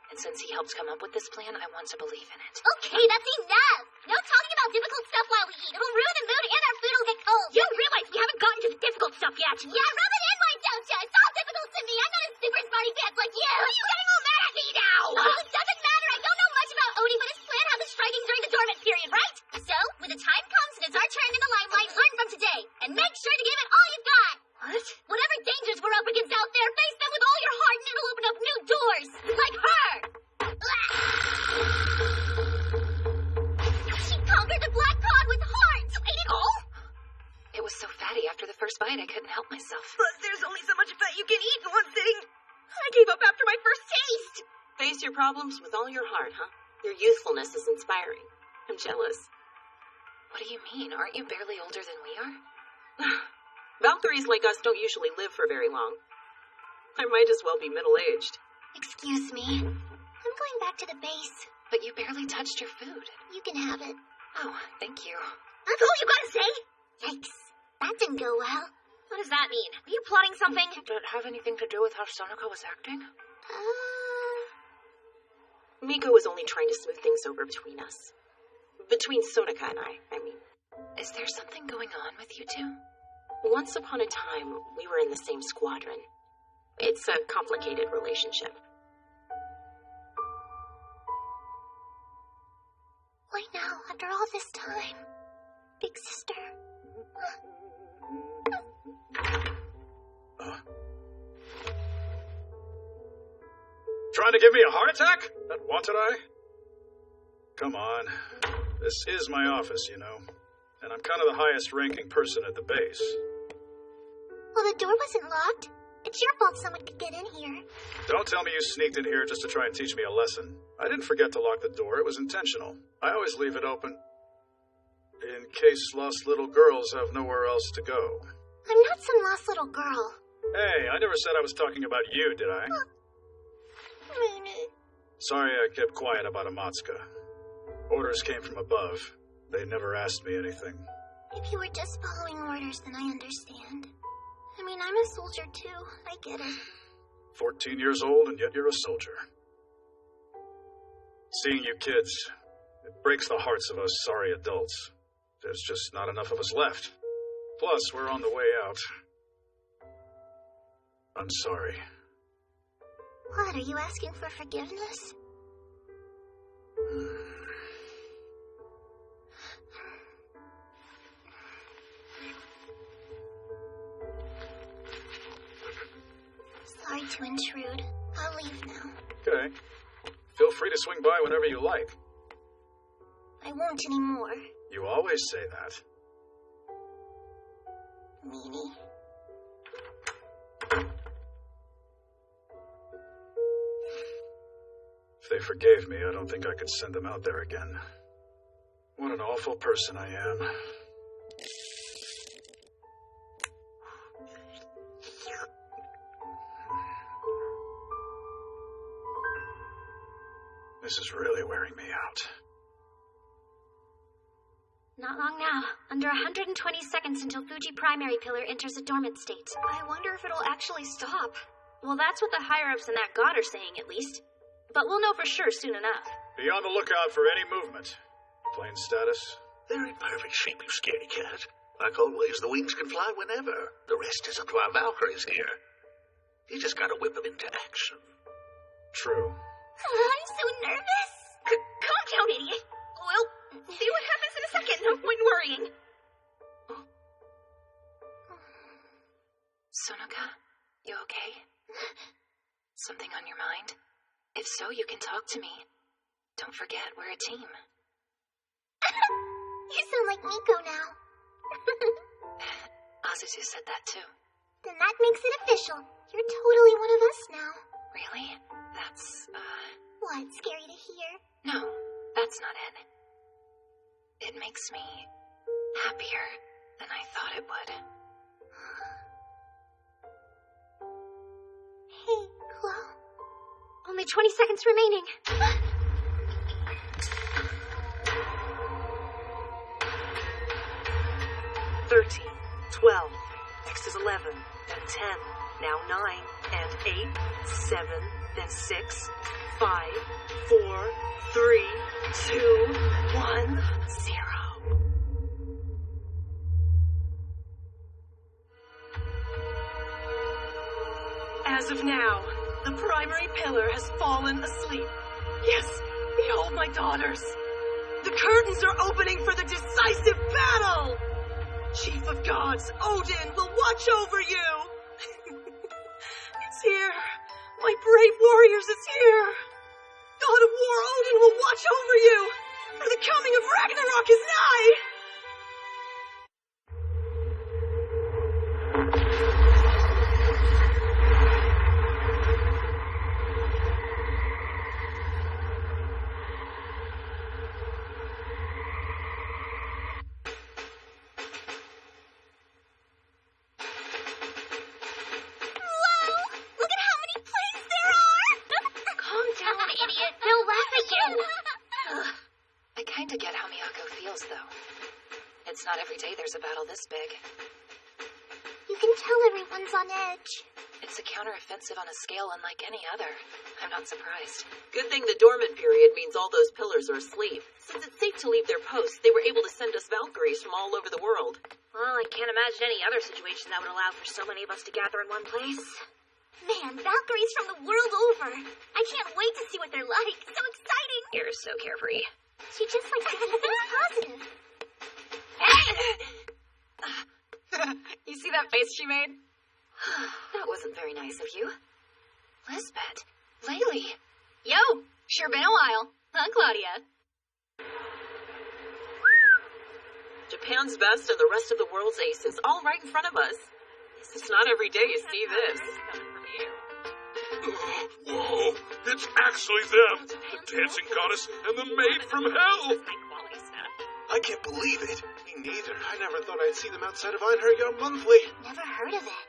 And since he helped come up with this plan, I want to believe in it. Okay, that's enough. No talking about difficult stuff while we eat. It'll ruin the mood and our food will get cold. You realize we haven't gotten to the difficult stuff yet. Yeah, rub it in, why don't ya? It's all difficult to me. I'm not a super smarty pants like you. Why are you getting all mad at me now? Oh, it doesn't matter. I don't know much about Odie, but his plan has us striking during the dormant period, right? So, when the time comes and it's our turn in the limelight, learn from today. And make sure to give it all you've got. What? Whatever dangers we're up against out there, face them with all your heart and it'll open up new doors. Like her. She conquered the black cod with heart. You ate it all? problems with all your heart, huh? Your youthfulness is inspiring. I'm jealous. What do you mean? Aren't you barely older than we are? Valkyries like us don't usually live for very long. I might as well be middle-aged. Excuse me. I'm going back to the base. But you barely touched your food. You can have it. Oh, thank you. That's all you gotta say? Yikes. That didn't go well. What does that mean? Are you plotting something? Did it have anything to do with how Sonoka was acting? Miko was only trying to smooth things over between us. Between Sonoka and I mean. Is there something going on with you two? Once upon a time, we were in the same squadron. It's a complicated relationship. Why now, after all this time? Big sister. Trying to give me a heart attack? That wanted I? Come on. This is my office, you know. And I'm kind of the highest ranking person at the base. Well, the door wasn't locked. It's your fault someone could get in here. Don't tell me you sneaked in here just to try and teach me a lesson. I didn't forget to lock the door. It was intentional. I always leave it open in case lost little girls have nowhere else to go. I'm not some lost little girl. Hey, I never said I was talking about you, did I? Sorry I kept quiet about Amatsuka. Orders came from above. They never asked me anything. If you were just following orders, then I understand. I mean, I'm a soldier too. I get it. 14 years old, and yet you're a soldier. Seeing you kids, it breaks the hearts of us sorry adults. There's just not enough of us left. Plus, we're on the way out. I'm sorry. What, are you asking for forgiveness? Sorry to intrude. I'll leave now. Okay. Feel free to swing by whenever you like. I won't anymore. You always say that. Meanie. If they forgave me, I don't think I could send them out there again. What an awful person I am. This is really wearing me out. Not long now. Under 120 seconds until Fuji primary pillar enters a dormant state. I wonder if it'll actually stop. Well, that's what the higher-ups in that god are saying, at least. But we'll know for sure soon enough. Be on the lookout for any movement. Plane status? They're in perfect shape, you scaredy cat. Like always, the wings can fly whenever. The rest is up to our Valkyries here. You just gotta whip them into action. True. I'm so nervous. Calm down, idiot. Well, see what happens in a second. No point in worrying. Sonoka, you okay? Something on your mind? If so, you can talk to me. Don't forget, we're a team. You sound like Miko now. Azuzu said that too. Then that makes it official. You're totally one of us now. Really? That's, What, scary to hear? No, that's not it. It makes me happier than I thought it would. Hey, Chloe. Only 20 seconds remaining. 13, 12, next is 11, then 10, now 9, and 8, 7, then 6, 5, 4, 3, 2, 1, 0. As of now, the primary pillar has fallen asleep. Yes, behold my daughters. The curtains are opening for the decisive battle! Chief of Gods, Odin, will watch over you! It's here! My brave warriors is here! God of War, Odin will watch over you! For the coming of Ragnarok is nigh! get how Miyako feels, though. It's not every day there's a battle this big. You can tell everyone's on edge. It's a counteroffensive on a scale unlike any other. I'm not surprised. Good thing the dormant period means all those pillars are asleep. Since it's safe to leave their posts, they were able to send us Valkyries from all over the world. Well, I can't imagine any other situation that would allow for so many of us to gather in one place. Man, Valkyries from the world over. I can't wait to see what they're like. So exciting. You're so carefree. She just likes to keep things positive. You see that face she made? That wasn't very nice of you. Lisbeth. Laylee. Yo, sure been a while. Huh, Claudia? Japan's best and the rest of the world's aces, all right in front of us. It's not every day you see this. Whoa, it's actually them! The dancing goddess and the maid from hell! I can't believe it. Me neither. I never thought I'd see them outside of Einherjar Monthly. Never heard of it.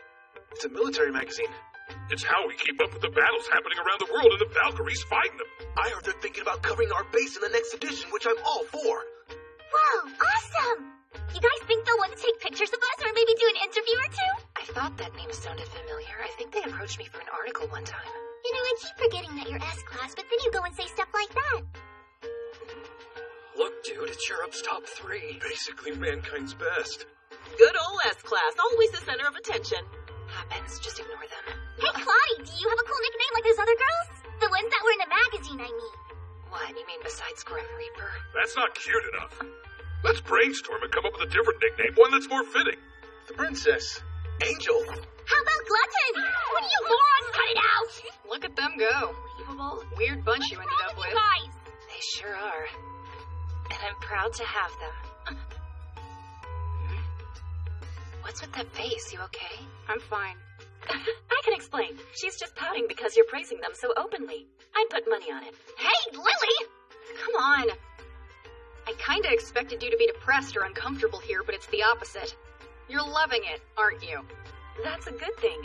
It's a military magazine. It's how we keep up with the battles happening around the world and the Valkyries fighting them. I heard they're thinking about covering our base in the next edition, which I'm all for. Whoa, awesome! You guys think they'll want to take pictures of us or maybe do an interview or two? I thought that name sounded familiar. I think they approached me for an article one time. You know, I keep forgetting that you're S-Class, but then you go and say stuff like that. Look, dude, it's Europe's top 3. Basically mankind's best. Good old S-Class, always the center of attention. Happens, just ignore them. Hey, Claudie, do you have a cool nickname like those other girls? The ones that were in the magazine, I mean. What, you mean besides Grim Reaper? That's not cute enough. Let's brainstorm and come up with a different nickname, one that's more fitting. The princess. Angel. How about Glutton? What do you morons cut it out? Look at them go. Unbelievable, weird bunch you ended up with. Guys? They sure are. And I'm proud to have them. What's with that face? You okay? I'm fine. I can explain. She's just pouting because you're praising them so openly. I'd put money on it. Hey, Lily! Come on. I kinda expected you to be depressed or uncomfortable here, but it's the opposite. You're loving it, aren't you? That's a good thing.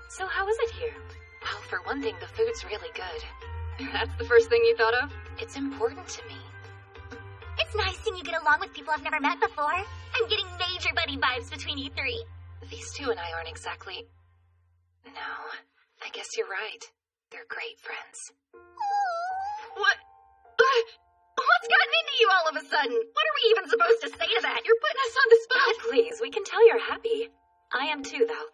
So how is it here? Well, for one thing, the food's really good. That's the first thing you thought of? It's important to me. It's nice seeing you get along with people I've never met before. I'm getting major buddy vibes between you three. These two and I aren't exactly... No, I guess you're right. They're great friends. What? What's gotten into you all of a sudden? What are we even supposed to say to that? You're putting us on the spot. Oh, please, we can tell you're happy. I am too, though.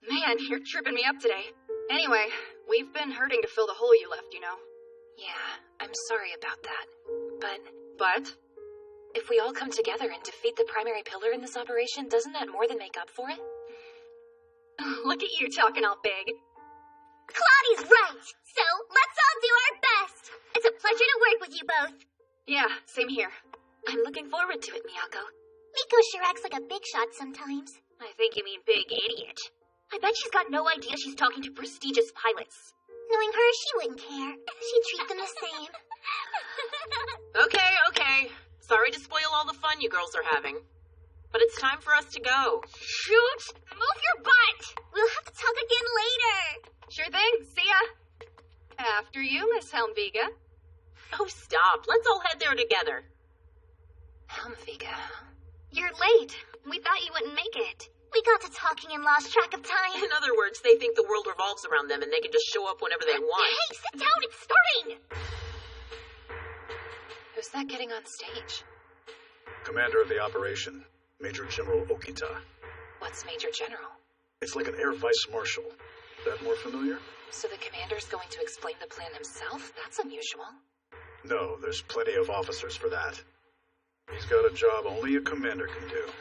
Man, you're tripping me up today. Anyway, we've been hurting to fill the hole you left, you know. Yeah, I'm sorry about that. But? If we all come together and defeat the primary pillar in this operation, doesn't that more than make up for it? Look at you talking all big. Claudie's right! So, let's all do our best! It's a pleasure to work with you both. Yeah, same here. I'm looking forward to it, Miyako. Miko sure acts like a big shot sometimes. I think you mean big idiot. I bet she's got no idea she's talking to prestigious pilots. Knowing her, she wouldn't care. She'd treat them the same. Okay. Sorry to spoil all the fun you girls are having. But it's time for us to go. Shoot! Move your butt! We'll have to talk again later. Sure thing. See ya. After you, Miss Helmviga. Oh, stop. Let's all head there together. Helmviga. You're late. We thought you wouldn't make it. We got to talking and lost track of time. In other words, they think the world revolves around them and they can just show up whenever they want. Hey, sit down. It's starting. Who's that getting on stage? Commander of the operation, Major General Okita. What's Major General? It's like an air vice marshal. That more familiar? So the commander's going to explain the plan himself? That's unusual. No, there's plenty of officers for that. He's got a job only a commander can do.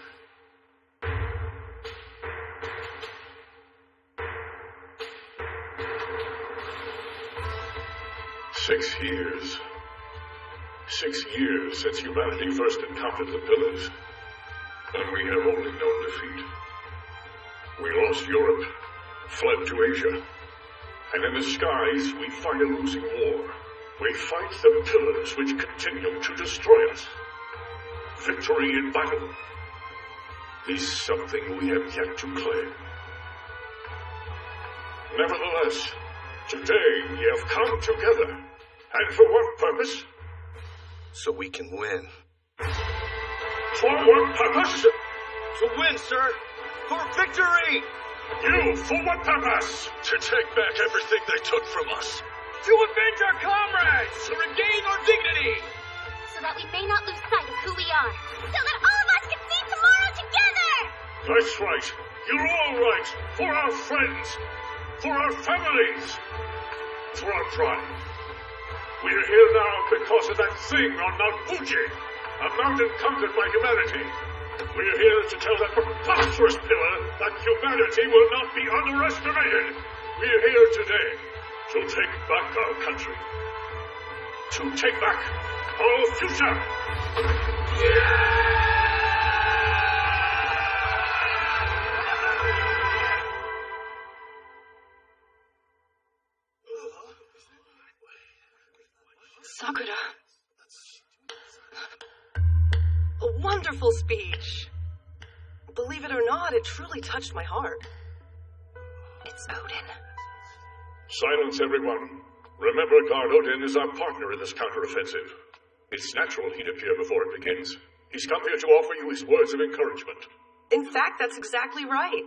Six years since humanity first encountered the pillars. And we have only known defeat. We lost Europe, fled to Asia. And in the skies, we fight a losing war. We fight the pillars which continue to destroy us. Victory in battle is something we have yet to claim. Nevertheless, today we have come together. And for what purpose? so we can win. Forward, purpose! To win, sir! For victory! You, for what purpose? To take back everything they took from us. To avenge our comrades! To regain our dignity! So that we may not lose sight of who we are. So that all of us can see tomorrow together! That's right. You're all right. For our friends. For our families. For our tribe. We're here now because of that thing on Mount Fuji. A mountain conquered by humanity. We're here to tell that preposterous pillar that humanity will not be underestimated. We're here today to take back our country. To take back our future. Sakura. A wonderful speech. Believe it or not, it truly touched my heart. It's Odin. Silence, everyone. Remember, Guard Odin is our partner in this counteroffensive. It's natural he'd appear before it begins. He's come here to offer you his words of encouragement. In fact, that's exactly right.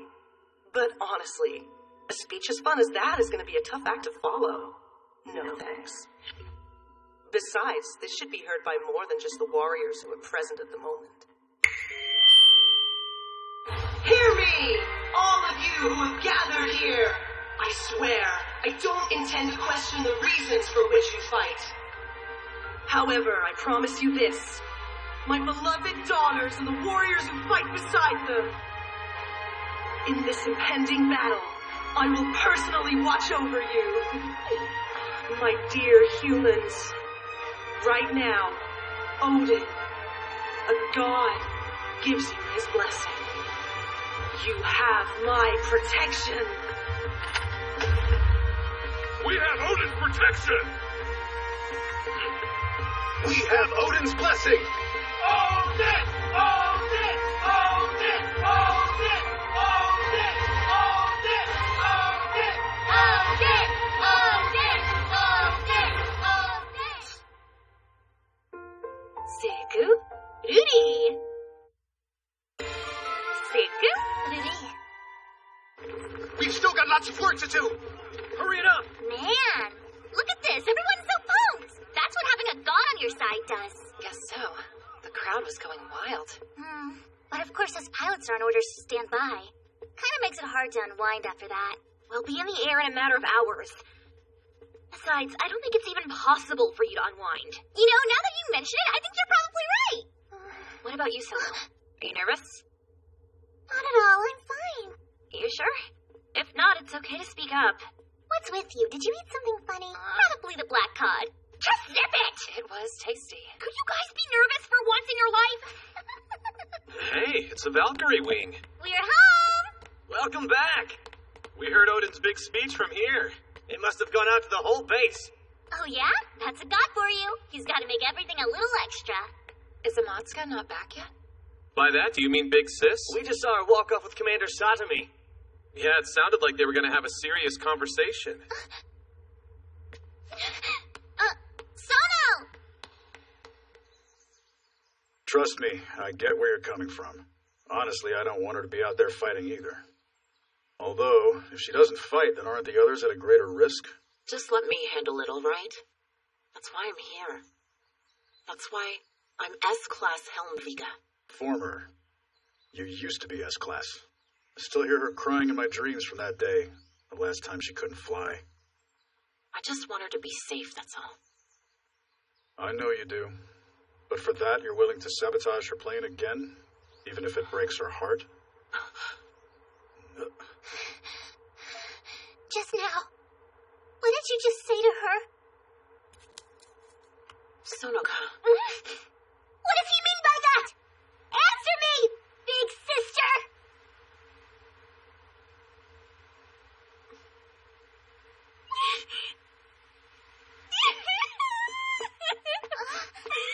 But honestly, a speech as fun as that is going to be a tough act to follow. No thanks. Besides, this should be heard by more than just the warriors who are present at the moment. Hear me, all of you who have gathered here. I swear, I don't intend to question the reasons for which you fight. However, I promise you this. My beloved daughters and the warriors who fight beside them. In this impending battle, I will personally watch over you. My dear humans. Right now, Odin, a god, gives you his blessing. You have my protection. We have Odin's protection! We have Odin's blessing! Odin! Odin! Odin! Odin! Odin! Odin! Odin! Odin! Odin! Odin! Suku, Rudy. Suku, Rudy. We've still got lots of work to do! Hurry it up! Man, look at this. Everyone's so pumped. That's what having a god on your side does. Guess so. The crowd was going wild. But of course, us pilots are on orders to stand by. Kind of makes it hard to unwind after that. We'll be in the air in a matter of hours. Besides, I don't think it's even possible for you to unwind. You know, now that you mention it, I think you're probably right. What about you, Solo? Are you nervous? Not at all. I'm fine. You sure? If not, it's okay to speak up. What's with you? Did you eat something funny? Probably the black cod. Just sip it! It was tasty. Could you guys be nervous for once in your life? Hey, it's a Valkyrie wing. We're home! Welcome back. We heard Odin's big speech from here. It must have gone out to the whole base. Oh, yeah? That's a god for you. He's got to make everything a little extra. Is Amatsuka not back yet? By that, do you mean Big Sis? We just saw her walk off with Commander Satami. Yeah, it sounded like they were going to have a serious conversation. Sono! Trust me, I get where you're coming from. Honestly, I don't want her to be out there fighting either. Although, if she doesn't fight, then aren't the others at a greater risk? Just let me handle it, all right? That's why I'm here. That's why I'm S-Class Helmviga. Former. You used to be S-Class. I still hear her crying in my dreams from that day, the last time she couldn't fly. I just want her to be safe, that's all. I know you do. But for that, you're willing to sabotage her plane again? Even if it breaks her heart? Just now, what did you just say to her? Sonoka. What does he mean by that? Answer me, big sister!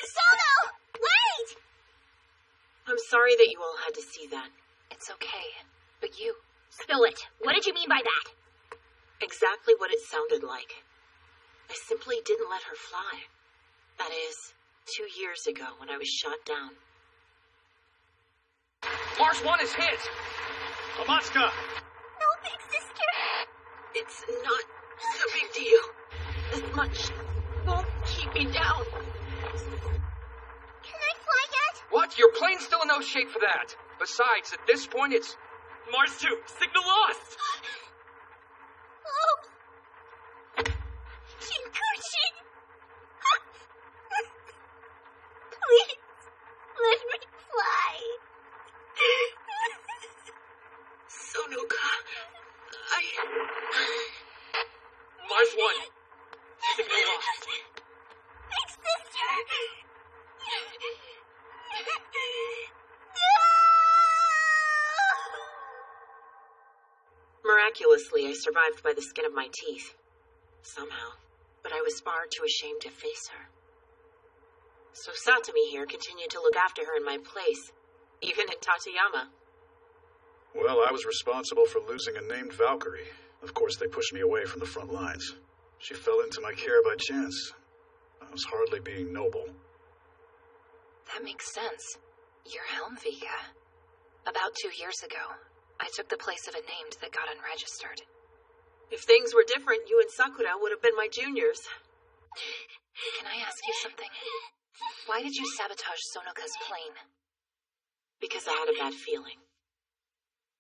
Sono! Wait! I'm sorry that you all had to see that. It's okay. But you... Spill it. What did you mean by that? Exactly what it sounded like. I simply didn't let her fly. That is, 2 years ago when I was shot down. Mars 1 is hit! Amaska! No, big sister! It's not a big deal. This much won't keep me down. Can I fly yet? What? Your plane's still in no shape for that. Besides, at this point, it's Mars 2, signal lost! Oh! Shinkuchi! Please, let me fly. Sonoka, Mars 1, signal lost. Big sister! Miraculously, I survived by the skin of my teeth. Somehow. But I was far too ashamed to face her. So Satami here continued to look after her in my place, even in Tateyama. Well, I was responsible for losing a named Valkyrie. Of course, they pushed me away from the front lines. She fell into my care by chance. I was hardly being noble. That makes sense. You're Helmvika. About 2 years ago, I took the place of a named that got unregistered. If things were different, you and Sakura would have been my juniors. Can I ask you something? Why did you sabotage Sonoka's plane? Because I had a bad feeling.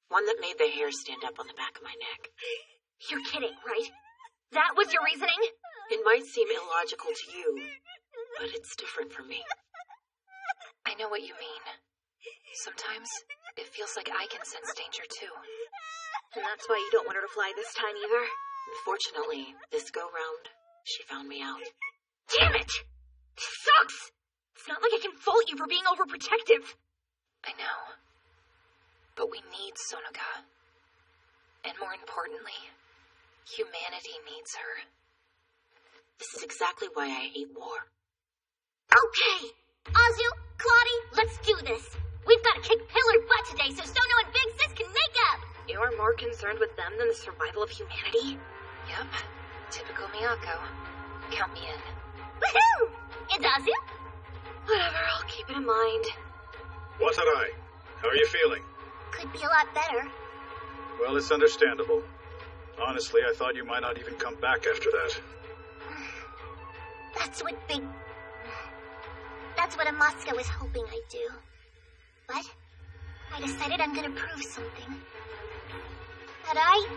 One that made the hair stand up on the back of my neck. You're kidding, right? That was your reasoning? It might seem illogical to you, but it's different for me. I know what you mean. Sometimes it feels like I can sense danger too. And that's why you don't want her to fly this time either? Unfortunately, this go-round, she found me out. Damn it! This sucks! It's not like I can fault you for being overprotective. I know. But we need Sonoka. And more importantly, humanity needs her. This is exactly why I hate war. Okay! Azu, Claudie, let's do this. We've got to kick Pillar butt today so Sono and Big Sis can make up! You're more concerned with them than the survival of humanity? Yep. Typical Miyako. Count me in. Woohoo! And Azu? Whatever, I'll keep it in mind. Watarai, how are you feeling? Could be a lot better. Well, it's understandable. Honestly, I thought you might not even come back after that. That's what Amaska was hoping I'd do. But I decided I'm gonna prove something. That I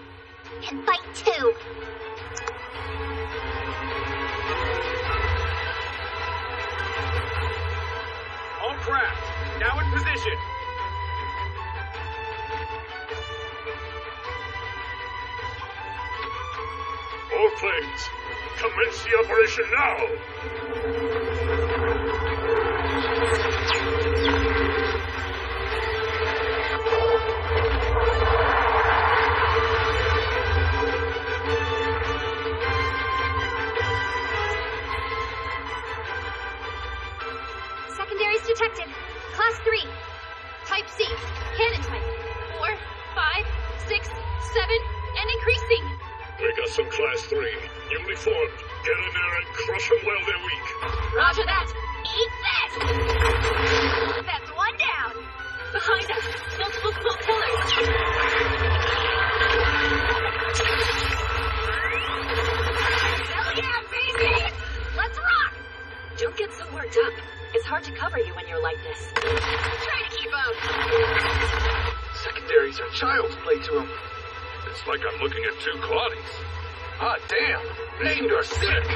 can fight too. All craft, now in position. All planes, commence the operation now! Secondaries detected. Class 3. Type C. Cannon type. 4, 5, 6, 7, and increasing. We got some Class 3, newly formed. Get in there and crush them while they're weak. Roger that. Eat this! That's one down. Behind us, multiple smoke pillars. Hell yeah, baby! Let's rock! Don't get so worked up. It's hard to cover you when you're like this. Try to keep up. Secondaries are child's play to him. It's like I'm looking at two Claudies. Ah, damn. Named her sick.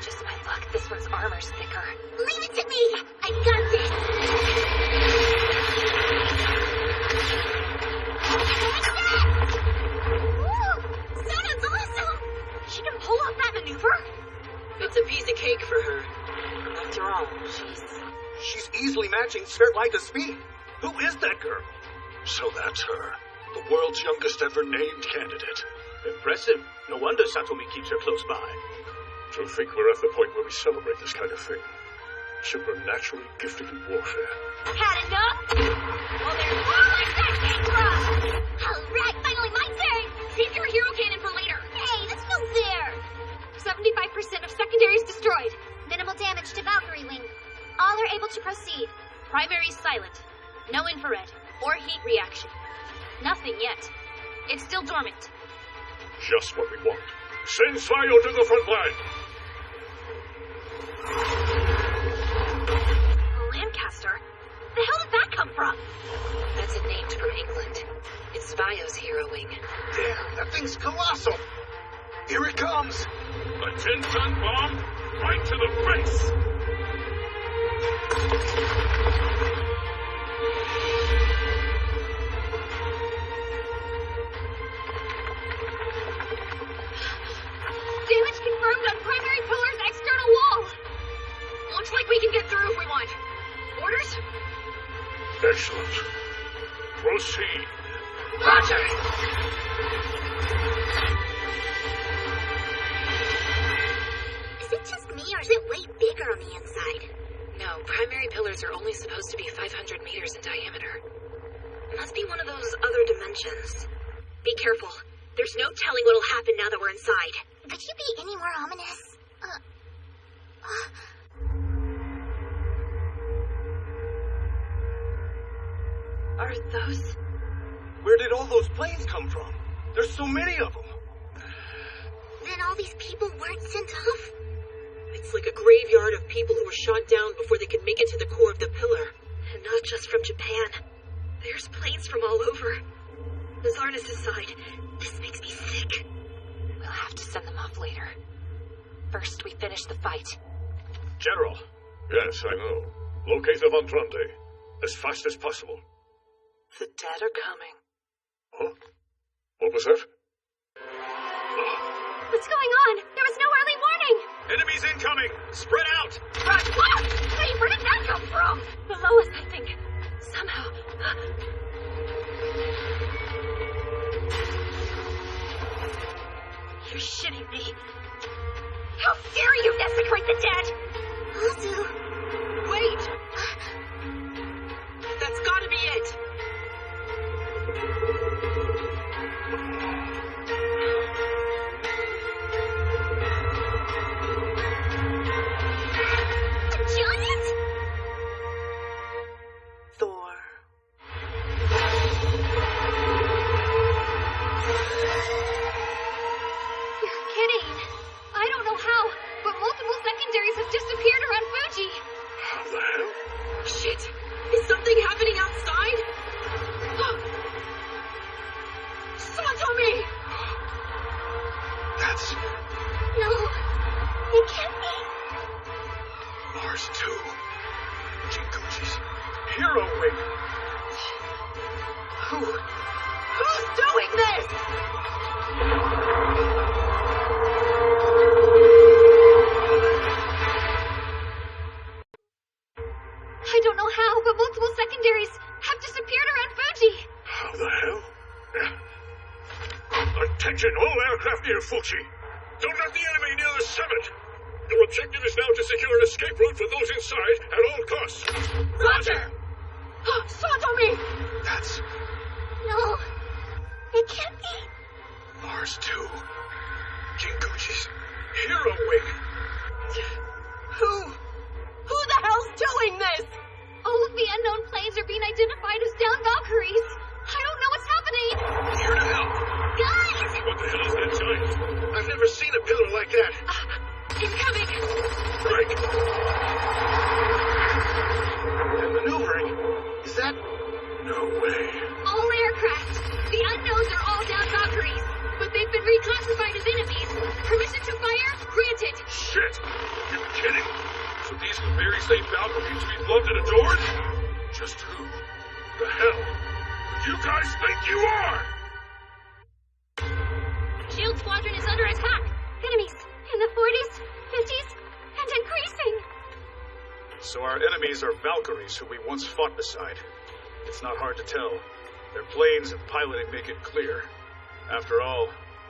Just my luck, this one's armor's thicker. Leave it to me! I got this! Woo! Sona's awesome! She can pull off that maneuver? It's a piece of cake for her. After all, She's easily matching Svetlana's speed. Who is that girl? So that's her. The world's youngest ever named candidate. Impressive. No wonder Satomi keeps her close by. To think we're at the point where we celebrate this kind of thing. supernaturally gifted in warfare. Had enough? Well, there's more like that came from! Alright, finally my turn! Save your hero cannon for later. Hey, that's no fair! 75% of secondaries destroyed. Minimal damage to Valkyrie Wing. All are able to proceed. Primary silent. No infrared or heat reaction. Nothing yet. It's still dormant. Just what we want. Send Svio to the front line. Lancaster? The hell did that come from? That's a name from England. It's Vio's hero wing. Damn, that thing's colossal. Here it comes. A 10-ton bomb right to the face. Damage confirmed on primary pillar's external wall. Looks like we can get through if we want. Orders? Excellent. Proceed. Roger! Is it just me, or is it way bigger on the inside? No, primary pillars are only supposed to be 500 meters in diameter. It must be one of those other dimensions. Be careful. There's no telling what'll happen now that we're inside. Could you be any more ominous? Are those... Where did all those planes come from? There's so many of them. Then all these people weren't sent off? It's like a graveyard of people who were shot down before they could make it to the core of the pillar. And not just from Japan. There's planes from all over. The Zarnus' side. This makes me sick. We'll have to send them off later. First, we finish the fight. General. Yes, I know. Locate the Ventrante. As fast as possible. The dead are coming. Huh? What was that? What's going on? There was no early warning! Enemies incoming! Spread out! Run! What? Hey, where did that come from? Below us, I think. Somehow. You're shitting me. How dare you desecrate the dead? Azu. Wait! That's gotta be it! A giant? Thor. You're kidding. I don't know how, but multiple secondaries have disappeared around Fuji. How the hell? Shit! Is something happening outside? Santomi! That's No. It can't be. Mars 2. Jinguchi's Hero Wing. Who's doing this? I don't know how, but multiple secondaries have disappeared around Fuji. How the hell? Attention, all aircraft near Fuji. Don't let the enemy near the summit. Your objective is now to secure an escape route for those inside at all costs. Roger! Santomi! That's No. It can't be. Mars 2. Jinguchi's Hero Wing. Who the hell's doing this? All of the unknown planes are being identified as down Valkyries. I don't know what's happening. here to help. Guys! What the hell is that giant? I've never seen a pillar like that. Incoming! Frank! They're maneuvering. Is that... No way. All aircraft. The unknowns are all down Valkyries, but they've been reclassified as enemies. Permission to fire granted. Shit! You're kidding. So these are the very same Valkyries we've loved and adored? Just who the hell do you guys think you are? Shield Squadron is under attack. Enemies in the 40s, 50s, and increasing. So our enemies are Valkyries who we once fought beside. It's not hard to tell. Their planes and piloting make it clear. After all,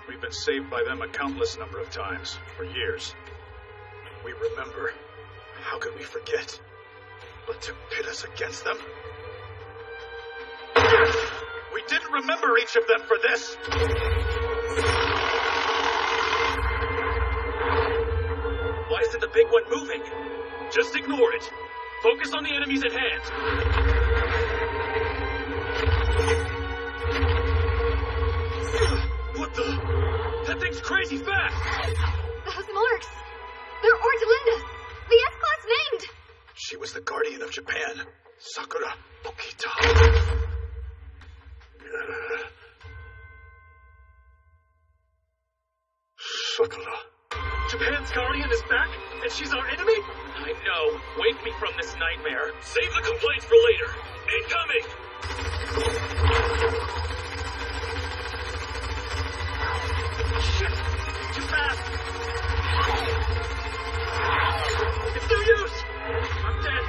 we've been saved by them a countless number of times, for years. We remember. How could we forget? But to pit us against them? We didn't remember each of them for this! Why isn't the big one moving? Just ignore it. Focus on the enemies at hand. What the? That thing's crazy fast! Those marks! They're Ordelinda! The S-Class named! She was the guardian of Japan. Sakura Okita. Sakura. Japan's guardian is back, and she's our enemy? I know. Wake me from this nightmare. Save the complaints for later. Incoming! Shit! Too fast! It's no use! I'm dead.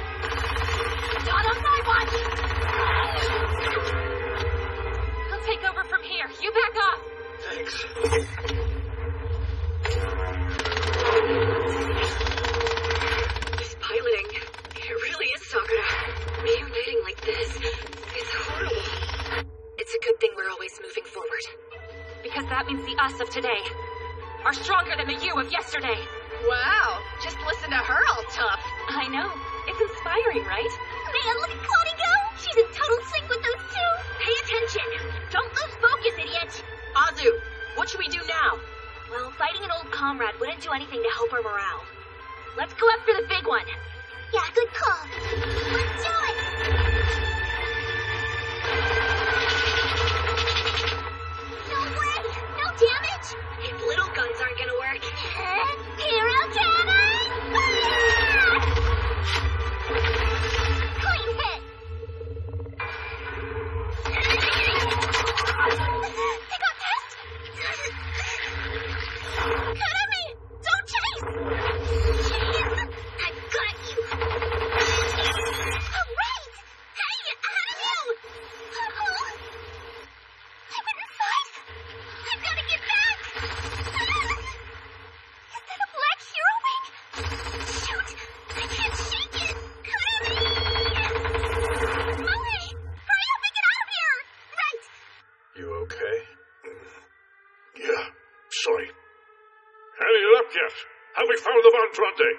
Not on my watch! I'll take over from here. You back off. Thanks. This piloting, it really is Sakura. Reuniting like this, it's horrible. It's a good thing we're always moving forward. Because that means the us of today are stronger than the you of yesterday. Wow, just listen to her all tough. I know. It's inspiring, right? Man, look at Claudia go! She's in total sync with those two! Pay attention! Don't lose focus, idiot! Azu, what should we do now? Well, fighting an old comrade wouldn't do anything to help our morale. Let's go after the big one. Yeah, good call. Let's do it! No way! No damage! If little guns aren't gonna work. Hero cannon! Fire! Clean hit! They got past! Cut at me! Don't chase! I've got you! Oh, right! Hey, out of you! I'm in sight! I've got to get back! Is that a black hero wing? Shoot! I can't shake it! Cut at me! Molly! Hurry up and get out of here! Right! You okay? Yeah, sorry. Any luck yet? Have we found the Van Trante?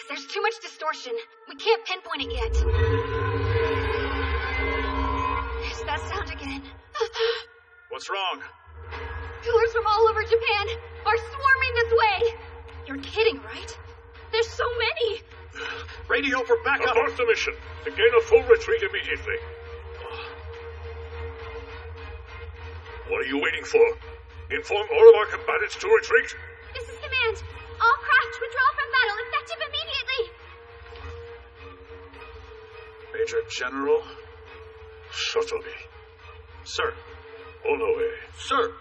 There's too much distortion. We can't pinpoint it yet. There's that sound again. What's wrong? Pillars from all over Japan are swarming this way. You're kidding, right? There's so many. Radio for backup! Abort the mission. Begin a full retreat immediately. What are you waiting for? Inform all of our combatants to retreat. This is command. All craft withdraw from battle effective immediately. Major General? Subtly. Sir. Onoe, Sir.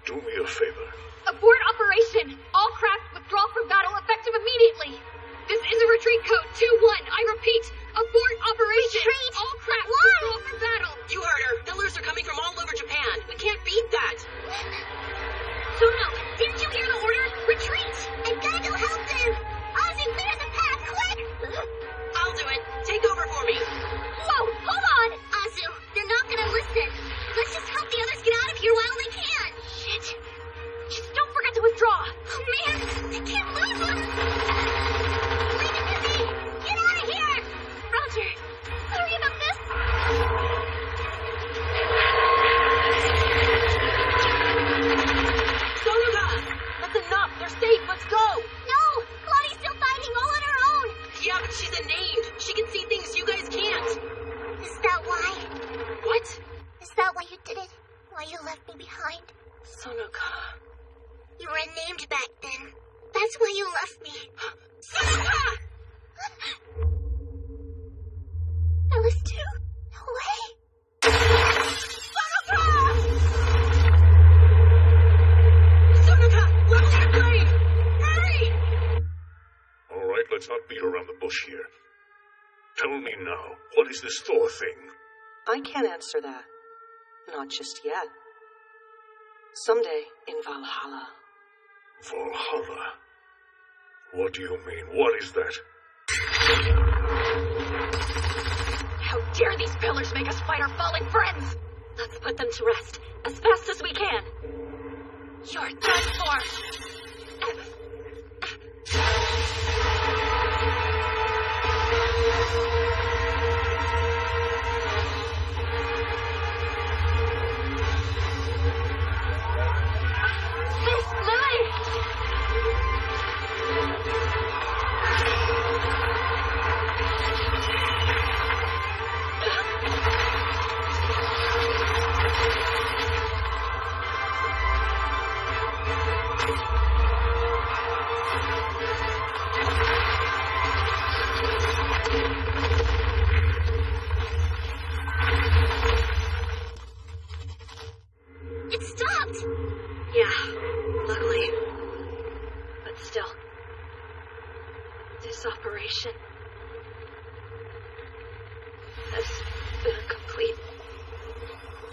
do me a favor. Abort operation. All craft withdraw from battle effective immediately. This is a retreat code 2-1. I repeat, abort operation. Retreat? All craft Why? withdraw from battle. You heard her. Pillars are coming from all over Japan. We can't beat that. Sono, didn't you hear the order? Retreat! I've got to go help them! Ozzy, clear the path, quick! I'll do it. Take over for me. Whoa, hold on! Azu, they're not gonna listen. Let's just help the others get out of here while they can. Shit. Just don't forget to withdraw. Oh man, I can't lose them! Leave it to me! Get out of here! Roger. Sorry about this. Sonoga! That's enough. They're safe. Let's go. No! Claudia's still fighting all on her own! Yeah, but she's unnamed. She can see things you guys can't. Is that why? What? Is that why you did it? Why you left me behind? Sonoga. You were unnamed back then. That's why you left me. Sonoga! Alice too? No way! Sonoga! Level your blade! Hurry! All right, let's not beat around the bush here. Tell me now, what is this Thor thing? I can't answer that. Not just yet. Someday in Valhalla. Valhalla? What do you mean? What is that? How dare these pillars make us fight our fallen friends? Let's put them to rest as fast as we can. You're done for. Operation has been a complete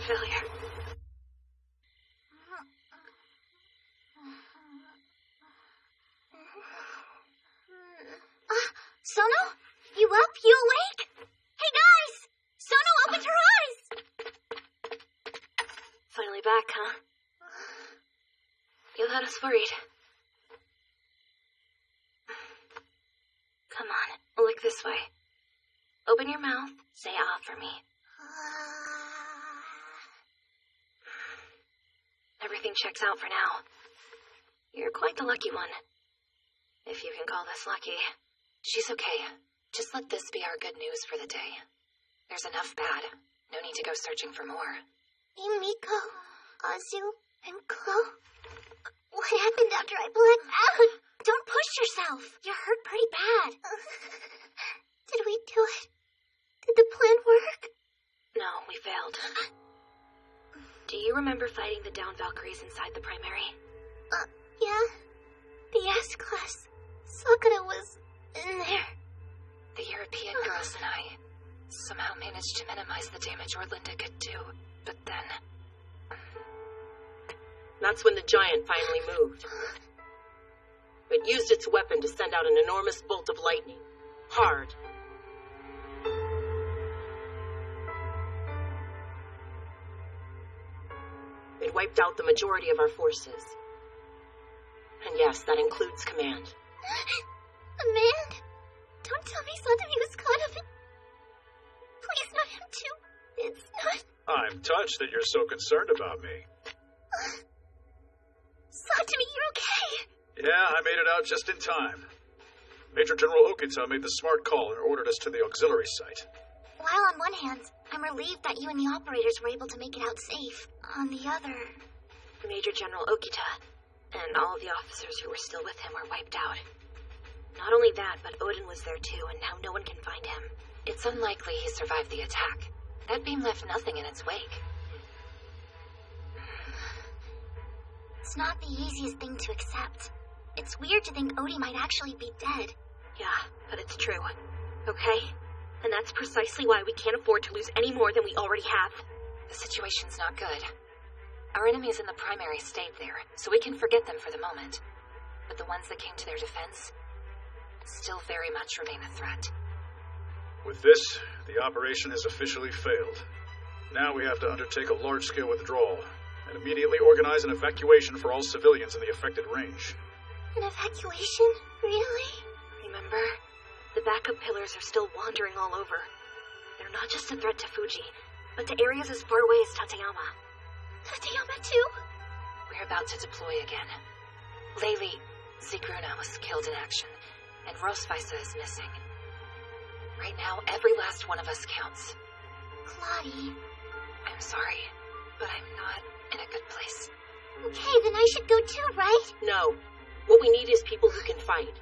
failure. Sono? You up? You awake? Hey guys! Sono opened her eyes! Finally back, huh? You had us worried. Come on, look this way. Open your mouth, say ah for me. Everything checks out for now. You're quite the lucky one. If you can call this lucky. She's okay. Just let this be our good news for the day. There's enough bad. No need to go searching for more. Miko, Azu, and Chloe. What happened after I blacked out? Don't push yourself. You're hurt pretty bad. Did we do it? Did the plan work? No, we failed. Do you remember fighting the down Valkyries inside the primary? Yeah. The S-Class. Sakura was in there. The European girls and I somehow managed to minimize the damage Orlinda could do, but then... That's when the giant finally moved. It used its weapon to send out an enormous bolt of lightning. Hard. It wiped out the majority of our forces. And yes, that includes command. Command? Don't tell me Satomi was caught up in... Please, not him too. It's not... I'm touched that you're so concerned about me. Satomi, you're okay. Yeah, I made it out just in time. Major General Okita made the smart call and ordered us to the auxiliary site. While on one hand, I'm relieved that you and the operators were able to make it out safe. On the other... Major General Okita and all the officers who were still with him were wiped out. Not only that, but Odin was there too, and now no one can find him. It's unlikely he survived the attack. That beam left nothing in its wake. It's not the easiest thing to accept. It's weird to think Odie might actually be dead. Yeah, but it's true. Okay? And that's precisely why we can't afford to lose any more than we already have. The situation's not good. Our enemies in the primary stayed there, so we can forget them for the moment. But the ones that came to their defense still very much remain a threat. With this, the operation has officially failed. Now we have to undertake a large-scale withdrawal and immediately organize an evacuation for all civilians in the affected range. An evacuation? Really? Remember? The backup pillars are still wandering all over. They're not just a threat to Fuji, but to areas as far away as Tateyama. Tateyama too? We're about to deploy again. Lately, Zigruna was killed in action, and Rosvisa is missing. Right now, every last one of us counts. Claudie. I'm sorry, but I'm not in a good place. Okay, then I should go too, right? No. What we need is people who can fight.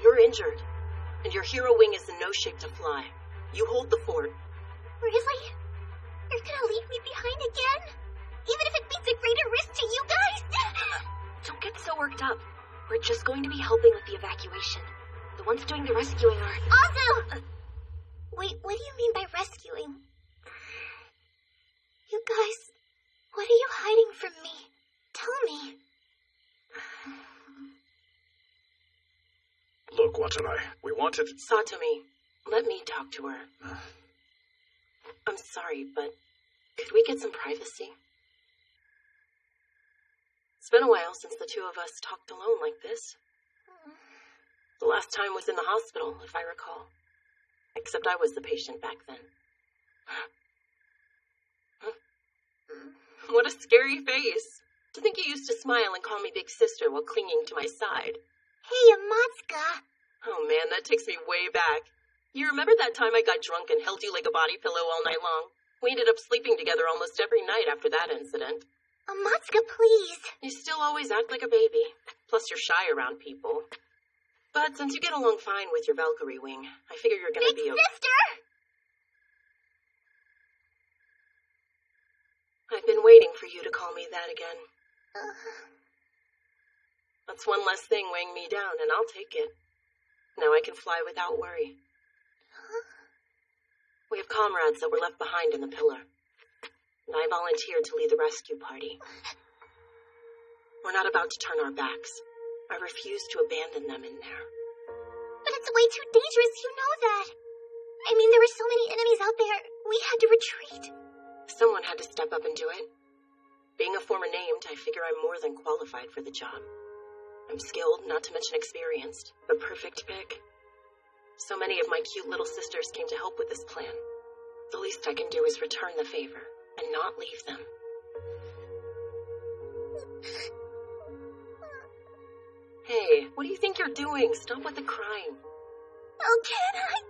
You're injured, and your hero wing is in no shape to fly. You hold the fort. Really? You're gonna leave me behind again? Even if it means a greater risk to you guys? Don't get so worked up. We're just going to be helping with the evacuation. The ones doing the rescuing are... Azu! Wait, what do you mean by rescuing? You guys, what are you hiding from me? Tell me. Look, Watanabe. We wanted... Satomi, let me talk to her. I'm sorry, but could we get some privacy? It's been a while since the two of us talked alone like this. The last time was in the hospital, if I recall. Except I was the patient back then. What a scary face. To think you used to smile and call me Big Sister while clinging to my side. Hey, Amatsuka. Oh man, that takes me way back. You remember that time I got drunk and held you like a body pillow all night long? We ended up sleeping together almost every night after that incident. Amatsuka, please. You still always act like a baby. Plus you're shy around people. But since you get along fine with your Valkyrie wing, I figure you're gonna be Big Sister! I've been waiting for you to call me that again. That's one less thing weighing me down, and I'll take it. Now I can fly without worry. We have comrades that were left behind in the pillar, and I volunteered to lead the rescue party. We're not about to turn our backs. I refuse to abandon them in there. But it's way too dangerous, you know that. I mean, there were so many enemies out there. We had to retreat. Someone had to step up and do it. Being a former named, I figure I'm more than qualified for the job. I'm skilled, not to mention experienced. The perfect pick. So many of my cute little sisters came to help with this plan. The least I can do is return the favor and not leave them. Hey, what do you think you're doing? Stop with the crying. Oh, can I?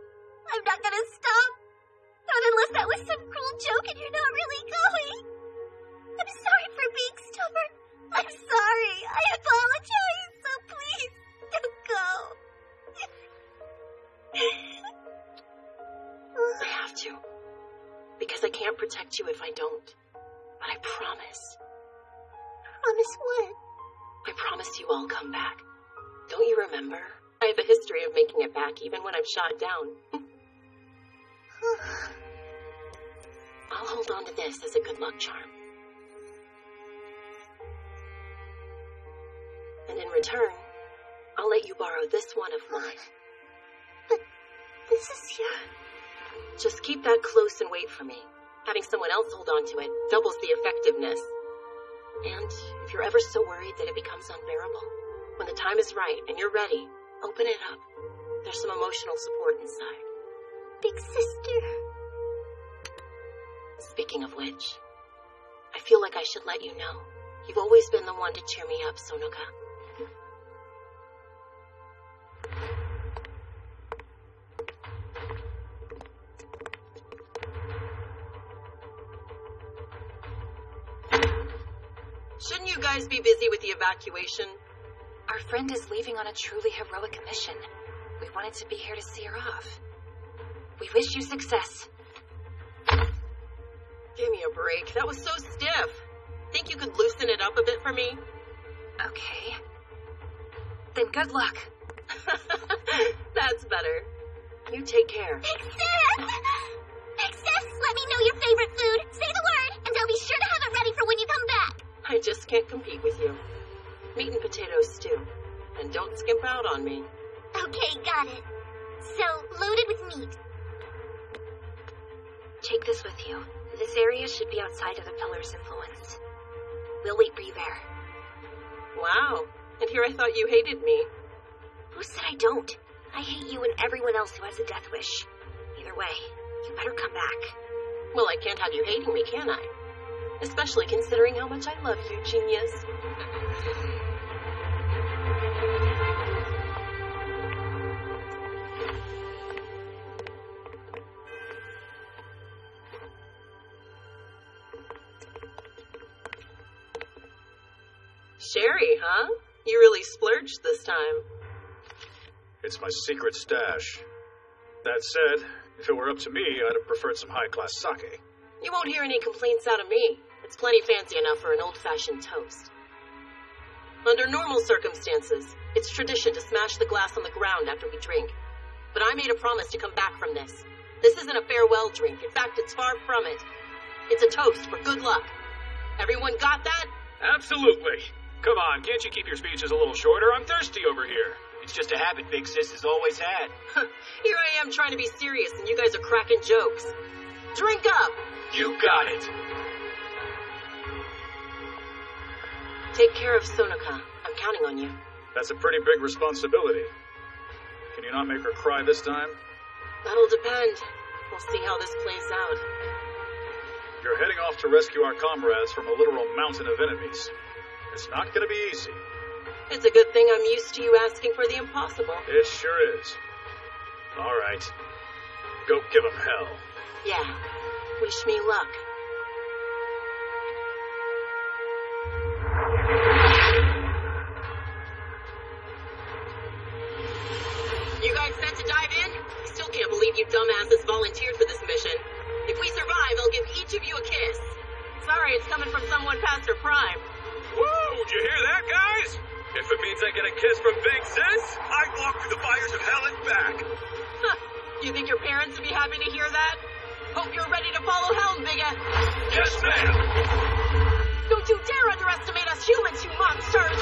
I'm not gonna stop. Not unless that was some cruel joke and you're not really going. I'm sorry for being stubborn. I'm sorry. I apologize. So please, don't go. I have to. Because I can't protect you if I don't. But I promise. Promise what? I promise you I'll come back. Don't you remember? I have a history of making it back even when I'm shot down. I'll hold on to this as a good luck charm. And in return, I'll let you borrow this one of mine. But this is your... Just keep that close and wait for me. Having someone else hold on to it doubles the effectiveness. And if you're ever so worried that it becomes unbearable, when the time is right and you're ready, open it up. There's some emotional support inside. Big Sister. Speaking of which, I feel like I should let you know. You've always been the one to cheer me up, Sonoka. Shouldn't you guys be busy with the evacuation? Our friend is leaving on a truly heroic mission. We wanted to be here to see her off. We wish you success. Give me a break. That was so stiff. Think you could loosen it up a bit for me? Okay. Then good luck. That's better. You take care. Big Sis! Big Sis, let me know your favorite food. Say the word, and I'll be sure to have it ready for when you come back. I just can't compete with you. Meat and potato stew. And don't skimp out on me. Okay, got it. So, loaded with meat. Take this with you. This area should be outside of the pillar's influence. We'll wait for you there. Wow. And here I thought you hated me. Who said I don't? I hate you and everyone else who has a death wish. Either way, you better come back. Well, I can't have you hating me, can I? Especially considering how much I love you, genius. Sherry, huh? You really splurged this time. It's my secret stash. That said, if it were up to me, I'd have preferred some high-class sake. You won't hear any complaints out of me. It's plenty fancy enough for an old-fashioned toast. Under normal circumstances, it's tradition to smash the glass on the ground after we drink. But I made a promise to come back from this. This isn't a farewell drink. In fact, it's far from it. It's a toast for good luck. Everyone got that? Absolutely. Come on, can't you keep your speeches a little shorter? I'm thirsty over here. It's just a habit Big Sis has always had. Here I am trying to be serious, and you guys are cracking jokes. Drink up! You got it. Take care of Sonoka. I'm counting on you. That's a pretty big responsibility. Can you not make her cry this time? That'll depend. We'll see how this plays out. You're heading off to rescue our comrades from a literal mountain of enemies. It's not going to be easy. It's a good thing I'm used to you asking for the impossible. It sure is. All right. Go give them hell. Yeah. Wish me luck. You guys set to dive in? I still can't believe you dumbasses volunteered for this mission. If we survive, I'll give each of you a kiss. Sorry, it's coming from someone past her prime. Whoa, did you hear that, guys? If it means I get a kiss from Big Sis, I'd walk through the fires of hell and back. Huh. You think your parents would be happy to hear that? Hope you're ready to follow Helm, Bigga. Yes, ma'am. Don't you dare underestimate us humans, you monsters!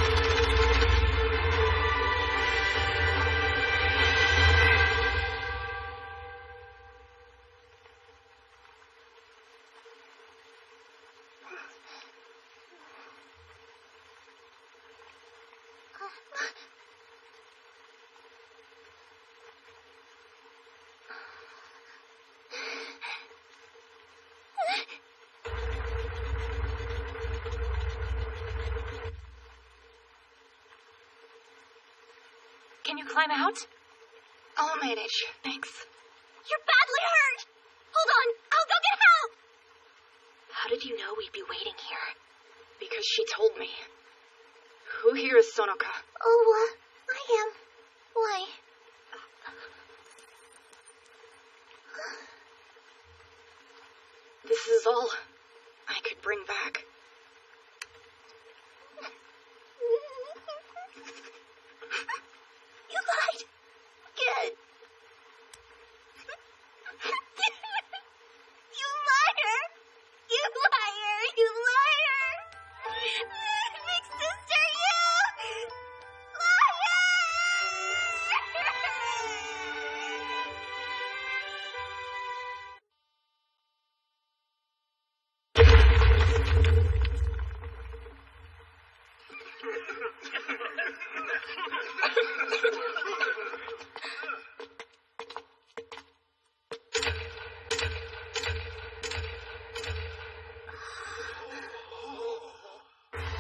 Can you climb out? I'll manage. Thanks. You're badly hurt! Hold on, I'll go get help! How did you know we'd be waiting here? Because she told me. Who here is Sonoka? Oh, I am. Why? This is all I could bring back. You lied. Good. You liar! You liar! You liar! Big sister, you! Liar!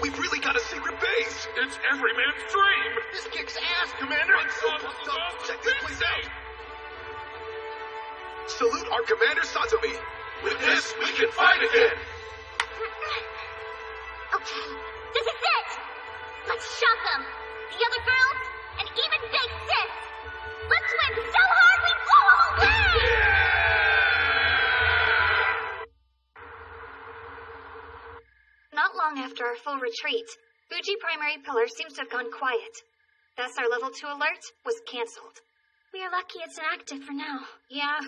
We've really got a secret base! It's every man's dream! This kicks ass, Commander! Check this place out! Salute our Commander Satomi! With this, we can fight again! Okay, this is it! Let's shock them! The other girls, and even Big Sis! Let's win so hard we blow them away! Not long after our full retreat, Fuji Primary Pillar seems to have gone quiet. Thus, our level 2 alert was cancelled. We are lucky it's inactive for now. Yeah,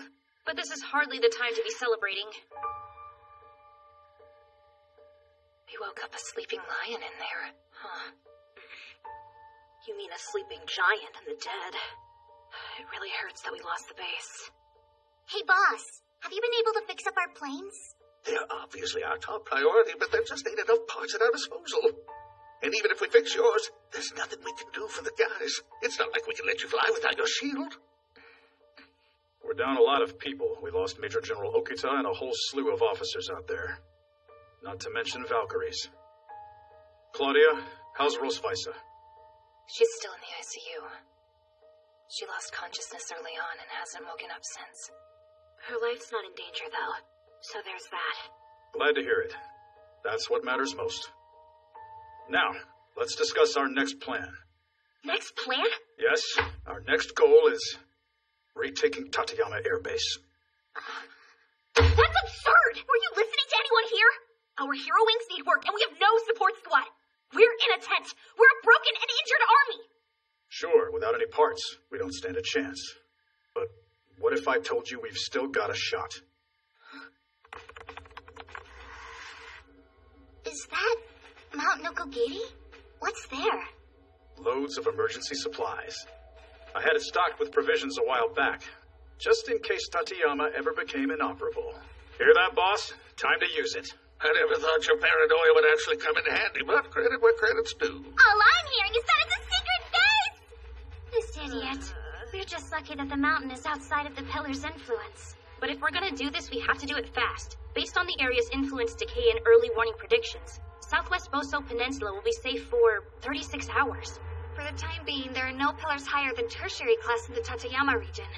but this is hardly the time to be celebrating. We woke up a sleeping lion in there. Huh. You mean a sleeping giant in the dead? It really hurts that we lost the base. Hey, boss, have you been able to fix up our planes? They're obviously our top priority, but there just ain't enough parts at our disposal. And even if we fix yours, there's nothing we can do for the guys. It's not like we can let you fly without your shield. We're down a lot of people. We lost Major General Okita and a whole slew of officers out there. Not to mention Valkyries. Claudia, how's Rosweisa? She's still in the ICU. She lost consciousness early on and hasn't woken up since. Her life's not in danger, though, so there's that. Glad to hear it. That's what matters most. Now, let's discuss our next plan. Next plan? Yes, our next goal is retaking Tateyama Air Base. That's absurd! Were you listening to anyone here? Our hero wings need work, and we have no support squad. We're in a tent. We're a broken and injured army. Sure, without any parts, we don't stand a chance. But what if I told you we've still got a shot? Is that Mount Nokogiri? What's there? Loads of emergency supplies. I had it stocked with provisions a while back, just in case Tateyama ever became inoperable. Hear that, boss? Time to use it. I never thought your paranoia would actually come in handy, but credit where credit's due. All I'm hearing is that it's a secret base! This idiot. We're just lucky that the mountain is outside of the pillar's influence. But if we're gonna do this, we have to do it fast. Based on the area's influence decay and early warning predictions, Southwest Boso Peninsula will be safe for 36 hours. For the time being, there are no pillars higher than tertiary class in the Tateyama region.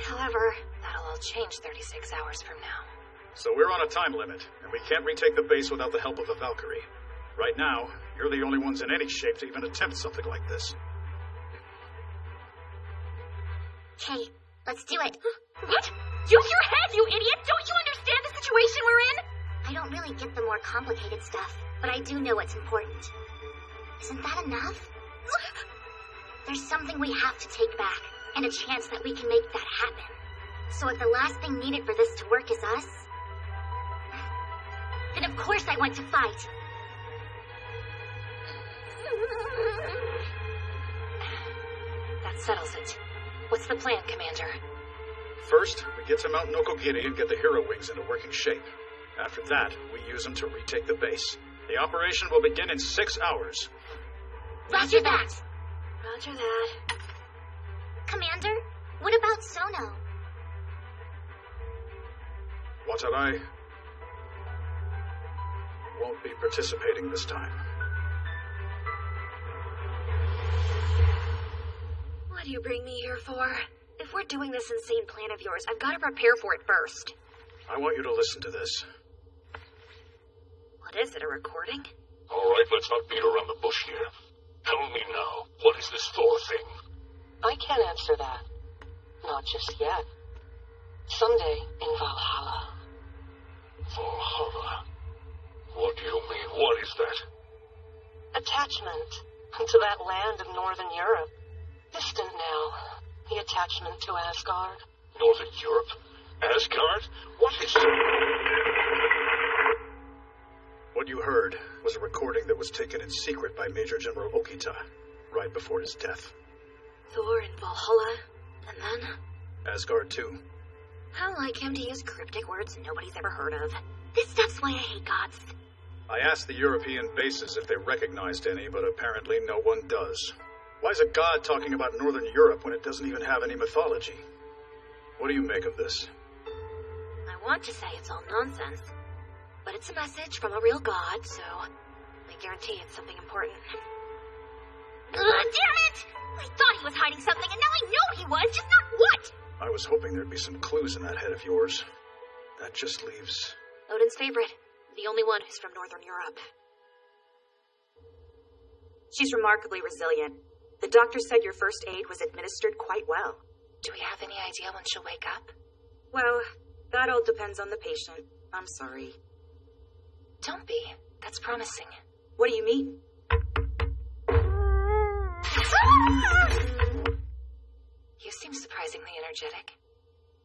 However, that'll all change 36 hours from now. So we're on a time limit, and we can't retake the base without the help of a Valkyrie. Right now, you're the only ones in any shape to even attempt something like this. Okay, let's do it. What? Use your head, you idiot! Don't you understand the situation we're in? I don't really get the more complicated stuff, but I do know what's important. Isn't that enough? There's something we have to take back, and a chance that we can make that happen. So if the last thing needed for this to work is us, then of course I want to fight. That settles it. What's the plan, Commander? First, we get to Mount Nokogiri and get the hero wings into working shape. After that, we use them to retake the base. The operation will begin in 6 hours. Roger that. Roger that. Commander, what about Sono? Watarai won't be participating this time. What do you bring me here for? If we're doing this insane plan of yours, I've got to prepare for it first. I want you to listen to this. What is it, a recording? All right, let's not beat around the bush here. Tell me now, what is this Thor thing? I can't answer that. Not just yet. Someday in Valhalla. Valhalla? What do you mean? What is that? Attachment to that land of Northern Europe. Distant now. The attachment to Asgard. Northern Europe? Asgard? What is it? What you heard was a recording that was taken in secret by Major General Okita right before his death. Thor in Valhalla, and then? Asgard, too. How like him to use cryptic words nobody's ever heard of. This stuff's why I hate gods. I asked the European bases if they recognized any, but apparently no one does. Why is a god talking about Northern Europe when it doesn't even have any mythology? What do you make of this? I want to say it's all nonsense, but it's a message from a real god, so I guarantee it's something important. Damn it! I thought he was hiding something, and now I know he was, just not what! I was hoping there'd be some clues in that head of yours. That just leaves... Odin's favorite, the only one who's from Northern Europe. She's remarkably resilient. The doctor said your first aid was administered quite well. Do we have any idea when she'll wake up? Well, that all depends on the patient. I'm sorry. Don't be. That's promising. What do you mean? You seem surprisingly energetic.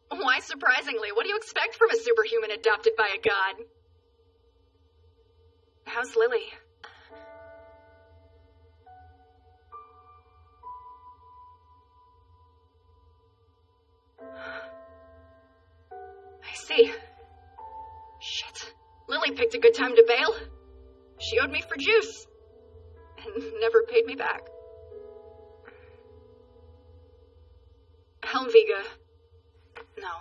Why surprisingly? What do you expect from a superhuman adopted by a god? How's Lily? I see. Shit. Lily picked a good time to bail. She owed me for juice. And never paid me back. Helmviga. No.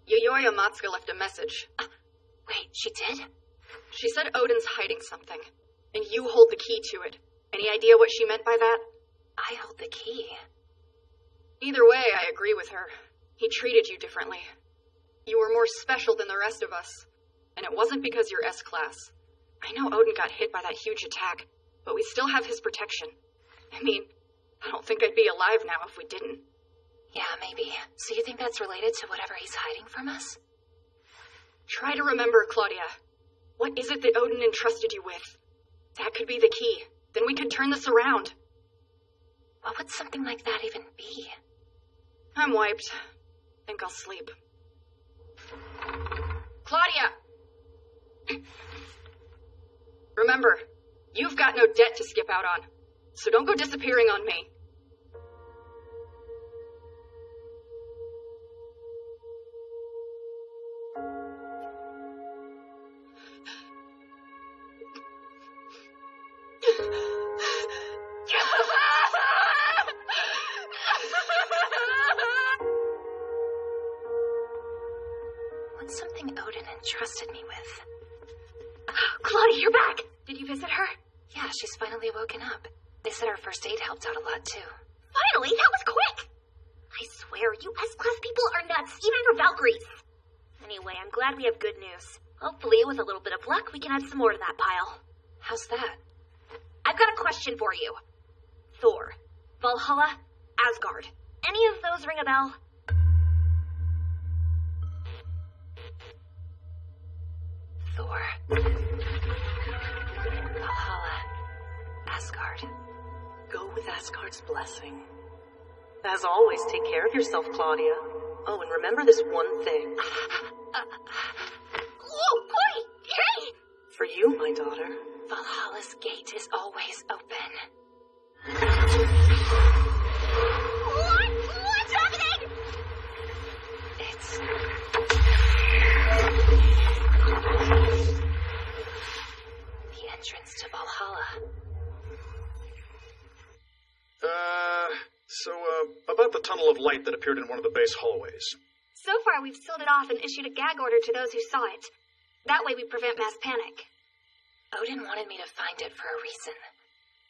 Yoyoya Matsuka left a message. Wait, she did? She said Odin's hiding something, and you hold the key to it. Any idea what she meant by that? I hold the key. Either way, I agree with her. He treated you differently. You were more special than the rest of us. And it wasn't because you're S-class. I know Odin got hit by that huge attack, but we still have his protection. I mean, I don't think I'd be alive now if we didn't. Yeah, maybe. So you think that's related to whatever he's hiding from us? Try to remember, Claudia. What is it that Odin entrusted you with? That could be the key. Then we could turn this around. What would something like that even be? I'm wiped. Think I'll sleep. Claudia! Remember, you've got no debt to skip out on. So don't go disappearing on me. What's something Odin entrusted me with? Claudia, you're back! Did you visit her? Yeah, she's finally woken up. They said our first aid helped out a lot, too. Finally, that was quick! I swear, you S-Class people are nuts, even for Valkyries. Anyway, I'm glad we have good news. Hopefully, with a little bit of luck, we can add some more to that pile. How's that? I've got a question for you. Thor, Valhalla, Asgard. Any of those ring a bell? Thor. Valhalla. Asgard. Go with Asgard's blessing. As always, take care of yourself, Claudia. Oh, and remember this one thing. Whoa, Claudia! Hey! For you, my daughter. Valhalla's gate is always open. What's happening? It's... the entrance to Valhalla. About the tunnel of light that appeared in one of the base hallways. So far, we've sealed it off and issued a gag order to those who saw it. That way we prevent mass panic. Odin wanted me to find it for a reason.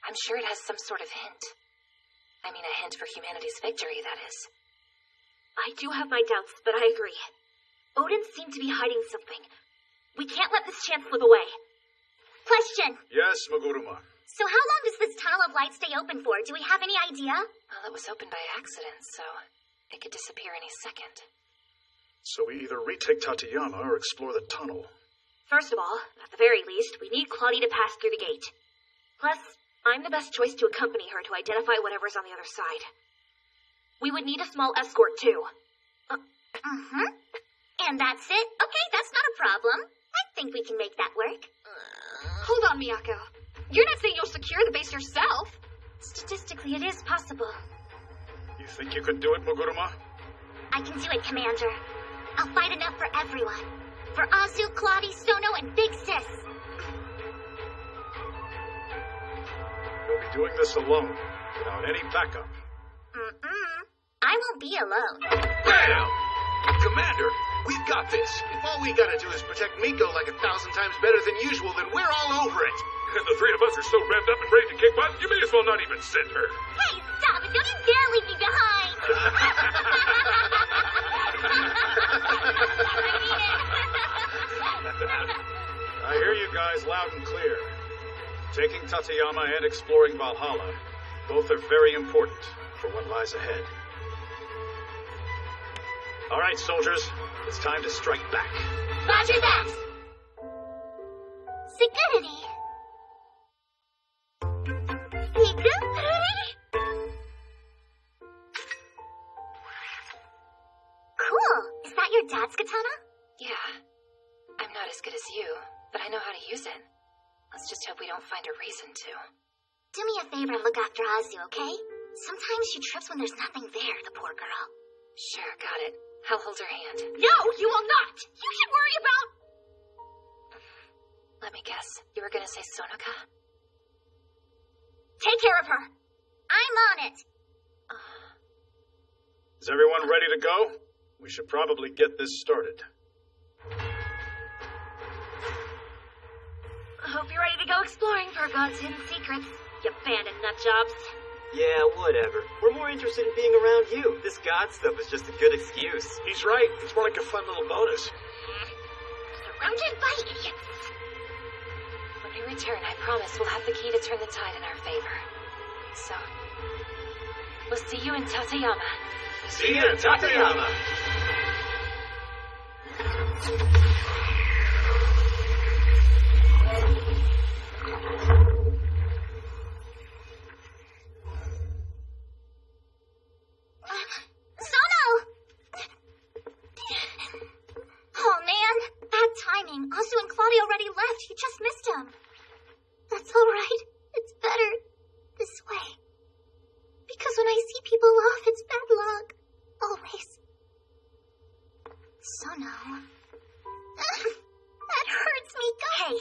I'm sure it has some sort of hint. I mean, a hint for humanity's victory, that is. I do have my doubts, but I agree. Odin seemed to be hiding something. We can't let this chance slip away. Question. Yes, Maguruma. So how long does this tunnel of light stay open for? Do we have any idea? Well, it was opened by accident, so it could disappear any second. So we either retake Tateyama or explore the tunnel. First of all, at the very least, we need Claudia to pass through the gate. Plus, I'm the best choice to accompany her to identify whatever's on the other side. We would need a small escort, too. And that's it? Okay, that's not a problem. I think we can make that work. Hold on, Miyako. You're not saying you'll secure the base yourself? Statistically, it is possible. You think you can do it, Maguruma? I can do it, Commander. I'll fight enough for everyone. For Azu, Claudia, Sono, and Big Sis. You'll be doing this alone, without any backup. I won't be alone. Bam! Commander, we've got this. If all we gotta do is protect Miko like 1,000 times better than usual, then we're all over it. And the three of us are so revved up and ready to kick butt, you may as well not even send her. Hey, stop it! Don't you dare leave me behind! I hear you guys loud and clear. Taking Tateyama and exploring Valhalla, both are very important for what lies ahead. All right, soldiers, it's time to strike back. Roger that! Security! Cool! Is that your dad's katana? Yeah. I'm not as good as you, but I know how to use it. Let's just hope we don't find a reason to. Do me a favor and look after Azu, okay? Sometimes she trips when there's nothing there, the poor girl. Sure, got it. I'll hold her hand. No, you will not! You should worry about... Let me guess. You were gonna say Sonoka? Take care of her. I'm on it. Is everyone ready to go? We should probably get this started. I hope you're ready to go exploring for God's hidden secrets, you abandoned nutjobs. Yeah, whatever. We're more interested in being around you. This God stuff is just a good excuse. He's right. It's more like a fun little bonus. Surrounded by idiots. When we return, I promise we'll have the key to turn the tide in our favor. So, we'll see you in Tateyama. See you in Tateyama! Oh man, bad timing. Azu and Claudia already left. You just missed him. That's alright. It's better this way. Because when I see people off, it's bad luck. Always. Sono. That hurts me. Hey,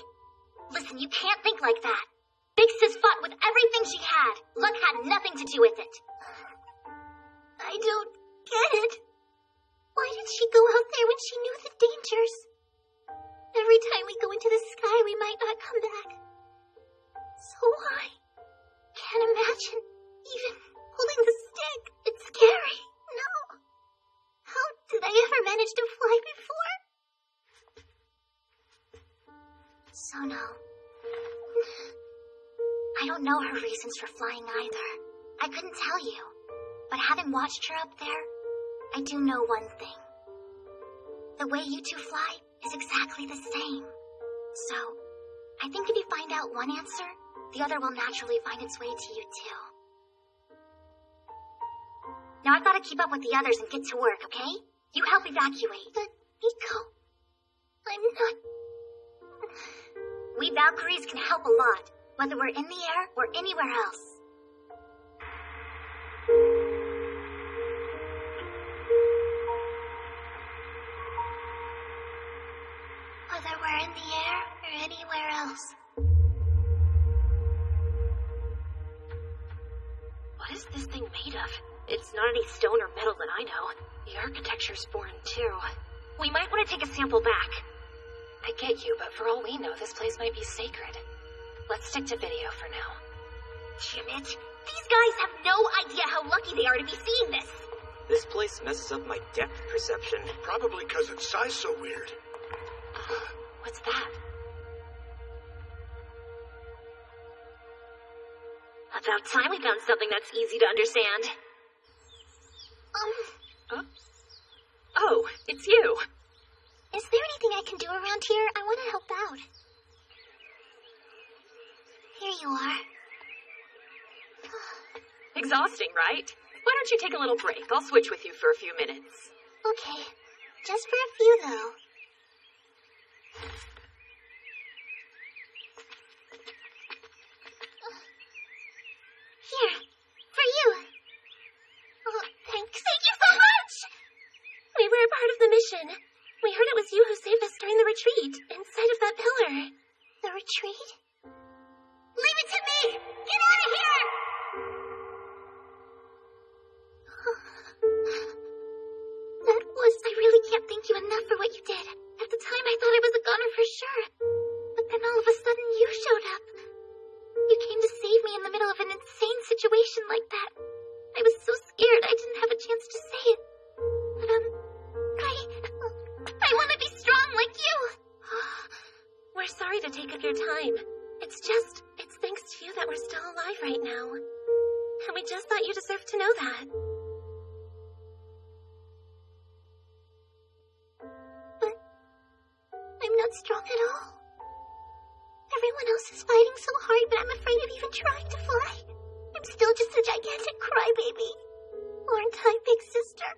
listen, you can't think like that. Vixus fought with everything she had. Luck had nothing to do with it. I don't get it. Why did she go out there when she knew the dangers? Every time we go into the sky, we might not come back. So why? Can't imagine. Even holding the stick. It's scary. No. How did I ever manage to fly before? So no. I don't know her reasons for flying either. I couldn't tell you. But having watched her up there, I do know one thing. The way you two fly is exactly the same. So, I think if you find out one answer, the other will naturally find its way to you too. Now I've got to keep up with the others and get to work, okay? You help evacuate. But, Miko, I'm not... We Valkyries can help a lot, whether we're in the air or anywhere else. Whether we're in the air or anywhere else. What is this thing made of? It's not any stone or metal that I know. The architecture's foreign, too. We might want to take a sample back. I get you, but for all we know, this place might be sacred. Let's stick to video for now. Damn it. These guys have no idea how lucky they are to be seeing this. This place messes up my depth perception. Probably because its size so weird. What's that? About time we found something that's easy to understand. Oh, it's you. Is there anything I can do around here? I want to help out. Here you are. Exhausting, right? Why don't you take a little break? I'll switch with you for a few minutes. Okay. Just for a few, though. Here. For you. Oh, thanks. Thank you so much! We were a part of the mission. We heard it was you who saved us during the retreat, inside of that pillar. The retreat? Leave it to me! Get out of here! That was... I really can't thank you enough for what you did. At the time, I thought I was a goner for sure. But then all of a sudden, you showed up. You came to save me in the middle of an insane situation like that. I was so scared I didn't have a chance to say it. But, I want to be strong like you. We're sorry to take up your time. It's thanks to you that we're still alive right now. And we just thought you deserved to know that. But I'm not strong at all. Everyone else is fighting so hard, but I'm afraid of even trying to fly. I'm still just a gigantic crybaby. Aren't I, big sister?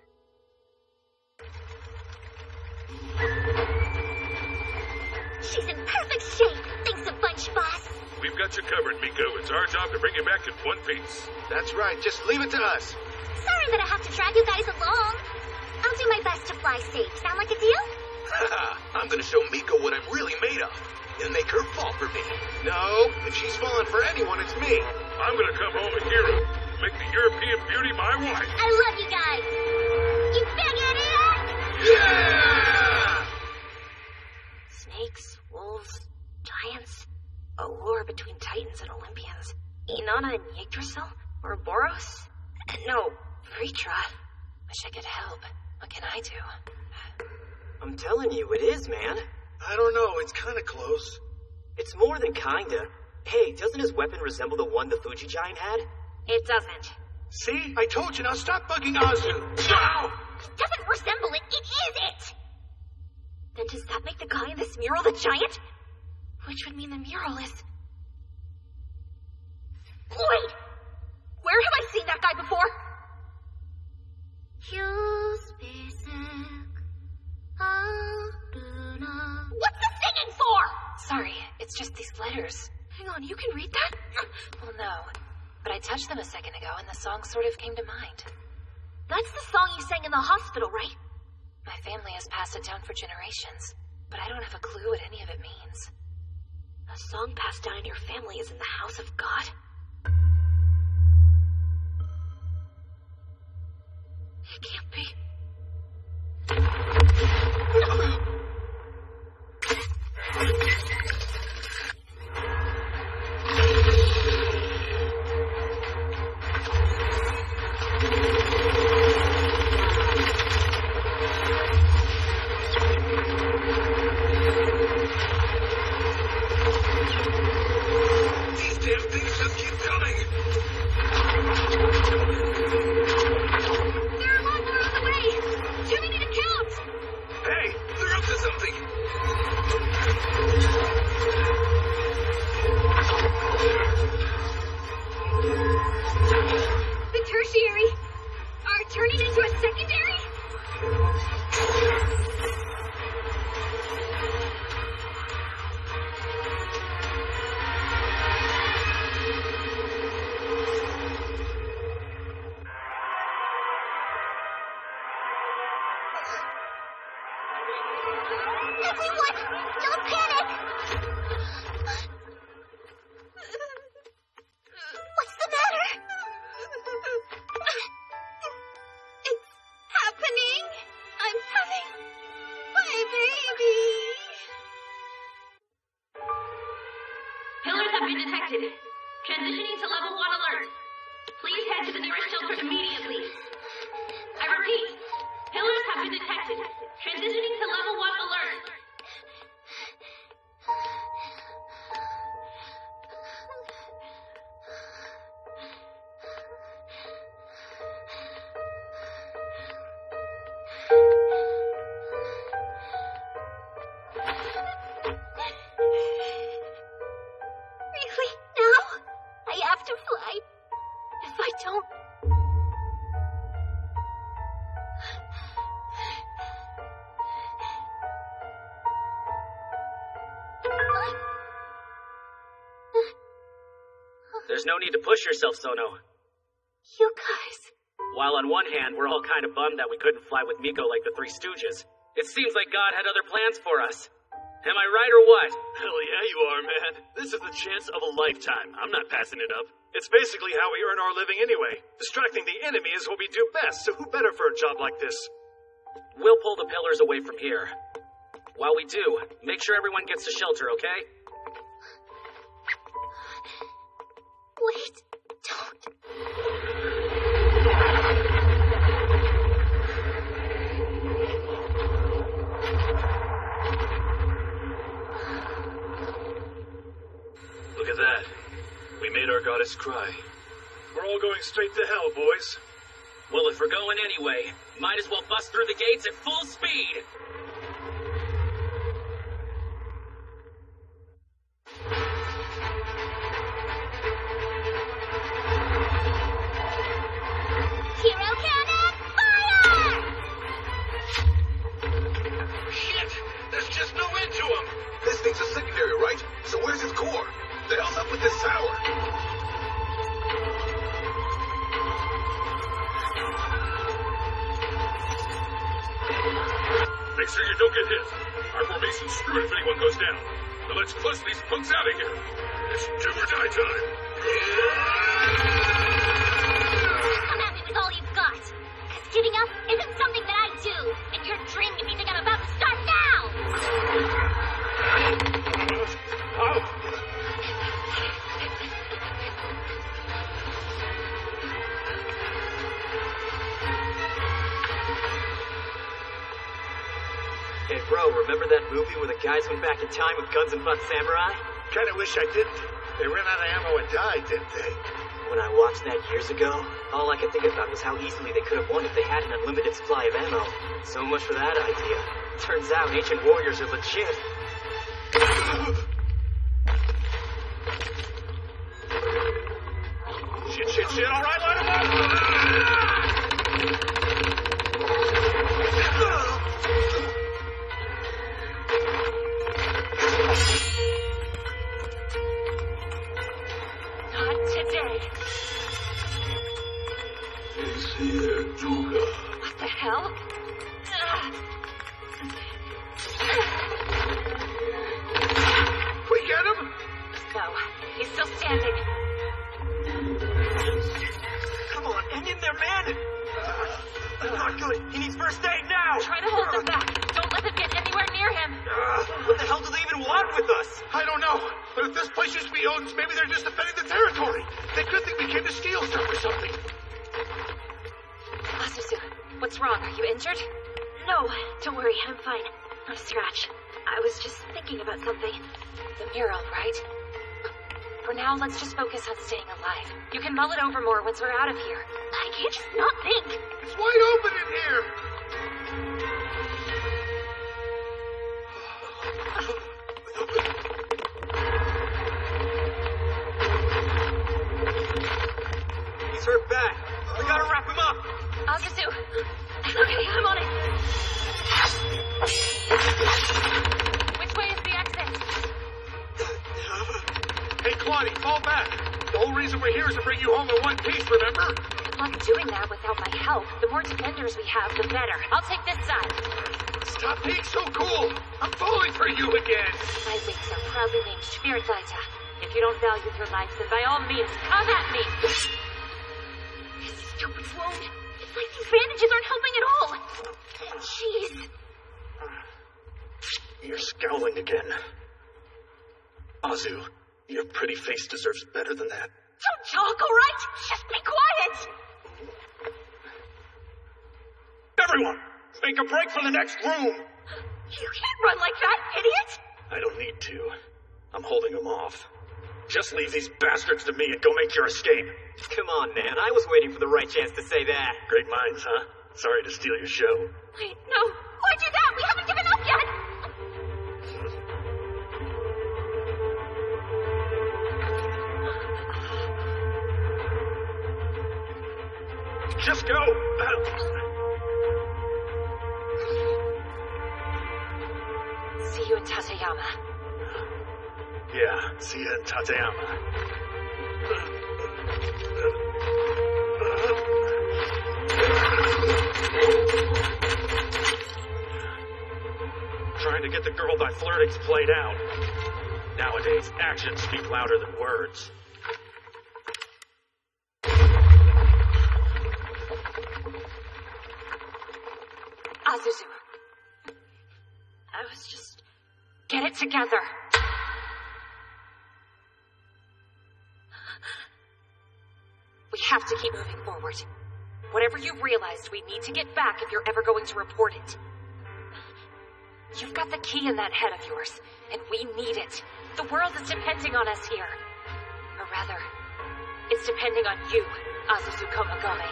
She's in perfect shape. Thanks a bunch, boss. We've got you covered, Miko. It's our job to bring you back in one piece. That's right. Just leave it to us. Sorry that I have to drag you guys along. I'll do my best to fly safe. Sound like a deal? Haha, I'm gonna show Miko what I'm really made of. And make her fall for me. No, if she's falling for anyone, it's me. I'm gonna come home a hero. Make the European beauty my wife. I love you guys. You big idiot! Yeah! Snakes, wolves, giants. A war between Titans and Olympians. Inanna and Yggdrasil? Ouroboros? No, Vritra. Wish I could help. What can I do? I'm telling you, it is, man. I don't know, it's kind of close. It's more than kinda. Hey, doesn't his weapon resemble the one the Fuji giant had? It doesn't. See? I told you, now stop bugging Azu. Ow! It doesn't resemble it, it is it! Then does that make the guy in this mural the giant? Which would mean the mural is... Wait! Where have I seen that guy before? What's the singing for? Sorry, it's just these letters. Hang on, you can read that? Well, no. But I touched them a second ago, and the song sort of came to mind. That's the song you sang in the hospital, right? My family has passed it down for generations, but I don't have a clue what any of it means. A song passed down in your family is in the house of God? It can't be. These damn things just keep coming! There are a lot more on the way! Too many to count! Hey, they're up to something! The tertiary are turning into a secondary? Everyone, don't panic! What's the matter? It's happening! I'm having my baby! Pillars have been detected. Transitioning to level 1 alert. Please head to the nearest shelter immediately. I repeat, pillars have been detected. Transitioning to level 1 alert. Really? Now? I have to fly. If I don't... There's no need to push yourself, Sono. You guys... While on one hand, we're all kind of bummed that we couldn't fly with Miko like the Three Stooges, it seems like God had other plans for us. Am I right or what? Hell yeah, you are, man. This is the chance of a lifetime. I'm not passing it up. It's basically how we earn our living anyway. Distracting the enemy is what we do best, so who better for a job like this? We'll pull the pillars away from here. While we do, make sure everyone gets to shelter, okay? Wait, don't. Look at that. We made our goddess cry. We're all going straight to hell, boys. Well, if we're going anyway, might as well bust through the gates at full speed! Hero cannon, fire! Shit! There's just no end to them! This thing's a secondary, right? So where's its core? The hell's up with this tower? Make sure you don't get hit. Our formation's screwed if anyone goes down. Now let's clutch these punks out of here. It's do or die time. Come at me with all you've got. Because giving up isn't something that I do. And you're dreaming of anything I'm about to start now! Hey, bro, remember that movie where the guys went back in time with guns and fought samurai? Kinda wish I didn't. They ran out of ammo and died, didn't they? When I watched that years ago, all I could think about was how easily they could have won if they had an unlimited supply of ammo. So much for that idea. Turns out ancient warriors are legit. Shit, all right, line 'em up! Not today. He's here, Duga. What the hell? We get him? outstanding. Come on, hang in there, man! Not good. He needs first aid now! Try to hold them back. Don't let them get anywhere near him. What the hell do they even want with us? I don't know, but if this place used to be owned, maybe they're just defending the territory. They could think we came to steal stuff or something. Asusu, what's wrong? Are you injured? No, don't worry, I'm fine. Not a scratch. I was just thinking about something. The mural, right? For now, let's just focus on staying alive. You can mull it over more once we're out of here. I can't just not think. It's wide open in here. He's hurt bad. We gotta wrap him up. Asusu. Okay, I'm on it. Which way is the exit? Hey, Claudia, fall back. The whole reason we're here is to bring you home in one piece, remember? Good luck doing that without my help. The more defenders we have, the better. I'll take this side. Stop being so cool. I'm falling for you again. My wings are proudly named Schmierzaita. If you don't value your life, then by all means, come at me. Stupid wound. It's like these bandages aren't helping at all. Jeez. You're scowling again. Azu, your pretty face deserves better than that. Don't talk, all right? Just be quiet. Everyone, make a break for the next room. You can't run like that, idiot. I don't need to. I'm holding them off. Just leave these bastards to me and go make your escape. Come on, man. I was waiting for the right chance to say that. Great minds, huh? Sorry to steal your show. Wait, no. Why do that? We haven't given up yet. Just go! See you in Tateyama. Yeah, see you in Tateyama. Trying to get the girl by flirting's played out. Nowadays, actions speak louder than words. Azuzu. I was just... Get it together. We have to keep moving forward. Whatever you've realized, we need to get back if you're ever going to report it. You've got the key in that head of yours, and we need it. The world is depending on us here. Or rather, it's depending on you, Azuzu Komagome.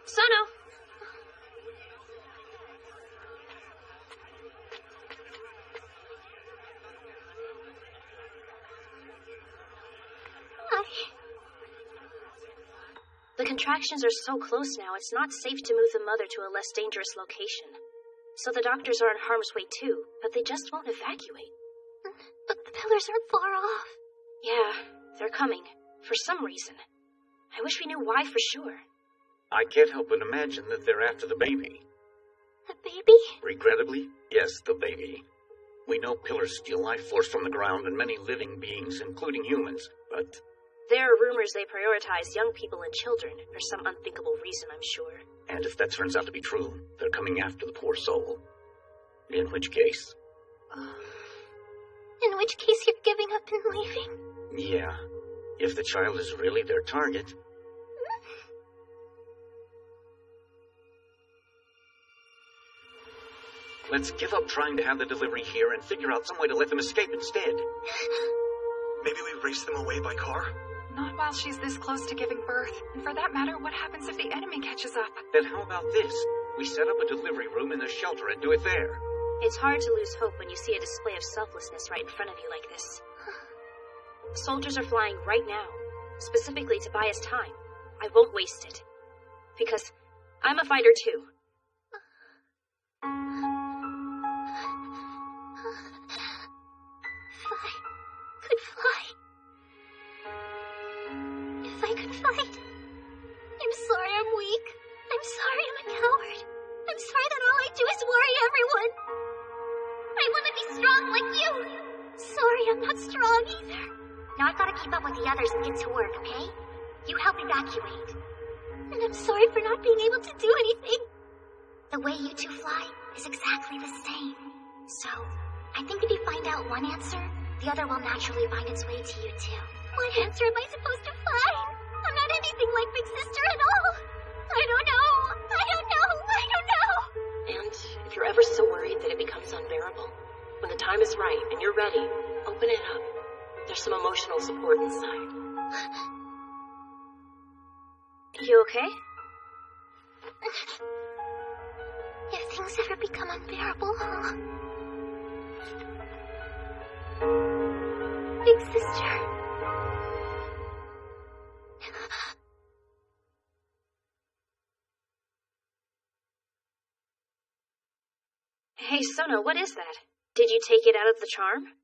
Sano. The contractions are so close now, it's not safe to move the mother to a less dangerous location. So the doctors are in harm's way too, but they just won't evacuate. But the pillars aren't far off. Yeah, they're coming. For some reason. I wish we knew why for sure. I can't help but imagine that they're after the baby. The baby? Regrettably, yes, the baby. We know pillars steal life force from the ground and many living beings, including humans, but... There are rumors they prioritize young people and children, for some unthinkable reason, I'm sure. And if that turns out to be true, they're coming after the poor soul. In which case... In which case you're giving up and leaving? Yeah. If the child is really their target... Let's give up trying to have the delivery here and figure out some way to let them escape instead. Maybe we race them away by car? Not while she's this close to giving birth. And for that matter, what happens if the enemy catches up? Then how about this? We set up a delivery room in the shelter and do it there. It's hard to lose hope when you see a display of selflessness right in front of you like this. Soldiers are flying right now, specifically to buy us time. I won't waste it. Because I'm a fighter too. Fine. fly. If I could fight. I'm sorry I'm weak. I'm sorry I'm a coward. I'm sorry that all I do is worry everyone. I want to be strong like you. Sorry I'm not strong either. Now I've got to keep up with the others and get to work, okay? You help evacuate. And I'm sorry for not being able to do anything. The way you two fly is exactly the same. So, I think if you find out one answer, the other will naturally find its way to you too. What answer am I supposed to find? I'm not anything like Big Sister at all. I don't know. And if you're ever so worried that it becomes unbearable, when the time is right and you're ready, open it up. There's some emotional support inside. You okay? If things ever become unbearable, huh? Big Sister. Hey, Sono, what is that? Did you take it out of the charm?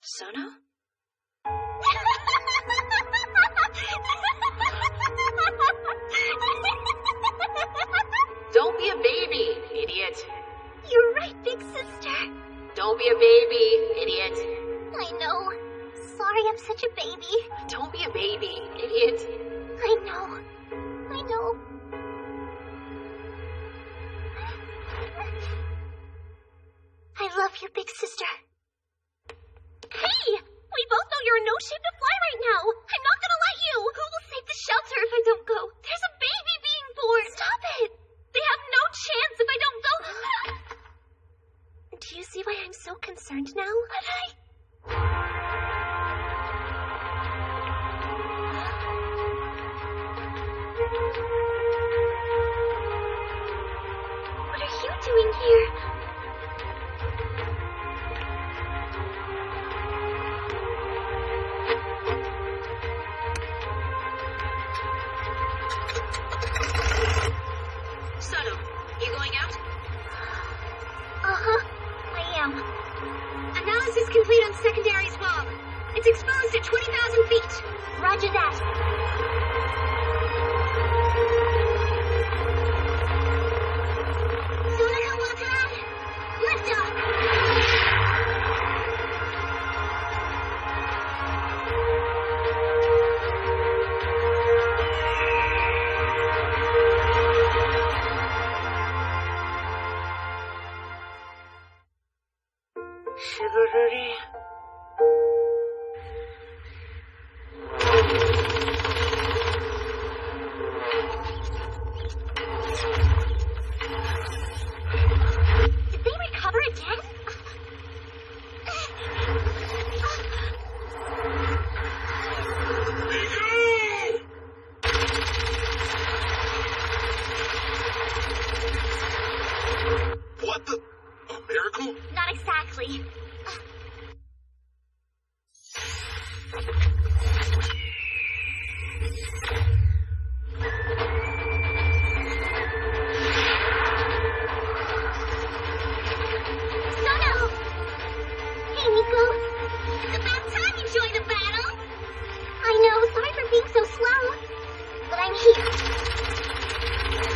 Sono? Don't be a baby, idiot. You're right, Big Sister. Don't be a baby, idiot. I know. Sorry I'm such a baby. Don't be a baby, idiot. I know. I love you, Big Sister. Hey! We both know you're in no shape to fly right now. I'm not gonna let you. Who will save the shelter if I don't go? There's a baby being born. Stop it. They have no chance if I don't go. Do you see why I'm so concerned now? What are you doing here? Sono, you going out? I am. Analysis complete on secondary swab. It's exposed at 20,000 feet. Roger that. Sonica Wakaran, lift off. Shivaruri. Did they recover again? What the? A miracle? Not exactly. Sono! Hey, Nico. It's about time you joined the battle. I know, sorry for being so slow. But I'm here.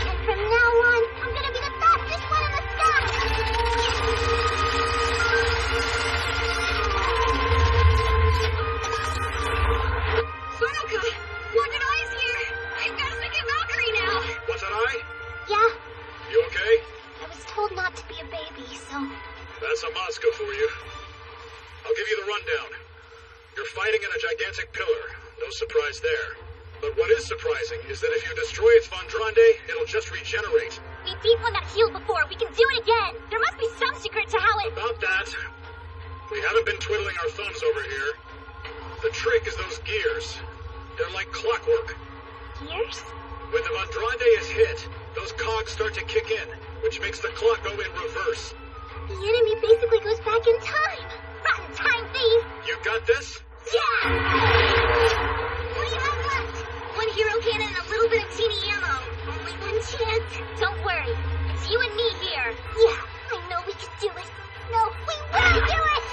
And from now on, I'm gonna be the fastest one in the sky. Sonoka, Wanted Eye's here. I've got a second Valkyrie now. What's that eye? Yeah, You okay? I was told not to be a baby, so... That's a Moscow for you. I'll give you the rundown. You're fighting in a gigantic pillar. No surprise there. But what is surprising is that if you destroy its Vendrande, it'll just regenerate. We beat one that healed before. We can do it again. There must be some secret to how it... About that, we haven't been twiddling our thumbs over here. The trick is those gears. They're like clockwork. Gears? When the Vendrande is hit, those cogs start to kick in, which makes the clock go in reverse. The enemy basically goes back in time. Rotten time thief! You got this? Yeah! What do you have left? One hero cannon and a little bit of teeny ammo. Only one chance. Don't worry. It's you and me here. Yeah, I know we can do it. No, we will do it!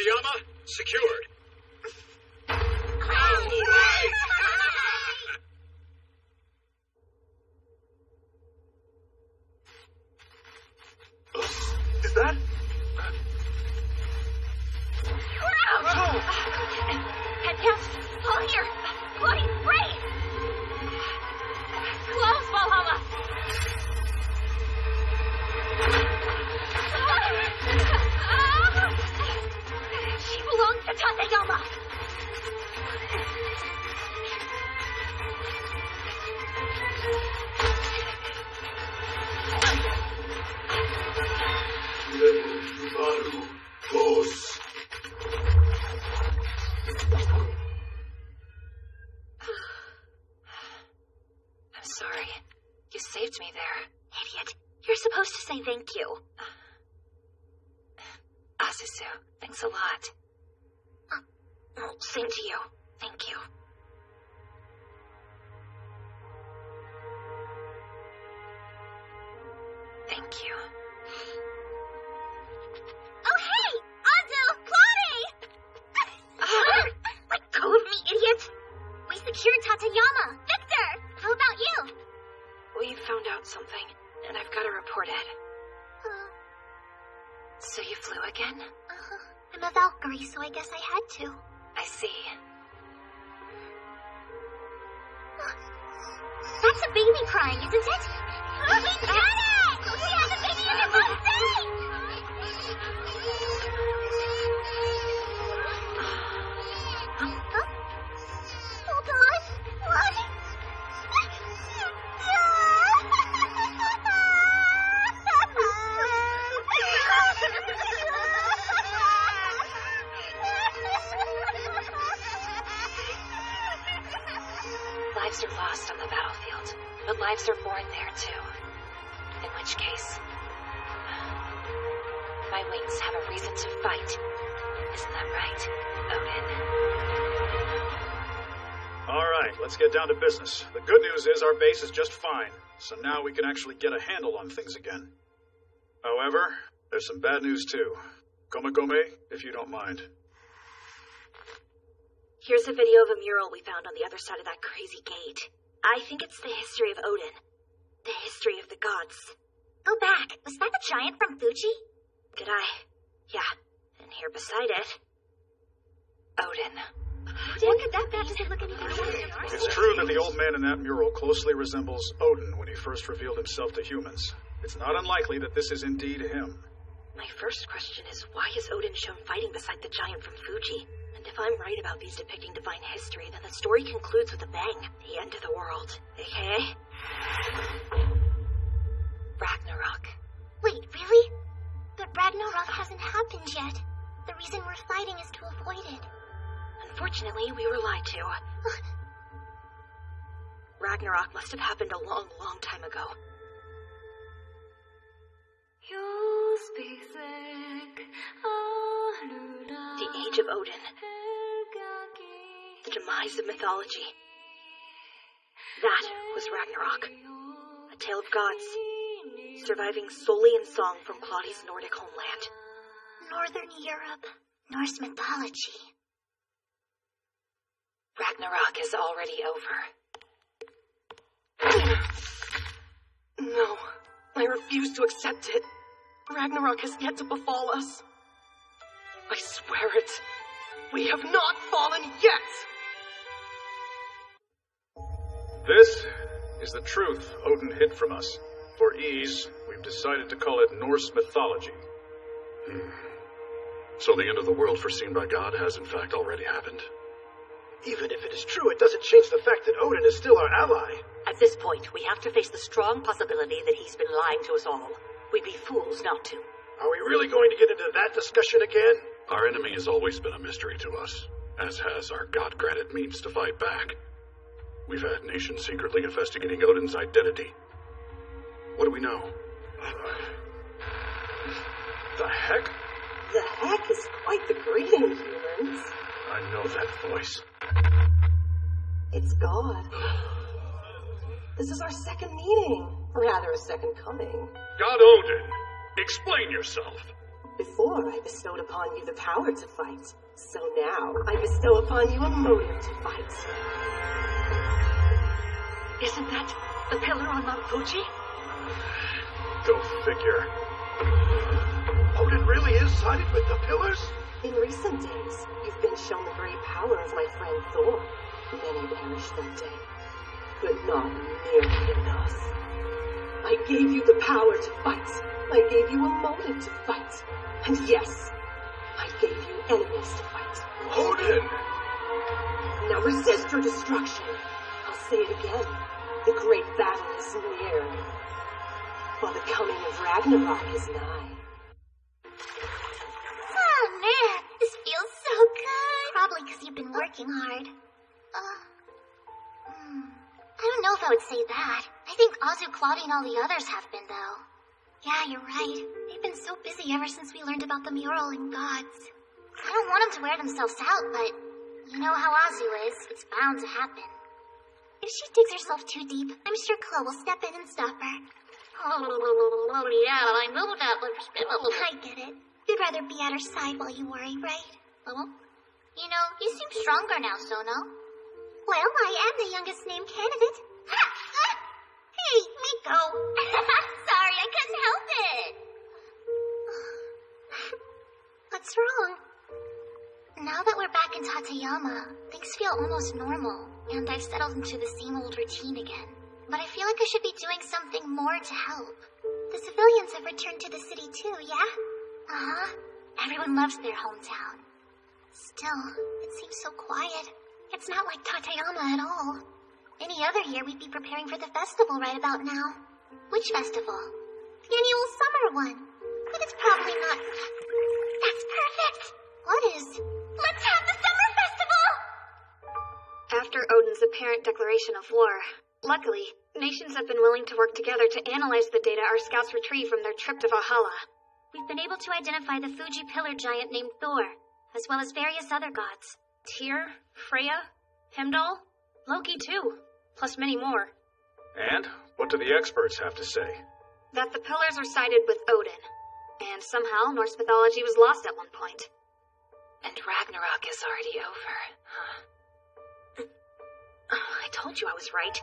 Tateyama, secured. Is that? Head down. All here. Bloody brain. Close, Valhalla. She belongs to Tateyama. I'm sorry. You saved me there. Idiot. You're supposed to say thank you. Asusu, thanks a lot. Oh, same to you. Thank you. Thank you. Oh, hey! Azu! Claudia! Let go of me, idiot! We secured Tateyama! Victor! How about you? We found out something, and I've got to report it. So you flew again? I'm a Valkyrie, so I guess I had to. I see. That's a baby crying, isn't it? We did it! We have the baby in the front seat! Hold on. What? Lives are lost on the battlefield, but lives are born there too. In which case, my wings have a reason to fight. Isn't that right, Odin? All right, let's get down to business. The good news is our base is just fine, so now we can actually get a handle on things again. However, there's some bad news too. Gome, if you don't mind. Here's a video of a mural we found on the other side of that crazy gate. I think it's the history of Odin. The history of the gods. Go back. Was that the giant from Fuji? Did I? Yeah. And here beside it... Odin. Look at that. That doesn't look anything like It's true that the old man in that mural closely resembles Odin when he first revealed himself to humans. It's not unlikely that this is indeed him. My first question is, why is Odin shown fighting beside the giant from Fuji? And if I'm right about these depicting divine history, then the story concludes with a bang. The end of the world. AKA... Ragnarok. Wait, really? But Ragnarok hasn't happened yet. The reason we're fighting is to avoid it. Unfortunately, we were lied to. Ragnarok must have happened a long, long time ago. The age of Odin. The demise of mythology. That was Ragnarok. A tale of gods, surviving solely in song from Claudia's Nordic homeland. Northern Europe. Norse mythology. Ragnarok is already over. No, I refuse to accept it. Ragnarok has yet to befall us. I swear it. We have not fallen yet! This is the truth Odin hid from us. For ease, we've decided to call it Norse mythology. So the end of the world foreseen by God has in fact already happened. Even if it is true, it doesn't change the fact that Odin is still our ally. At this point, we have to face the strong possibility that he's been lying to us all. We'd be fools not to. Are we really going to get into that discussion again? Our enemy has always been a mystery to us, as has our God-granted means to fight back. We've had nations secretly investigating Odin's identity. What do we know? The heck? The heck is quite the greeting, humans. I know that voice. It's God. This is our second meeting. Rather, a second coming. God Odin, explain yourself. Before, I bestowed upon you the power to fight. So now, I bestow upon you a motive to fight. Isn't that the pillar on Mount Fuji? Go figure. Odin really is sided with the pillars? In recent days, you've been shown the great power of my friend Thor. Many perished that day, but not nearly enough. I gave you the power to fight. I gave you a motive to fight. And yes, I gave you enemies to fight. Odin! Now resist your destruction. I'll say it again. The great battle is near, while the coming of Ragnarok is nigh. Oh man, this feels so good. Probably because you've been working hard. I don't know if I would say that. I think Azu, Claudia, and all the others have been, though. Yeah, you're right. They've been so busy ever since we learned about the mural and gods. I don't want them to wear themselves out, but you know how Azu is. It's bound to happen. If she digs herself too deep, I'm sure Chloe will step in and stop her. Oh, yeah, I know that. I get it. You'd rather be at her side while you worry, right? You know, you seem stronger now, Sono. Well, I am the youngest named candidate. Hey, Miko. Sorry, I couldn't help it. What's wrong? Now that we're back in Tateyama, things feel almost normal, and I've settled into the same old routine again. But I feel like I should be doing something more to help. The civilians have returned to the city too, yeah? Uh-huh. Everyone loves their hometown. Still, it seems so quiet. It's not like Tateyama at all. Any other year, we'd be preparing for the festival right about now. Which festival? The annual summer one. But it's probably not... That's perfect! What is? Let's have the summer festival! After Odin's apparent declaration of war, luckily, nations have been willing to work together to analyze the data our scouts retrieved from their trip to Valhalla. We've been able to identify the Fuji pillar giant named Thor, as well as various other gods. Tyr, Freya, Heimdall, Loki too, plus many more. And what do the experts have to say? That the pillars are sided with Odin, and somehow Norse mythology was lost at one point. And Ragnarok is already over, huh? I told you I was right.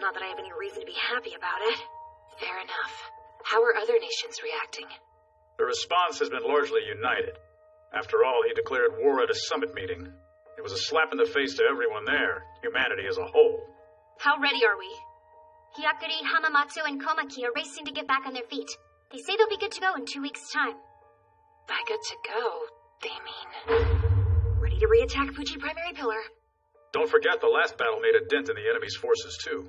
Not that I have any reason to be happy about it. Fair enough. How are other nations reacting? The response has been largely united. After all, he declared war at a summit meeting. It was a slap in the face to everyone there, humanity as a whole. How ready are we? Hyakuri, Hamamatsu, and Komaki are racing to get back on their feet. They say they'll be good to go in 2 weeks' time. By good to go, they mean... Ready to re-attack Fuji Primary Pillar. Don't forget the last battle made a dent in the enemy's forces, too.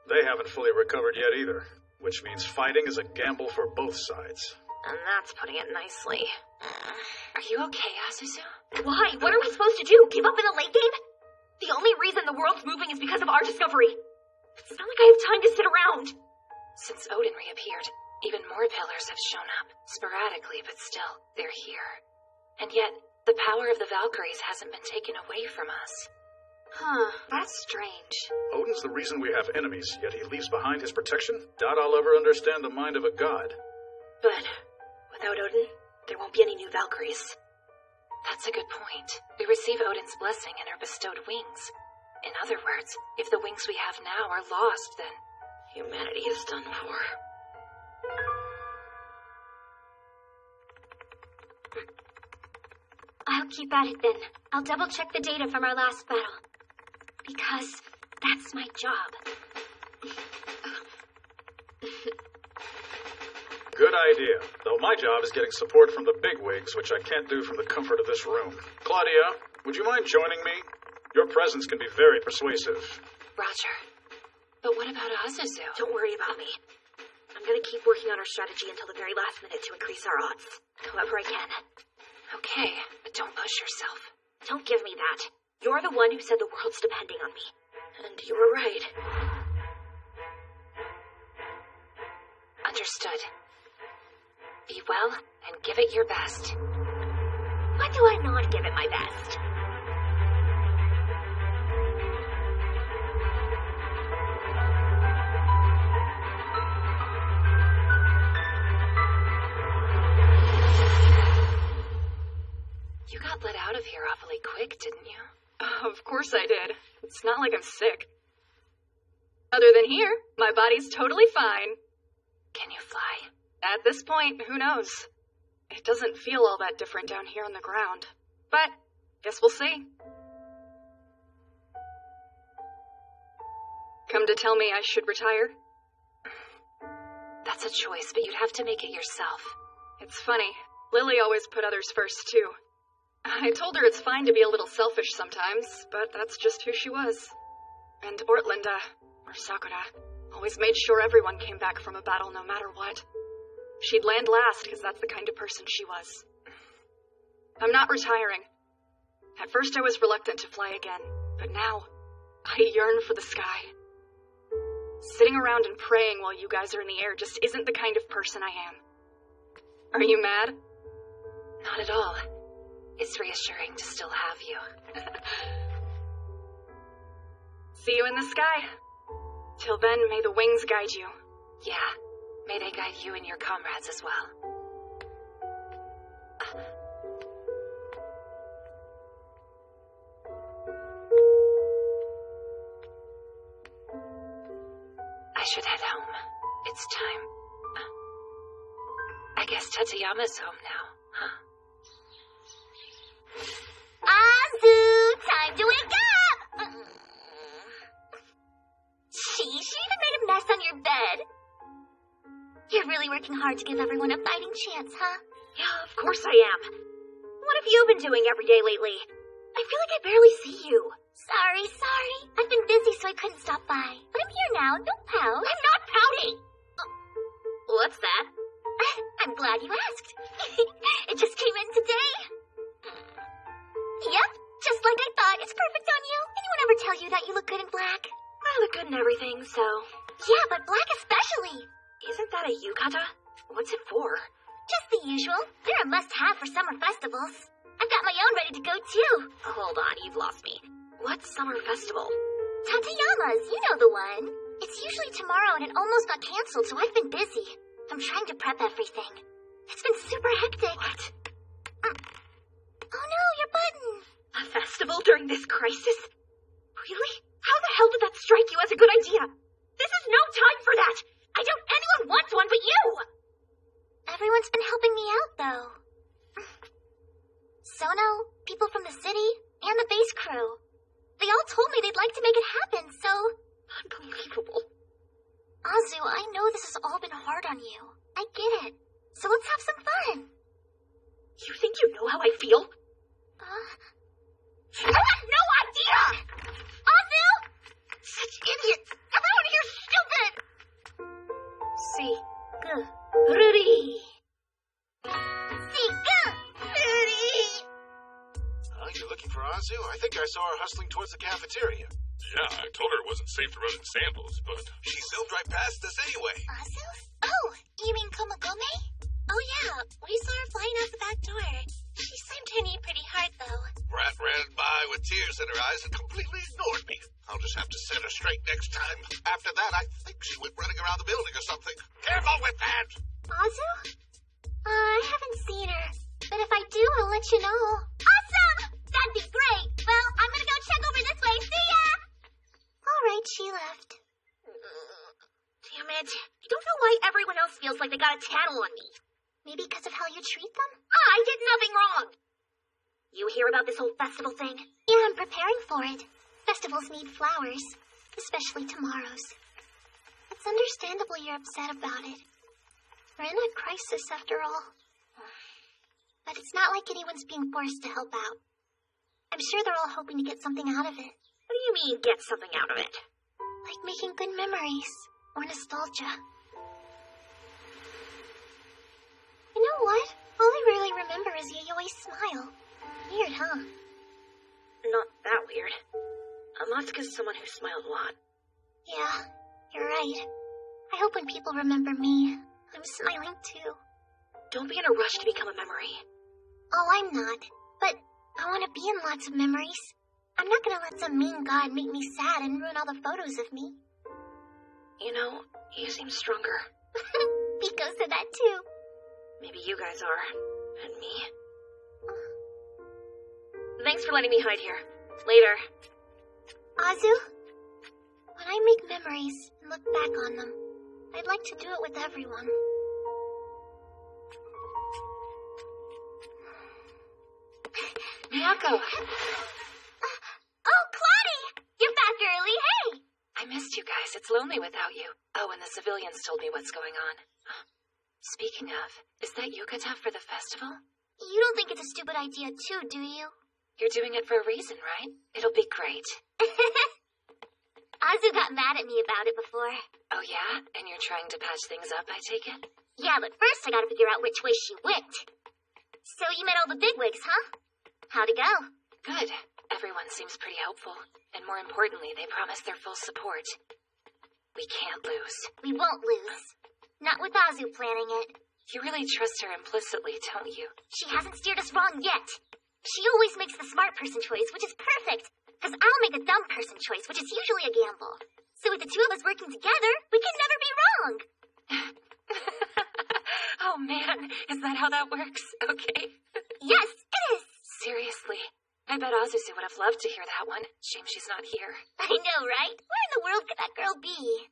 They haven't fully recovered yet either, which means fighting is a gamble for both sides. And that's putting it nicely. Are you okay, Azuzu? Why? What are we supposed to do? Give up in the late game? The only reason the world's moving is because of our discovery. It's not like I have time to sit around. Since Odin reappeared, even more pillars have shown up. Sporadically, but still, they're here. And yet, the power of the Valkyries hasn't been taken away from us. Huh, that's strange. Odin's the reason we have enemies, yet he leaves behind his protection? Doubt I'll ever understand the mind of a god. But without Odin, there won't be any new Valkyries. That's a good point. We receive Odin's blessing and are bestowed wings. In other words, if the wings we have now are lost, then humanity is done for. I'll keep at it then. I'll double-check the data from our last battle. Because that's my job. Good idea. Though my job is getting support from the bigwigs, which I can't do from the comfort of this room. Claudia, would you mind joining me? Your presence can be very persuasive. Roger. But what about Azuzu? Don't worry about me. I'm gonna keep working on our strategy until the very last minute to increase our odds. However I can. Okay, but don't push yourself. Don't give me that. You're the one who said the world's depending on me. And you were right. Understood. Be well and give it your best. Why do I not give it my best? quick, didn't you? Of course I did. It's not like I'm sick. Other than here, my body's totally fine. Can you fly? At this point, who knows? It doesn't feel all that different down here on the ground. But, guess we'll see. Come to tell me I should retire? That's a choice, but you'd have to make it yourself. It's funny. Lily always put others first, too. I told her it's fine to be a little selfish sometimes, but that's just who she was. And Ortlinda, or Sakura, always made sure everyone came back from a battle no matter what. She'd land last because that's the kind of person she was. I'm not retiring. At first I was reluctant to fly again, but now I yearn for the sky. Sitting around and praying while you guys are in the air just isn't the kind of person I am. Are you mad? Not at all. It's reassuring to still have you. See you in the sky. Till then, may the wings guide you. Yeah, may they guide you and your comrades as well. I should head home. It's time. I guess Tateyama's home now, huh? Azu! Time to wake up! Sheesh, you even made a mess on your bed. You're really working hard to give everyone a fighting chance, huh? Yeah, of course I am. What have you been doing every day lately? I feel like I barely see you. Sorry. I've been busy, so I couldn't stop by. But I'm here now. Don't pout. I'm not pouting! What's that? I'm glad you asked. It just came in today. Yep, just like I thought. It's perfect on you. Anyone ever tell you that you look good in black? I look good in everything, so... Yeah, but black especially. Isn't that a yukata? What's it for? Just the usual. They're a must-have for summer festivals. I've got my own ready to go, too. Hold on, you've lost me. What's summer festival? Tateyama's, you know the one. It's usually tomorrow and it almost got canceled, so I've been busy. I'm trying to prep everything. It's been super hectic. What? Oh no, your button. A festival during this crisis? Really? How the hell did that strike you as a good idea? This is no time for that! I doubt anyone wants one but you! Everyone's been helping me out, though. Sono, people from the city, and the base crew. They all told me they'd like to make it happen, so... Unbelievable. Azu, I know this has all been hard on you. I get it. So let's have some fun. You think you know how I feel? I have no idea! Azu! Such idiots! Everyone here's stupid! See. Rudy! You're looking for Azu? I think I saw her hustling towards the cafeteria. Yeah, I told her it wasn't safe to run in samples, but... She zoomed right past us anyway. Azu? Oh, you mean Komagome? Oh yeah, we saw her flying out the back door. She seemed to need pretty hard, though. Brat ran by with tears in her eyes and completely ignored me. I'll just have to set her straight next time. After that, I think she went running around the building or something. Careful with that! Azu? I haven't seen her, but if I do, I'll let you know. Awesome! That'd be great. Well, I'm gonna go check over this way. See ya! Alright, she left. Damn it. I don't know why everyone else feels like they got a tattle on me. Maybe because of how you treat them? I did nothing wrong! You hear about this whole festival thing? Yeah, I'm preparing for it. Festivals need flowers, especially tomorrow's. It's understandable you're upset about it. We're in a crisis, after all. But it's not like anyone's being forced to help out. I'm sure they're all hoping to get something out of it. What do you mean, get something out of it? Like making good memories, or nostalgia. You know what? All I really remember is Yayoi's smile. Weird, huh? Not that weird. Amatsuka's someone who smiled a lot. Yeah, you're right. I hope when people remember me, I'm smiling too. Don't be in a rush to become a memory. Oh, I'm not. But I want to be in lots of memories. I'm not gonna let some mean god make me sad and ruin all the photos of me. You know, you seem stronger. Pico said that too. Maybe you guys are. And me. Thanks for letting me hide here. Later. Azu, when I make memories and look back on them, I'd like to do it with everyone. Miyako! Oh, Claudia! You're back early, hey! I missed you guys. It's lonely without you. Oh, and the civilians told me what's going on. Speaking of, is that yukata for the festival? You don't think it's a stupid idea too, do you? You're doing it for a reason, right? It'll be great. Azu got mad at me about it before. Oh yeah? And you're trying to patch things up, I take it? Yeah, but first I gotta figure out which way she went. So you met all the bigwigs, huh? How'd it go? Good. Everyone seems pretty hopeful. And more importantly, they promise their full support. We can't lose. We won't lose. Not with Azu planning it. You really trust her implicitly, don't you? She hasn't steered us wrong yet. She always makes the smart person choice, which is perfect. Because I'll make the dumb person choice, which is usually a gamble. So with the two of us working together, we can never be wrong. Oh man, is that how that works? Okay. Yes, it is. Seriously. I bet Azusu would have loved to hear that one. Shame she's not here. I know, right? Where in the world could that girl be?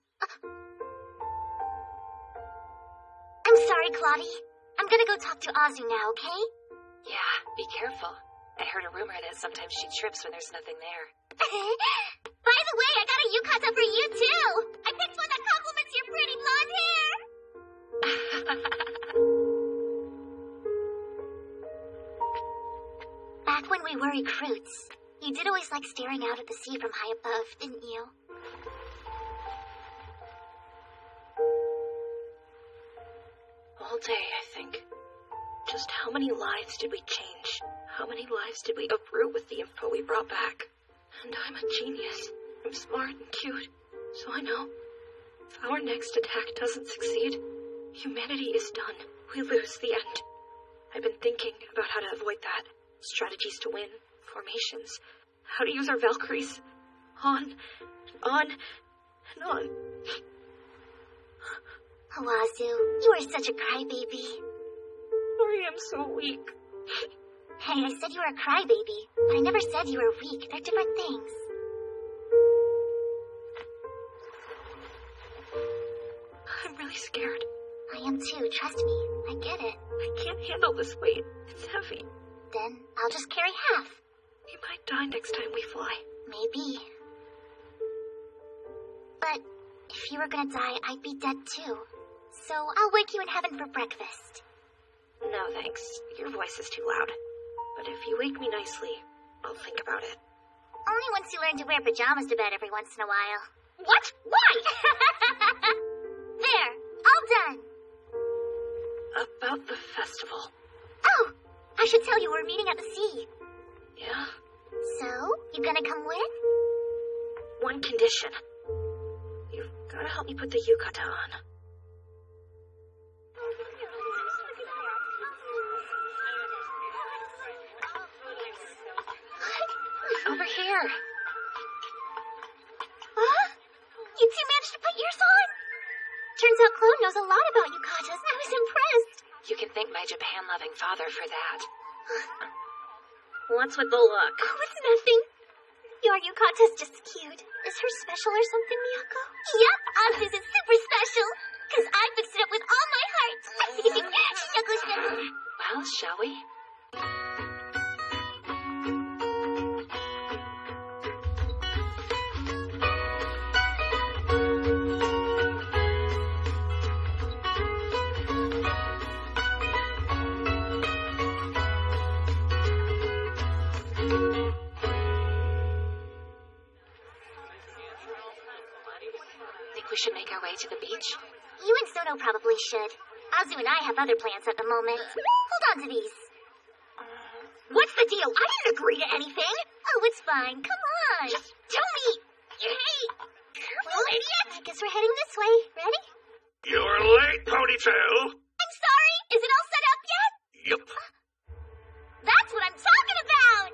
I'm sorry, Claudia. I'm gonna go talk to Azu now, okay? Yeah, be careful. I heard a rumor that sometimes she trips when there's nothing there. By the way, I got a yukata for you, too! I picked one that compliments your pretty blonde hair! Back when we were recruits, you did always like staring out at the sea from high above, didn't you? All day, I think. Just how many lives did we change? How many lives did we uproot with the info we brought back? And I'm a genius. I'm smart and cute. So I know, if our next attack doesn't succeed, humanity is done. We lose the end. I've been thinking about how to avoid that. Strategies to win, formations, how to use our Valkyries. On, and on, and on. Oh, Azu, you are such a crybaby. I am so weak. Hey, I said you were a crybaby, but I never said you were weak. They're different things. I'm really scared. I am too, trust me. I get it. I can't handle this weight. It's heavy. Then I'll just carry half. We might die next time we fly. Maybe. But if you were gonna die, I'd be dead too. So I'll wake you in heaven for breakfast. No, thanks. Your voice is too loud. But if you wake me nicely, I'll think about it. Only once you learn to wear pajamas to bed every once in a while. What? Why? There, all done. About the festival. Oh, I should tell you we're meeting at the sea. Yeah? So, you gonna come with? One condition. You've gotta help me put the yukata on. Over here. Huh? You two managed to put yours on? Turns out Claude knows a lot about yukatas. I was impressed. You can thank my Japan-loving father for that. What's with the look? Oh, it's nothing. Your yukata's just cute. Is her special or something, Miyako? Yep, Azu's is super special. Because I fixed it up with all my heart. Well, shall we? We should make our way to the beach. You and Sono probably should. Azu and I have other plans at the moment. Hold on to these. What's the deal? I didn't agree to anything. Oh, it's fine. Come on. Just tell me. Hey, careful, idiot. I guess we're heading this way. Ready? You're late, Ponytail. I'm sorry. Is it all set up yet? Yup. That's what I'm talking about.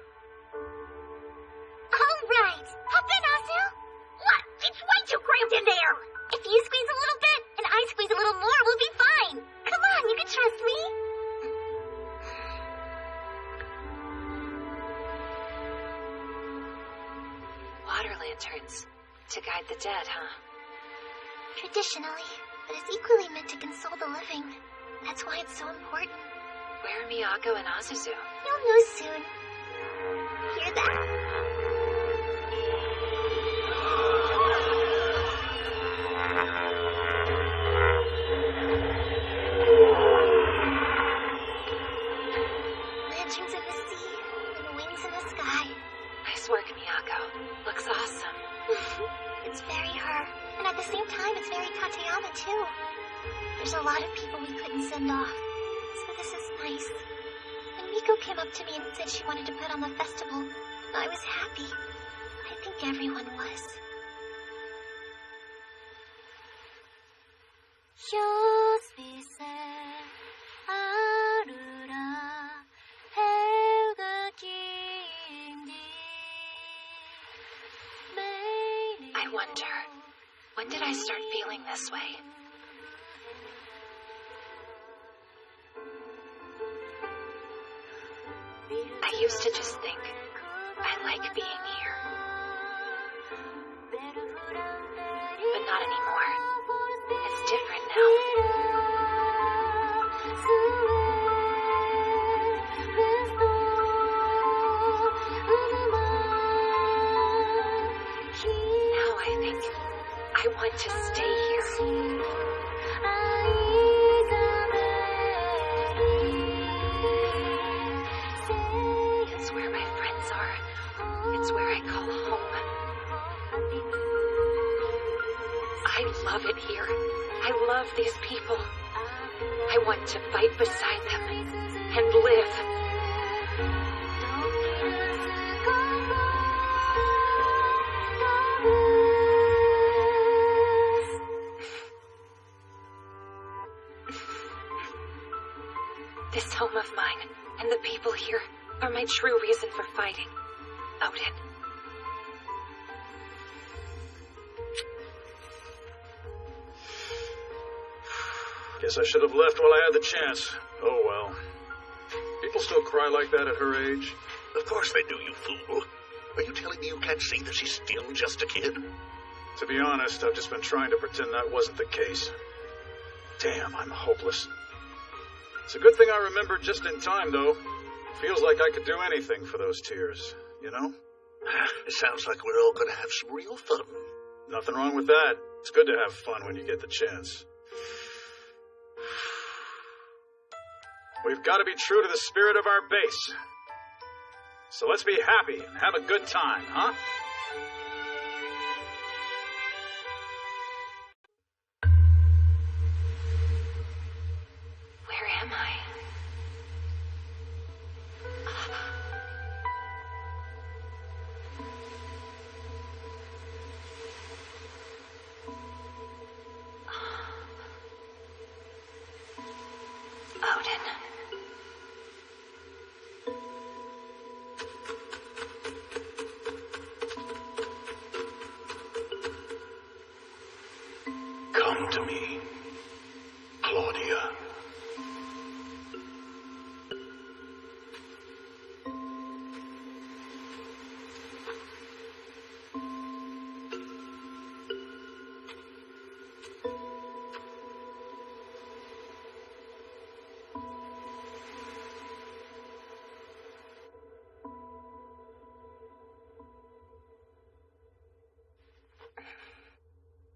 All right. Hop in, Azu. What? It's way too cramped in there. If you squeeze a little bit and I squeeze a little more, we'll be fine. Come on, you can trust me. occasionally, but is equally meant to console the living. That's why it's so important. Where are Miyako and Azuzu? You'll know soon. Hear that? Lanterns in the sea and wings in the sky. Nice work, Miyako. Looks awesome. It's very her, and at the same time, it's very Tateyama too. There's a lot of people we couldn't send off, so this is nice. When Miko came up to me and said she wanted to put on the festival, I was happy. I think everyone was. I wonder, when did I start feeling this way? I used to just think, I like being here. But not anymore. It's different now. Now I think I want to stay here. It's where my friends are. It's where I call home. I love it here. I love these people. I want to fight beside them and live. This home of mine and the people here are my true reason for fighting. Odin. Guess I should have left while I had the chance. Oh well. People still cry like that at her age? Of course they do, you fool. Are you telling me you can't see that she's still just a kid? To be honest, I've just been trying to pretend that wasn't the case. Damn, I'm hopeless. It's a good thing I remembered just in time, though. Feels like I could do anything for those tears, you know? It sounds like we're all going to have some real fun. Nothing wrong with that. It's good to have fun when you get the chance. We've got to be true to the spirit of our base. So let's be happy and have a good time, huh? Where am I? Odin. Come to me, Claudia.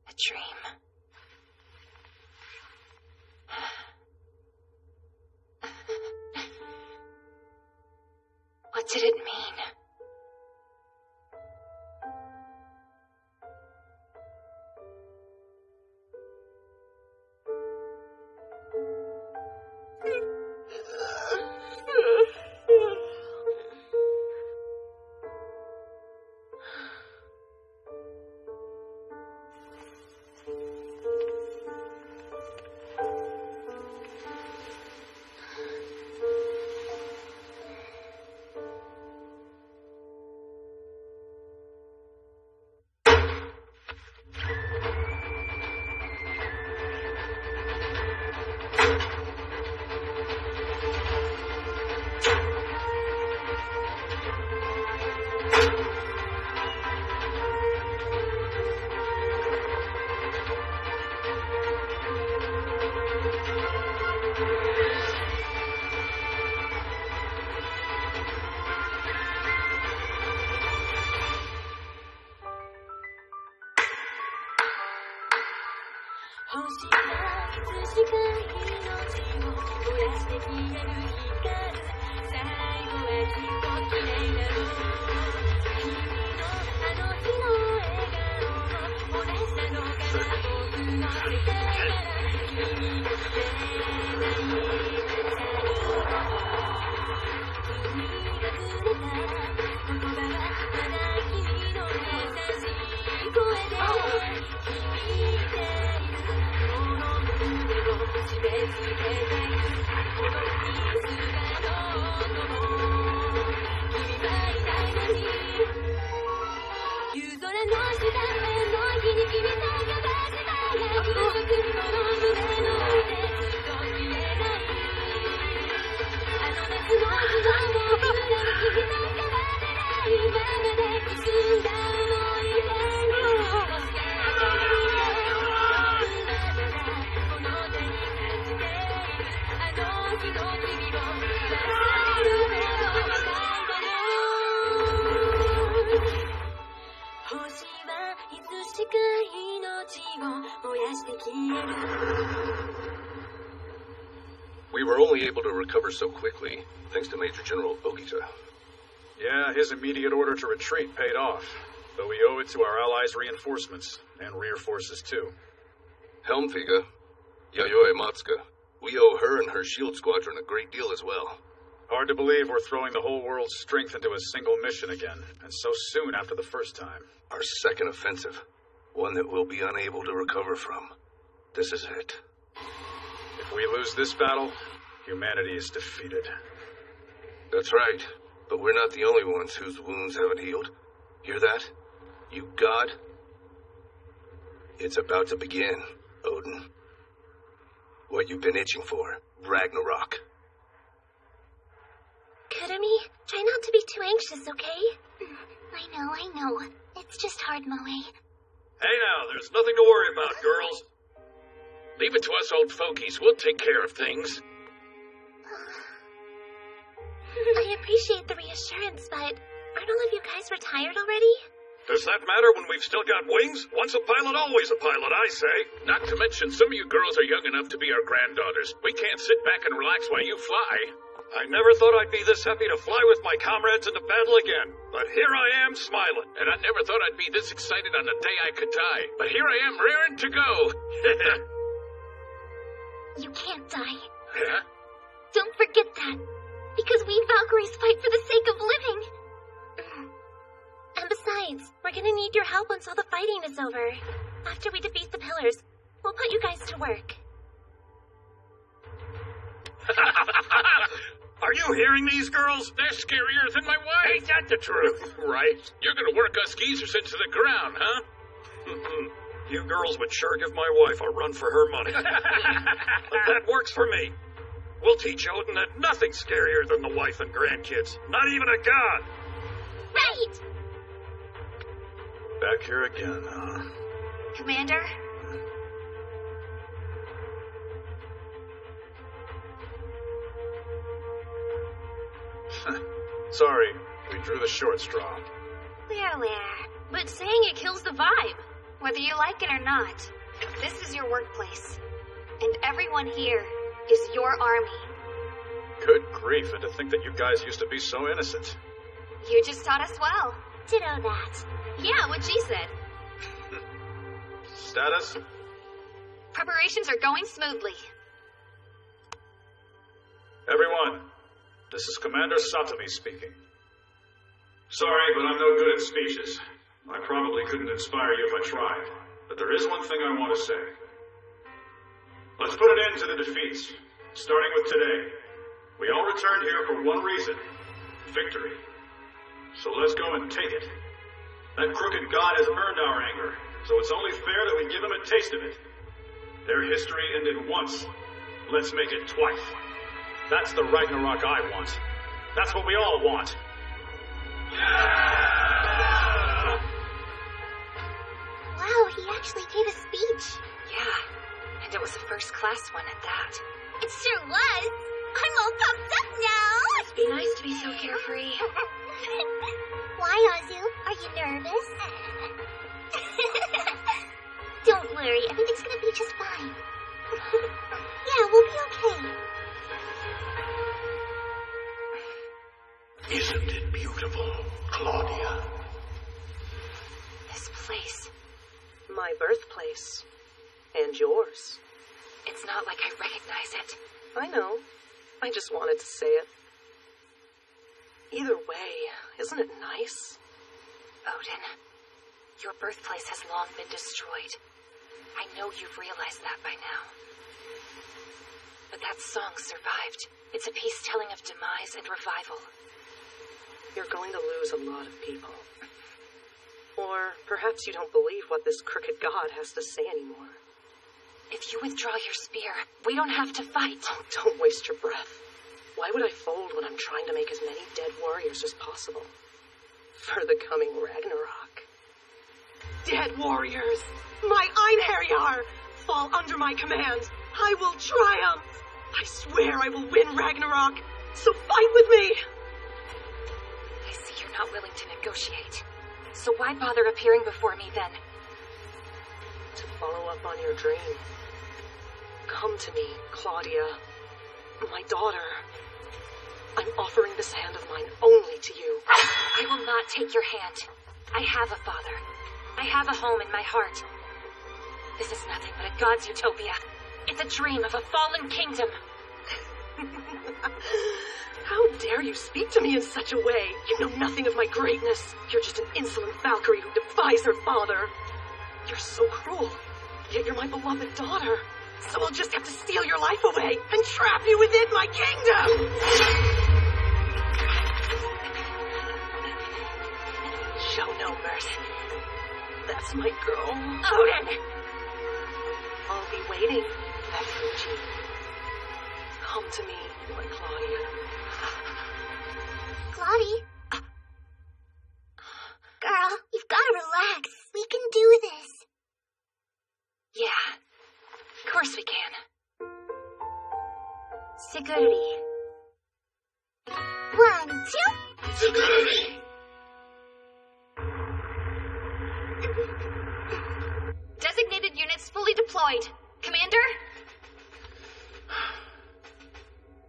A dream. What did it mean? We were only able to recover so quickly, thanks to Major General Ogita. Yeah, his immediate order to retreat paid off, though we owe it to our allies' reinforcements, and rear forces too. Helmfiga, Yayoi Matsuka, we owe her and her shield squadron a great deal as well. Hard to believe we're throwing the whole world's strength into a single mission again, and so soon after the first time. Our second offensive, one that we'll be unable to recover from. This is it. If we lose this battle, humanity is defeated. That's right, but we're not the only ones whose wounds haven't healed. Hear that? You god? It's about to begin, Odin. What you've been itching for, Ragnarok. Kurumi, try not to be too anxious, okay? I know. It's just hard, Moe. Hey now, there's nothing to worry about, girls. Leave it to us old fogies. We'll take care of things. I appreciate the reassurance, but aren't all of you guys retired already? Does that matter when we've still got wings? Once a pilot, always a pilot, I say. Not to mention, some of you girls are young enough to be our granddaughters. We can't sit back and relax while you fly. I never thought I'd be this happy to fly with my comrades into battle again. But here I am, smiling. And I never thought I'd be this excited on the day I could die. But here I am, raring to go. You can't die. Yeah? Don't forget that. Because we Valkyries fight for the sake of living. And besides, we're gonna need your help once all the fighting is over. After we defeat the pillars, we'll put you guys to work. Are you hearing these girls? They're scarier than my wife. Ain't that the truth? Right. You're gonna work us geezers into the ground, huh? You girls would sure give my wife a run for her money. But that works for me. We'll teach Odin that nothing's scarier than the wife and grandkids. Not even a god. Right! Back here again, huh? Commander? Sorry, we drew the short straw. But saying it kills the vibe, whether you like it or not. This is your workplace, and everyone here is your army. Good grief, and to think that you guys used to be so innocent. You just taught us well. Ditto that. Yeah, what she said. Status? Preparations are going smoothly. Everyone, this is Commander Satomi speaking. Sorry, but I'm no good at speeches. I probably couldn't inspire you if I tried, but there is one thing I want to say. Let's put an end to the defeats, starting with today. We all returned here for one reason, victory. So let's go and take it. That crooked god has earned our anger, so it's only fair that we give him a taste of it. Their history ended once. Let's make it twice. That's the Ragnarok I want. That's what we all want. Wow, he actually gave a speech. Yeah, and it was a first-class one at that. It sure was. I'm all pumped up now. Must be nice to be so carefree. Why, Azu? Are you nervous? Don't worry, everything's gonna be just fine. Yeah, we'll be okay. Isn't it beautiful, Claudia? This place. My birthplace. And yours. It's not like I recognize it. I know. I just wanted to say it. Either way, isn't it nice? Odin, your birthplace has long been destroyed. I know you've realized that by now. But that song survived. It's a piece telling of demise and revival. You're going to lose a lot of people. Or perhaps you don't believe what this crooked god has to say anymore. If you withdraw your spear, we don't have to fight. Oh, don't waste your breath. Why would I fold when I'm trying to make as many dead warriors as possible? For the coming Ragnarok. Dead warriors! My Einherjar! Fall under my command! I will triumph! I swear I will win Ragnarok! So fight with me! I see you're not willing to negotiate. So why bother appearing before me then? To follow up on your dream. Come to me, Claudia. My daughter. I'm offering this hand of mine only to you. I will not take your hand. I have a father. I have a home in my heart. This is nothing but a god's utopia. It's a dream of a fallen kingdom. How dare you speak to me in such a way? You know nothing of my greatness. You're just an insolent Valkyrie who defies her father. You're so cruel. Yet you're my beloved daughter. So I'll just have to steal your life away and trap you within my kingdom! Show no mercy. That's my girl. Odin! I'll be waiting at Fuji. Come to me, my Claudia. Claudie? Girl, you've got to relax. We can do this. Yeah, of course we can. Security. 1, 2. Security! Designated units fully deployed. Commander?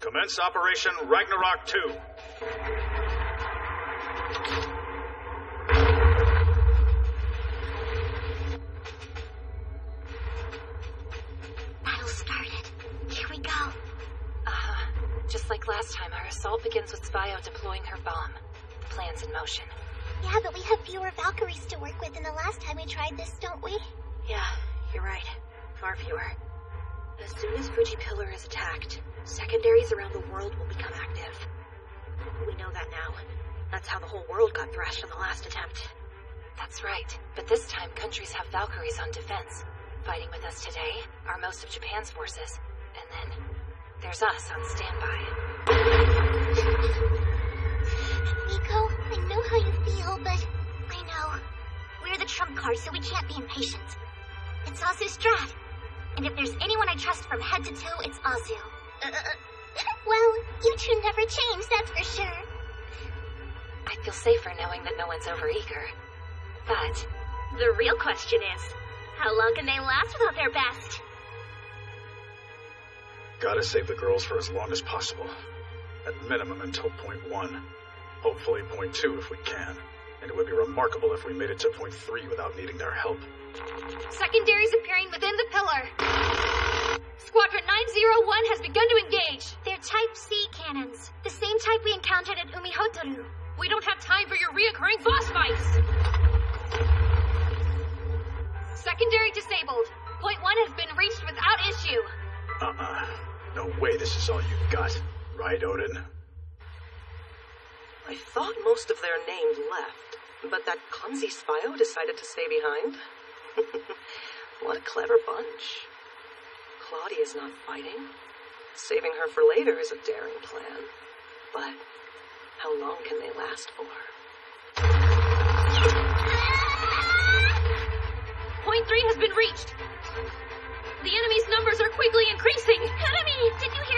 Commence Operation Ragnarok 2. Battle started. Here we go. Just like last time, our assault begins with Spio deploying her bomb. The plan's in motion. Yeah, but we have fewer Valkyries to work with than the last time we tried this, don't we? Yeah, you're right. Far fewer. As soon as Fuji Pillar is attacked, secondaries around the world will become active. We know that now. That's how the whole world got thrashed in the last attempt. That's right. But this time, countries have Valkyries on defense. Fighting with us today are most of Japan's forces. And then there's us on standby. Nico, I know how you feel, but I know. We're the trump card, so we can't be impatient. It's Azu Strat. And if there's anyone I trust from head to toe, it's Azu. Well, you two never change, that's for sure. I feel safer knowing that no one's overeager. But The real question is, how long can they last without their best? Gotta save the girls for as long as possible. At minimum until point 1. Hopefully point 2 if we can. And it would be remarkable if we made it to point 3 without needing their help. Secondaries appearing within the pillar. Squadron 901 has begun to engage. They're Type C cannons, the same type we encountered at Umihotoru. We don't have time for your reoccurring boss fights. Secondary disabled. Point 1 has been reached without issue. No way this is all you've got. Right, Odin? I thought most of their names left, but that clumsy Spio decided to stay behind. What a clever bunch. Claudia's not fighting. Saving her for later is a daring plan. But how long can they last for? Point 3 has been reached. The enemy's numbers are quickly increasing. Enemy, did you hear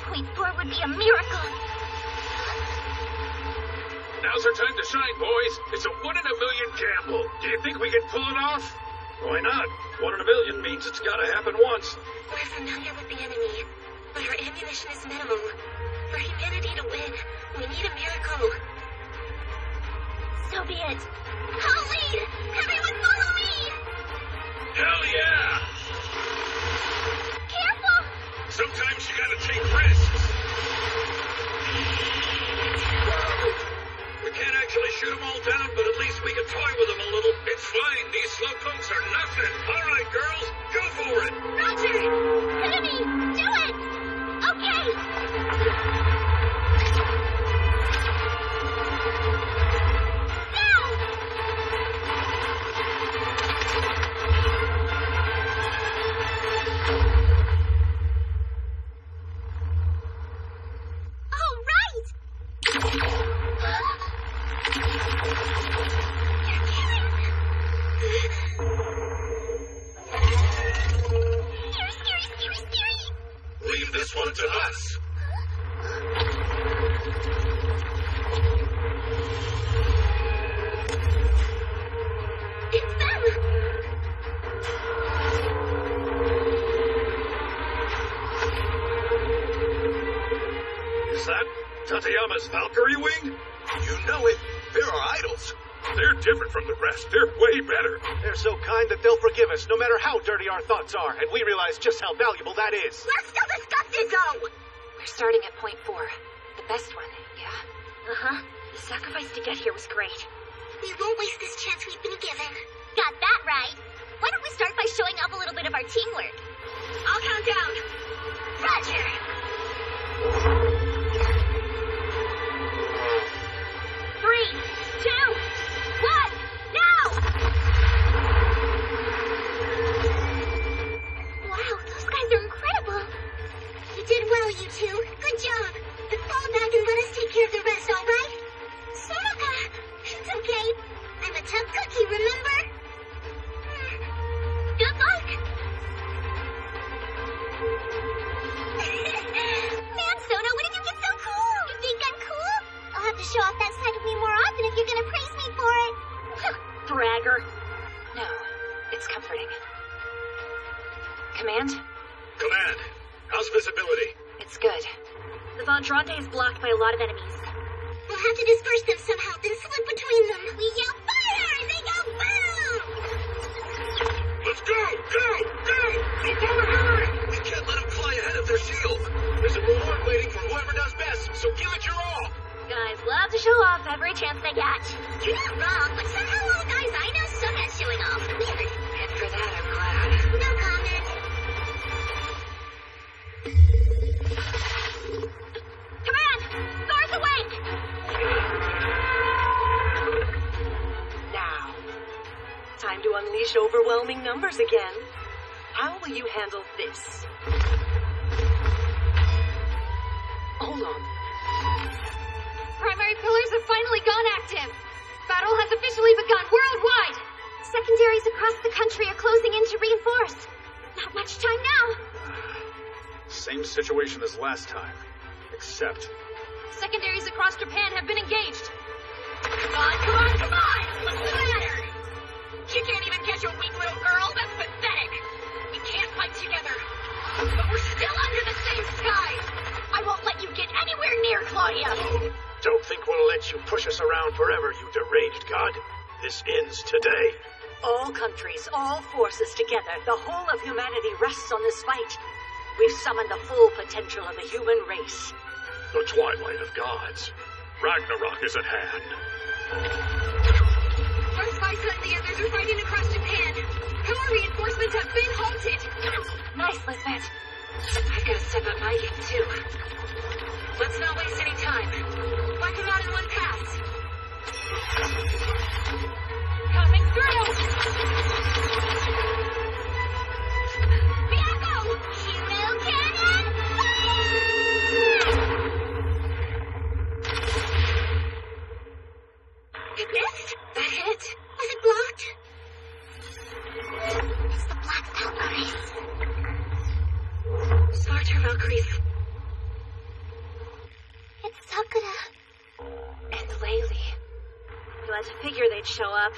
9.4 would be a miracle. Now's our time to shine, boys. It's a 1 in a million gamble. Do you think we can pull it off? Why not? 1 in a million means it's gotta happen once. We're familiar with the enemy, but our ammunition is minimal. For humanity to win, we need a miracle. So be it. I'll lead! Everyone follow me! Hell yeah! Careful! Sometimes you gotta take risks. We can't actually shoot them all down, but at least we can toy with them a little. It's fine. These slowpokes are nothing. All right, girls, go for it. Roger! Enemy, do it! Okay! Leave this one to us. It's them! Is that Tateyama's Valkyrie wing? You know it. They're our idols. They're different from the rest. They're way better. They're so kind that they'll forgive us, no matter how dirty our thoughts are, and we realize just how valuable that is. Let's go discuss this, though! We're starting at point 4. The best one, yeah? Uh-huh. The sacrifice to get here was great. We won't waste this chance we've been given. Got that right. Why don't we start by showing off a little bit of our teamwork? I'll count down. Roger! 3, 2, 1, now! Wow, those guys are incredible. You did well, you two. Good job. But fall back and let us take care of the rest, all right? Sonoka! It's okay. I'm a tough cookie, remember? Good luck! Man, Sono, when did you get so cool? You think I'm cool? I'll have to show off that side of me more often if you're gonna praise me for it. Bragger. No, it's comforting. Command? Command, how's visibility? It's good. The Vondrante is blocked by a lot of enemies. We'll have to disperse them somehow, then slip between them. We yell fire, and they go boom! Let's go! Go! Go! No bother hurry! We can't let them fly ahead of their shield. There's a reward waiting for whoever does best, so give it your all. Guys love to show off every chance they get. You're not wrong, but somehow all the guys I know suck at showing off. Weird. And for that, I'm glad. No comment. Command! Thor's awake! Now, time to unleash overwhelming numbers again. How will you handle this? Hold on. Primary pillars have finally gone active. Battle has officially begun worldwide. Secondaries across the country are closing in to reinforce. Not much time now. Same situation as last time, except... Secondaries across Japan have been engaged. Come on, come on, come on! What's the matter? You can't even catch a weak little girl? That's pathetic. We can't fight together. But we're still under the same sky. I won't let you get anywhere near Claudia. Don't think we'll let you push us around forever, you deranged god. This ends today. All countries, all forces together, the whole of humanity rests on this fight. We've summoned the full potential of the human race. The twilight of gods. Ragnarok is at hand. Our spies and the others are fighting across Japan. Power reinforcements have been halted. Nice, Lisbeth. I've got to step up my game, too. Let's not waste any time. Wipe them out in one pass. Coming through! Bianco! Hero cannon! It missed? That hit? Was it blocked? It's the Black Valkyries. Smarter Valkyries. they'd show up.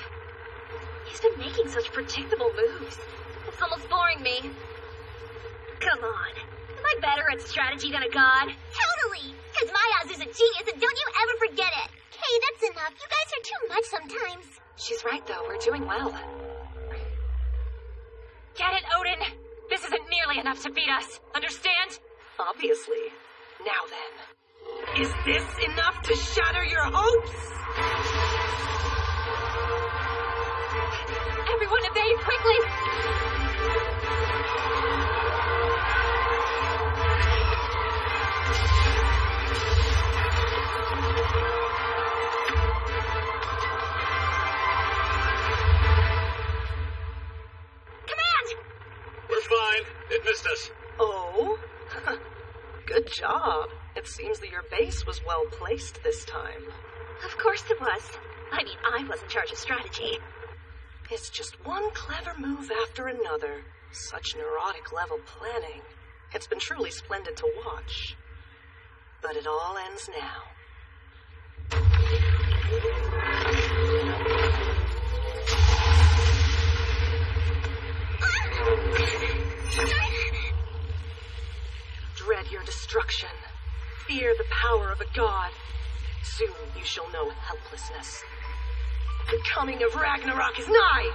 He's been making such predictable moves. It's almost boring me. Come on. Am I better at strategy than a god? Totally! Because my Azu's a genius and don't you ever forget it! Hey, that's enough. You guys are too much sometimes. She's right, though. We're doing well. Get it, Odin? This isn't nearly enough to beat us. Understand? Obviously. Now then. Is this enough to shatter your hopes? Everyone evade quickly! We're fine. It missed us. Oh? Good job. It seems that your base was well placed this time. Of course it was. I mean, I was in charge of strategy. It's just one clever move after another. Such neurotic level planning. It's been truly splendid to watch. But it all ends now. Dread your destruction. Fear the power of a god. Soon you shall know helplessness. The coming of Ragnarok is nigh!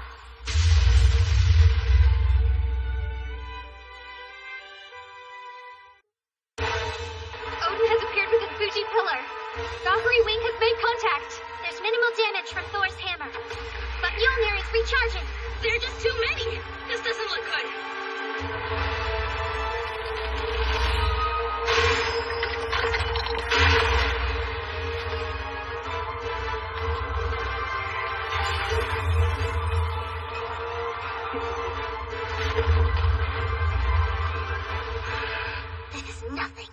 Odin has appeared within Fuji Pillar. Valkyrie Wing has made contact. There's minimal damage from Thor's hammer. But Mjolnir is recharging. There are just too many. This doesn't look good. This is nothing.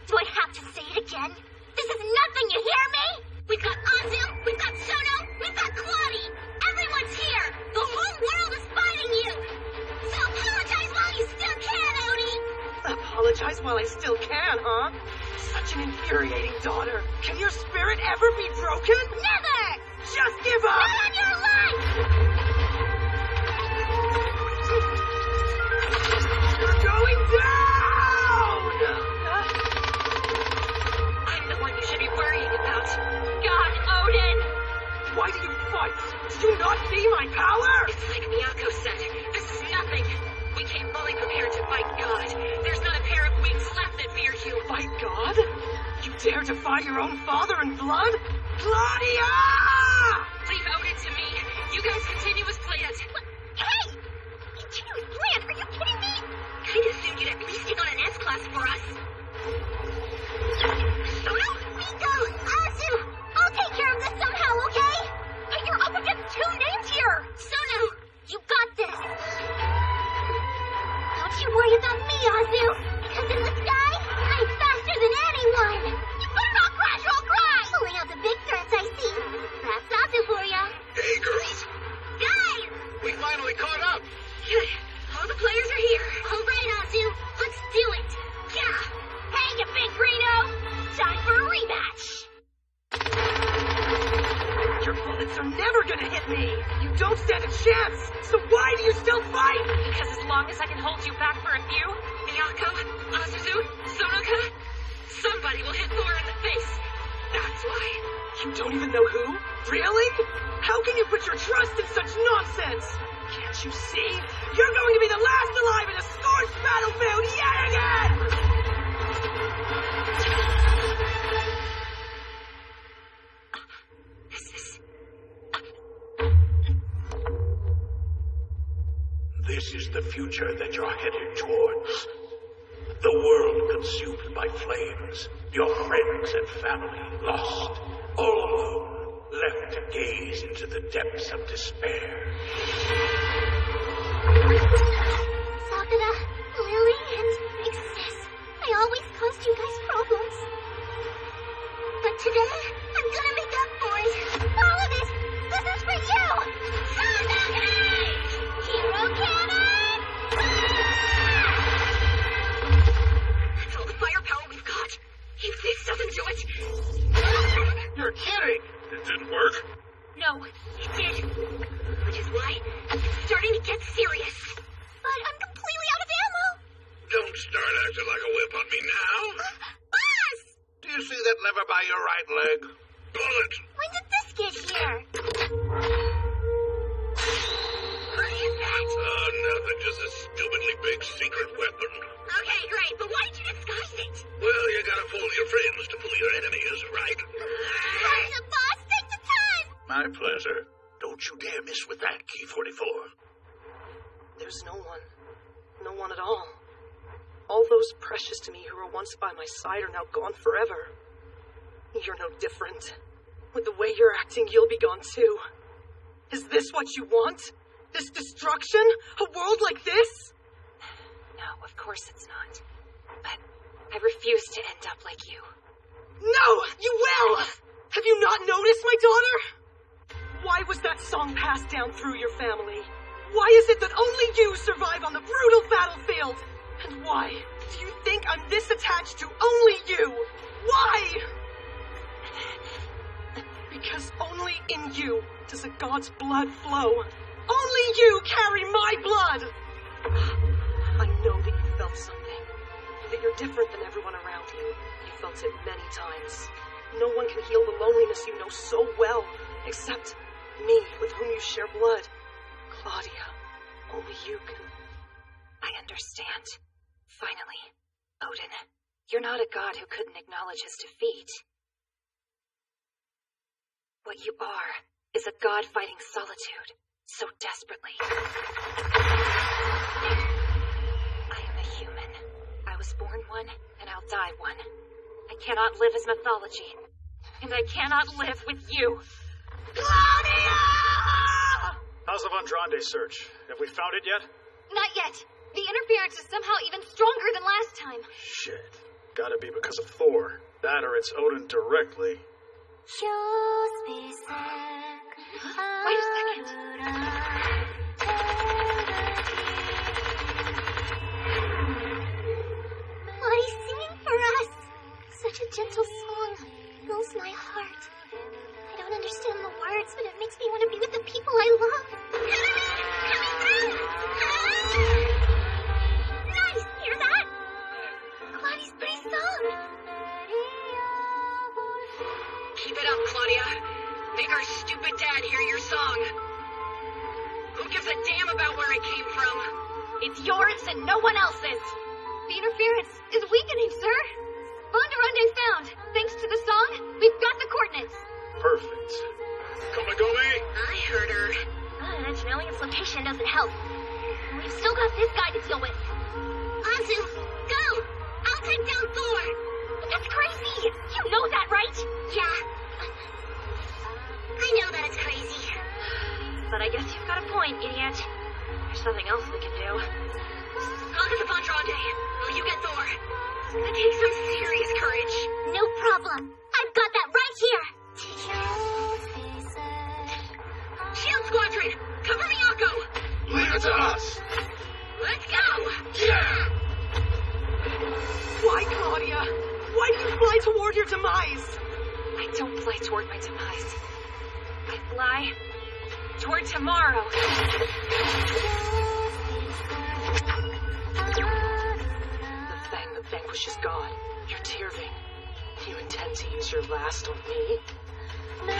Do I have to say it again? This is nothing, you hear me? We've got Azu, we've got Sono, we've got Quadi. Everyone's here. The whole world is fighting you. So apologize while you still can, Odie. Apologize while I still can, huh? Such an infuriating daughter. Can your spirit ever be broken? Never! Just give up! Not on your life! You're going down! I'm the one you should be worrying about. God, Odin! Why do you fight? Do you not see my power? It's like Miyako said. This is nothing. We came fully prepared to fight God. There's not a pair of wings left that fear you. Fight God? You dare defy your own father in blood? Claudia! Leave Odin to me. You guys continue as planned. Hey! Continue as planned? Are you kidding me? Kind of assumed you'd at least take on an S-class for us. Sono, Miko, Azu! I'll take care of this somehow, okay? But you're up against two names here! Sono, you got this! Don't you worry about me, Azu! Because in the sky, I'm faster than anyone! You better not crash or I'll cry! Pulling out the big threats, I see. That's Azu for ya. Hey, girls! Guys! We finally caught up! Good. All the players are here. All right, Azu. Let's do it. Yeah. Hey, you big Greeno! Time for a rematch! Your bullets are never gonna hit me! You don't stand a chance! So why do you still fight? Because as long as I can hold you back for a few, Miyako, Azuzu, Sonoka, somebody will hit Thor in the face. That's why. You don't even know who? Really? How can you put your trust in such nonsense? Can't you see? You're going to be the last alive in a scorched battlefield yet again! This is the future that you're headed towards. The world consumed by flames, your friends and family lost, all alone, left to gaze into the depths of despair. Sakura, Lily, and Big Sis, I always caused you guys problems. But today, I'm gonna make up for it. All of it! This is for you! Sakura! Hero cannon! That's all the firepower we've got. You think doesn't do it? You're kidding! It didn't work. by your right leg. Pull it. When did this get here? What is that? Oh, nothing. Just a stupidly big secret weapon. Okay, great, but why did you disguise it? Well, you gotta fool your friends to fool your enemies, right? Gotcha, boss! Take the time! My pleasure. Don't you dare miss with that, Key 44. There's no one. No one at all. All those precious to me who were once by my side are now gone forever. You're no different. With the way you're acting, you'll be gone too. Is this what you want? This destruction? A world like this? No, of course it's not. But I refuse to end up like you. No! You will! Have you not noticed, my daughter? Why was that song passed down through your family? Why is it that only you survive on the brutal battlefield? And why do you think I'm this attached to only you? Why? Because only in you does a god's blood flow. Only you carry my blood! I know that you felt something. That you're different than everyone around you. You felt it many times. No one can heal the loneliness you know so well, except me, with whom you share blood. Claudia, only you can... I understand. Finally. Odin, you're not a god who couldn't acknowledge his defeat. What you are is a god fighting solitude so desperately. I am a human. I was born one, and I'll die one. I cannot live as mythology, and I cannot live with you. Claudia! How's the Von Dronde search? Have we found it yet? Not yet. The interference is somehow even stronger than last time. Shit. Gotta be because of Thor. That or it's Odin directly. Wait a second. Lottie's singing for us. Such a gentle song. Fills my heart. I don't understand the words, but it makes me want to be with the people I love. Coming through! Nice! Hear that? Lottie's pretty song. Keep it up, Claudia. Make our stupid dad hear your song. Who gives a damn about where I came from? It's yours and no one else's. The interference is weakening, sir. Von Dronde found. Thanks to the song, we've got the coordinates. Perfect. Komagome? I heard her. But knowing its location doesn't help. We've still got this guy to deal with. Anzu, go! I'll take down Thor! But that's crazy! You know that, right? Yeah. I know that it's crazy. But I guess you've got a point, idiot. There's nothing else we can do. I'll get the Von Dronde. Will you get Thor? It's gonna take some serious courage. No problem. I've got that right here. Shield Squadron, cover Miyako! Leave it to us! Let's go! Yeah! Why, Claudia? Why do you fly toward your demise? I don't fly toward my demise. I fly toward tomorrow. The thing that vanquishes God, your Tyrving. You intend to use your last on me? No!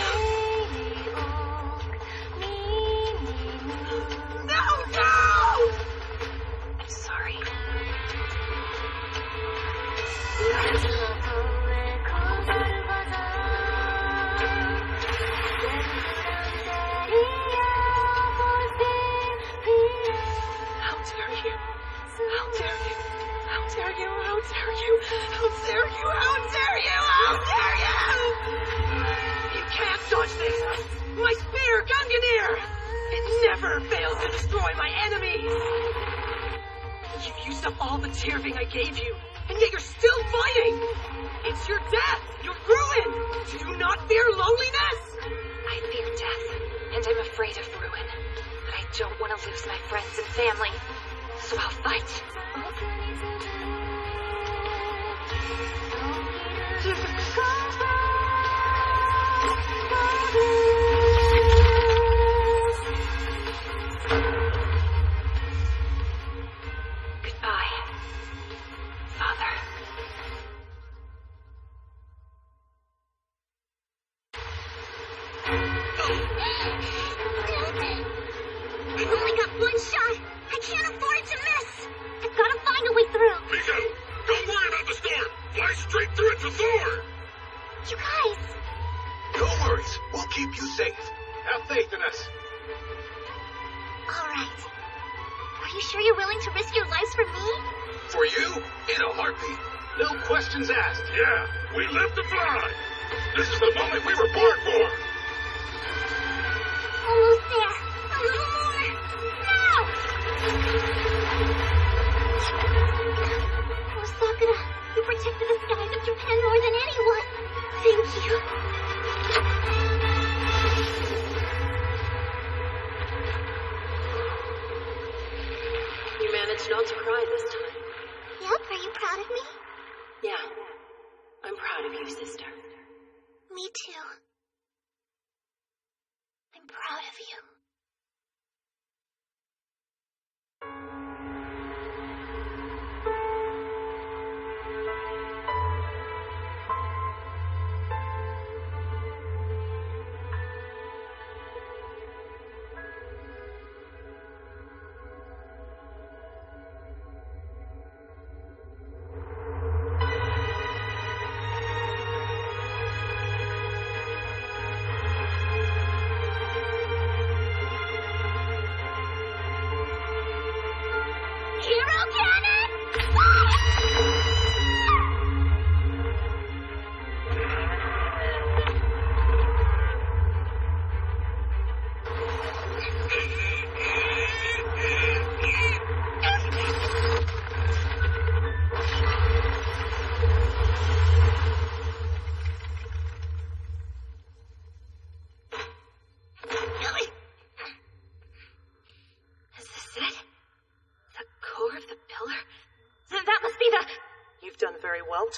I'm sorry. How dare you? How dare you? How dare you? How dare you? How dare you? How dare you? How dare you? You can't dodge this! My spear, Gungnir! It never fails to destroy my enemies! You've used up all the Tyrving I gave you, and yet you're still fighting! It's your death! Your ruin! Do you not fear loneliness? I fear death, and I'm afraid of ruin. But I don't want to lose my friends and family, so I'll fight. straight through it to Thor! You guys! No worries. We'll keep you safe. Have faith in us. All right. Are you sure you're willing to risk your lives for me? For you? In a heartbeat. No questions asked. Yeah, we live to fly. This is the moment we were born for. Almost there. A little more. Now! Oh, Sakura, you protected the skies of Japan more than anyone. Thank you. You managed not to cry this time. Yep, are you proud of me? Yeah. I'm proud of you, sister. Me too. I'm proud of you.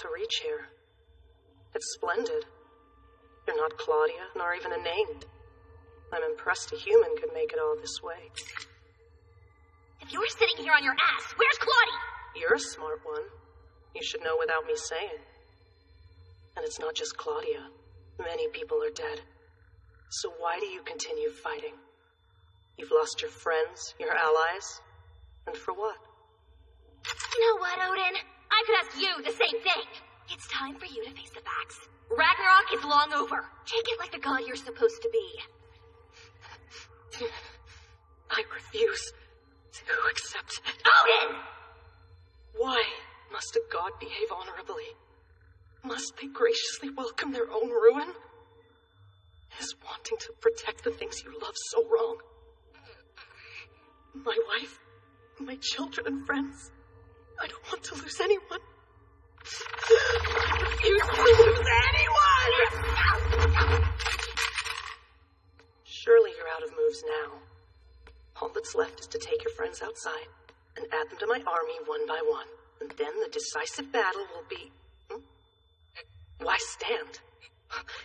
To reach here. It's splendid. You're not Claudia, nor even a name. I'm impressed a human could make it all this way. If you're sitting here on your ass, where's Claudia? You're a smart one. You should know without me saying. And it's not just Claudia. Many people are dead. So why do you continue fighting? You've lost your friends, your allies, and for what? You know what, Odin? I could ask you the same thing. It's time for you to face the facts. Ragnarok is long over. Take it like the god you're supposed to be. I refuse to accept it. Odin! Why must a god behave honorably? Must they graciously welcome their own ruin? Is wanting to protect the things you love so wrong? My wife, my children and friends. I don't want to lose anyone. I refuse to lose anyone! Surely you're out of moves now. All that's left is to take your friends outside and add them to my army one by one. And then the decisive battle will be... Why stand?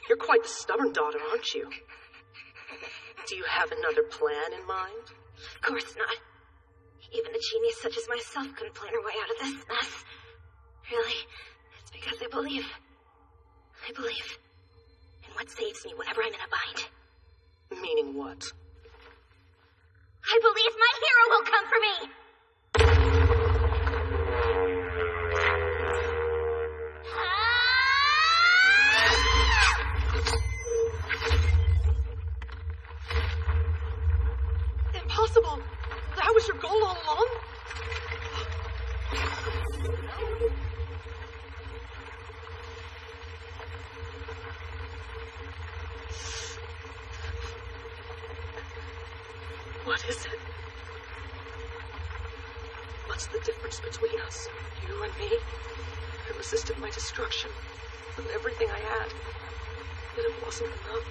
You're quite the stubborn daughter, aren't you? Do you have another plan in mind? Of course not. Even a genius such as myself couldn't plan her way out of this mess. Really, it's because I believe in what saves me whenever I'm in a bind. Meaning what? I believe my hero will come for me! Impossible! That was your goal all along? What is it? What's the difference between us? You and me? I resisted my destruction with everything I had. But it wasn't enough.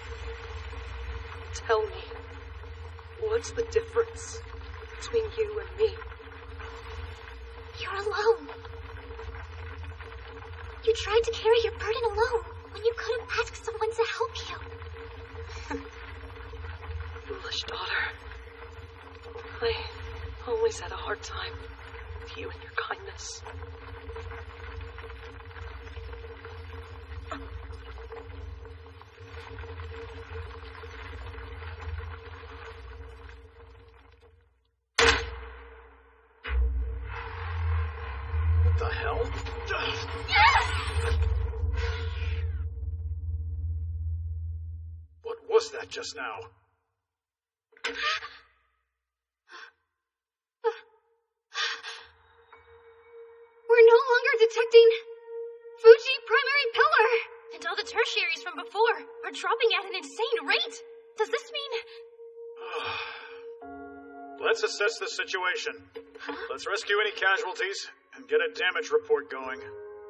Tell me, what's the difference between you and me? You're alone. You tried to carry your burden alone when you could have asked someone to help you. Foolish daughter. I always had a hard time with you and your kindness. What the hell? was that just now? We're no longer detecting Fuji primary pillar. And all the tertiaries from before are dropping at an insane rate. Does this mean... Let's assess the situation. Let's rescue any casualties and get a damage report going.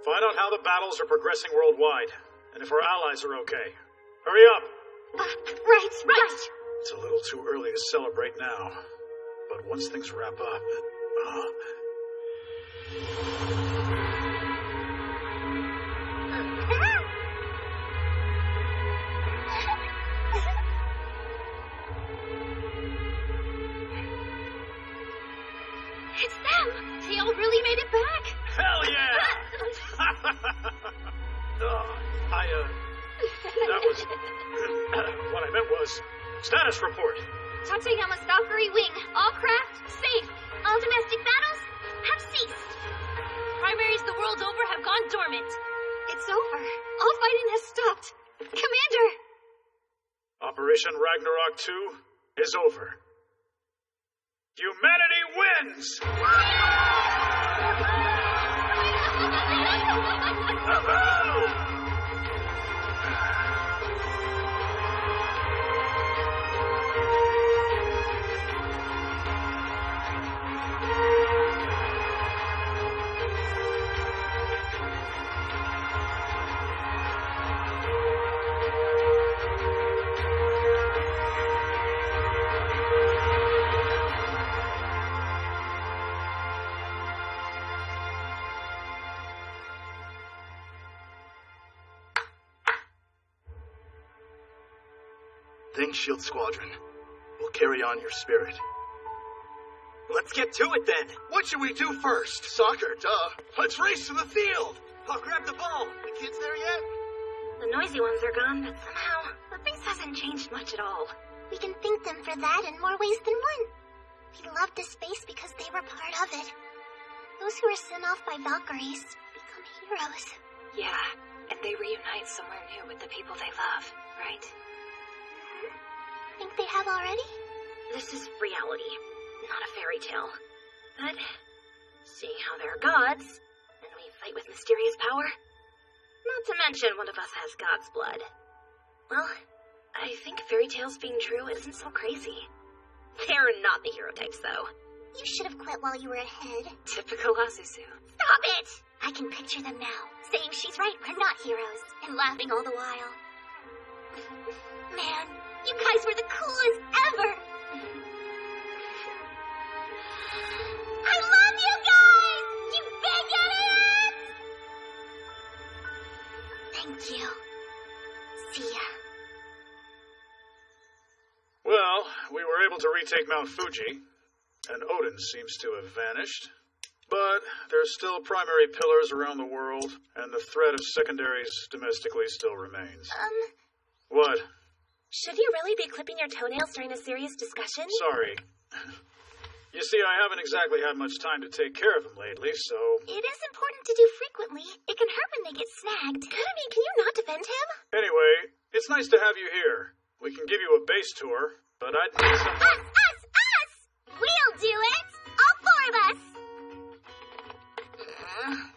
Find out how the battles are progressing worldwide, and if our allies are okay. Hurry up! Right. It's a little too early to celebrate now, but once things wrap up... It's them! They all really made it back! Hell yeah! That was... what I meant was... Status report! Tateyama's Valkyrie wing, all craft, safe. All domestic battles have ceased. Primaries the world over have gone dormant. It's over. All fighting has stopped. Commander! Operation Ragnarok 2 is over. Humanity wins! Thanks, Shield Squadron. We'll carry on your spirit. Let's get to it then. What should we do first? Soccer, duh. Let's race to the field. I'll grab the ball. The kids there yet? The noisy ones are gone, but somehow the things hasn't changed much at all. We can thank them for that in more ways than one. We love this space because they were part of it. Those who are sent off by Valkyries become heroes. Yeah, and they reunite somewhere new with the people they love, right? Think they have already? This is reality, not a fairy tale. But, seeing how they're gods, and we fight with mysterious power, not to mention one of us has God's blood. Well, I think fairy tales being true isn't so crazy. They're not the hero types, though. You should have quit while you were ahead. Typical Azuzu. Stop it! I can picture them now, saying she's right, we're not heroes, and laughing all the while. Man, you guys were the coolest ever! I love you guys! You big idiots! Thank you. See ya. Well, we were able to retake Mount Fuji, and Odin seems to have vanished. But there's still primary pillars around the world, and the threat of secondaries domestically still remains. What? Should you really be clipping your toenails during a serious discussion? Sorry. You see, I haven't exactly had much time to take care of him lately, so... It is important to do frequently. It can hurt when they get snagged. I mean, can you not defend him? Anyway, it's nice to have you here. We can give you a base tour, but I'd need some... Us! We'll do it! All four of us!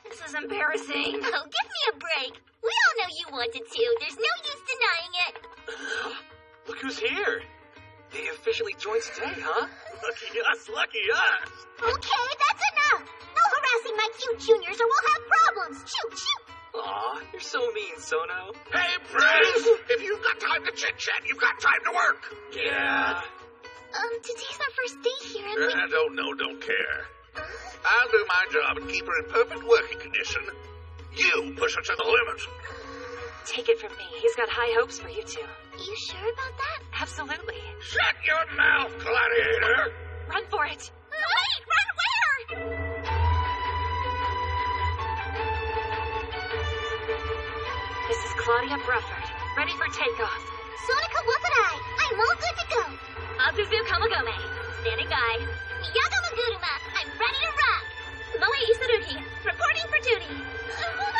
This is embarrassing. Oh, give me a break. We all know you wanted to. There's no use denying it. Look who's here. They officially joined today, huh? Lucky us, lucky us. Okay, that's enough. No harassing my cute juniors or we'll have problems. Shoot, shoot. Aw, you're so mean, Sono. Hey, Prince! If you've got time to chit-chat, you've got time to work. Yeah. Today's our first day here and we... I don't know, don't care. I'll do my job and keep her in perfect working condition. You push her to the limit. Take it from me. He's got high hopes for you two. You sure about that? Absolutely. Shut your mouth, gladiator! Run for it. Wait! Run where? This is Claudia Brufford, ready for takeoff. Sonica Wakarai, I'm all good to go. Azuzu Kamagome, standing by. Miyaga Maguruma, I'm ready to rock. Moe Isarugi, reporting for duty. Hold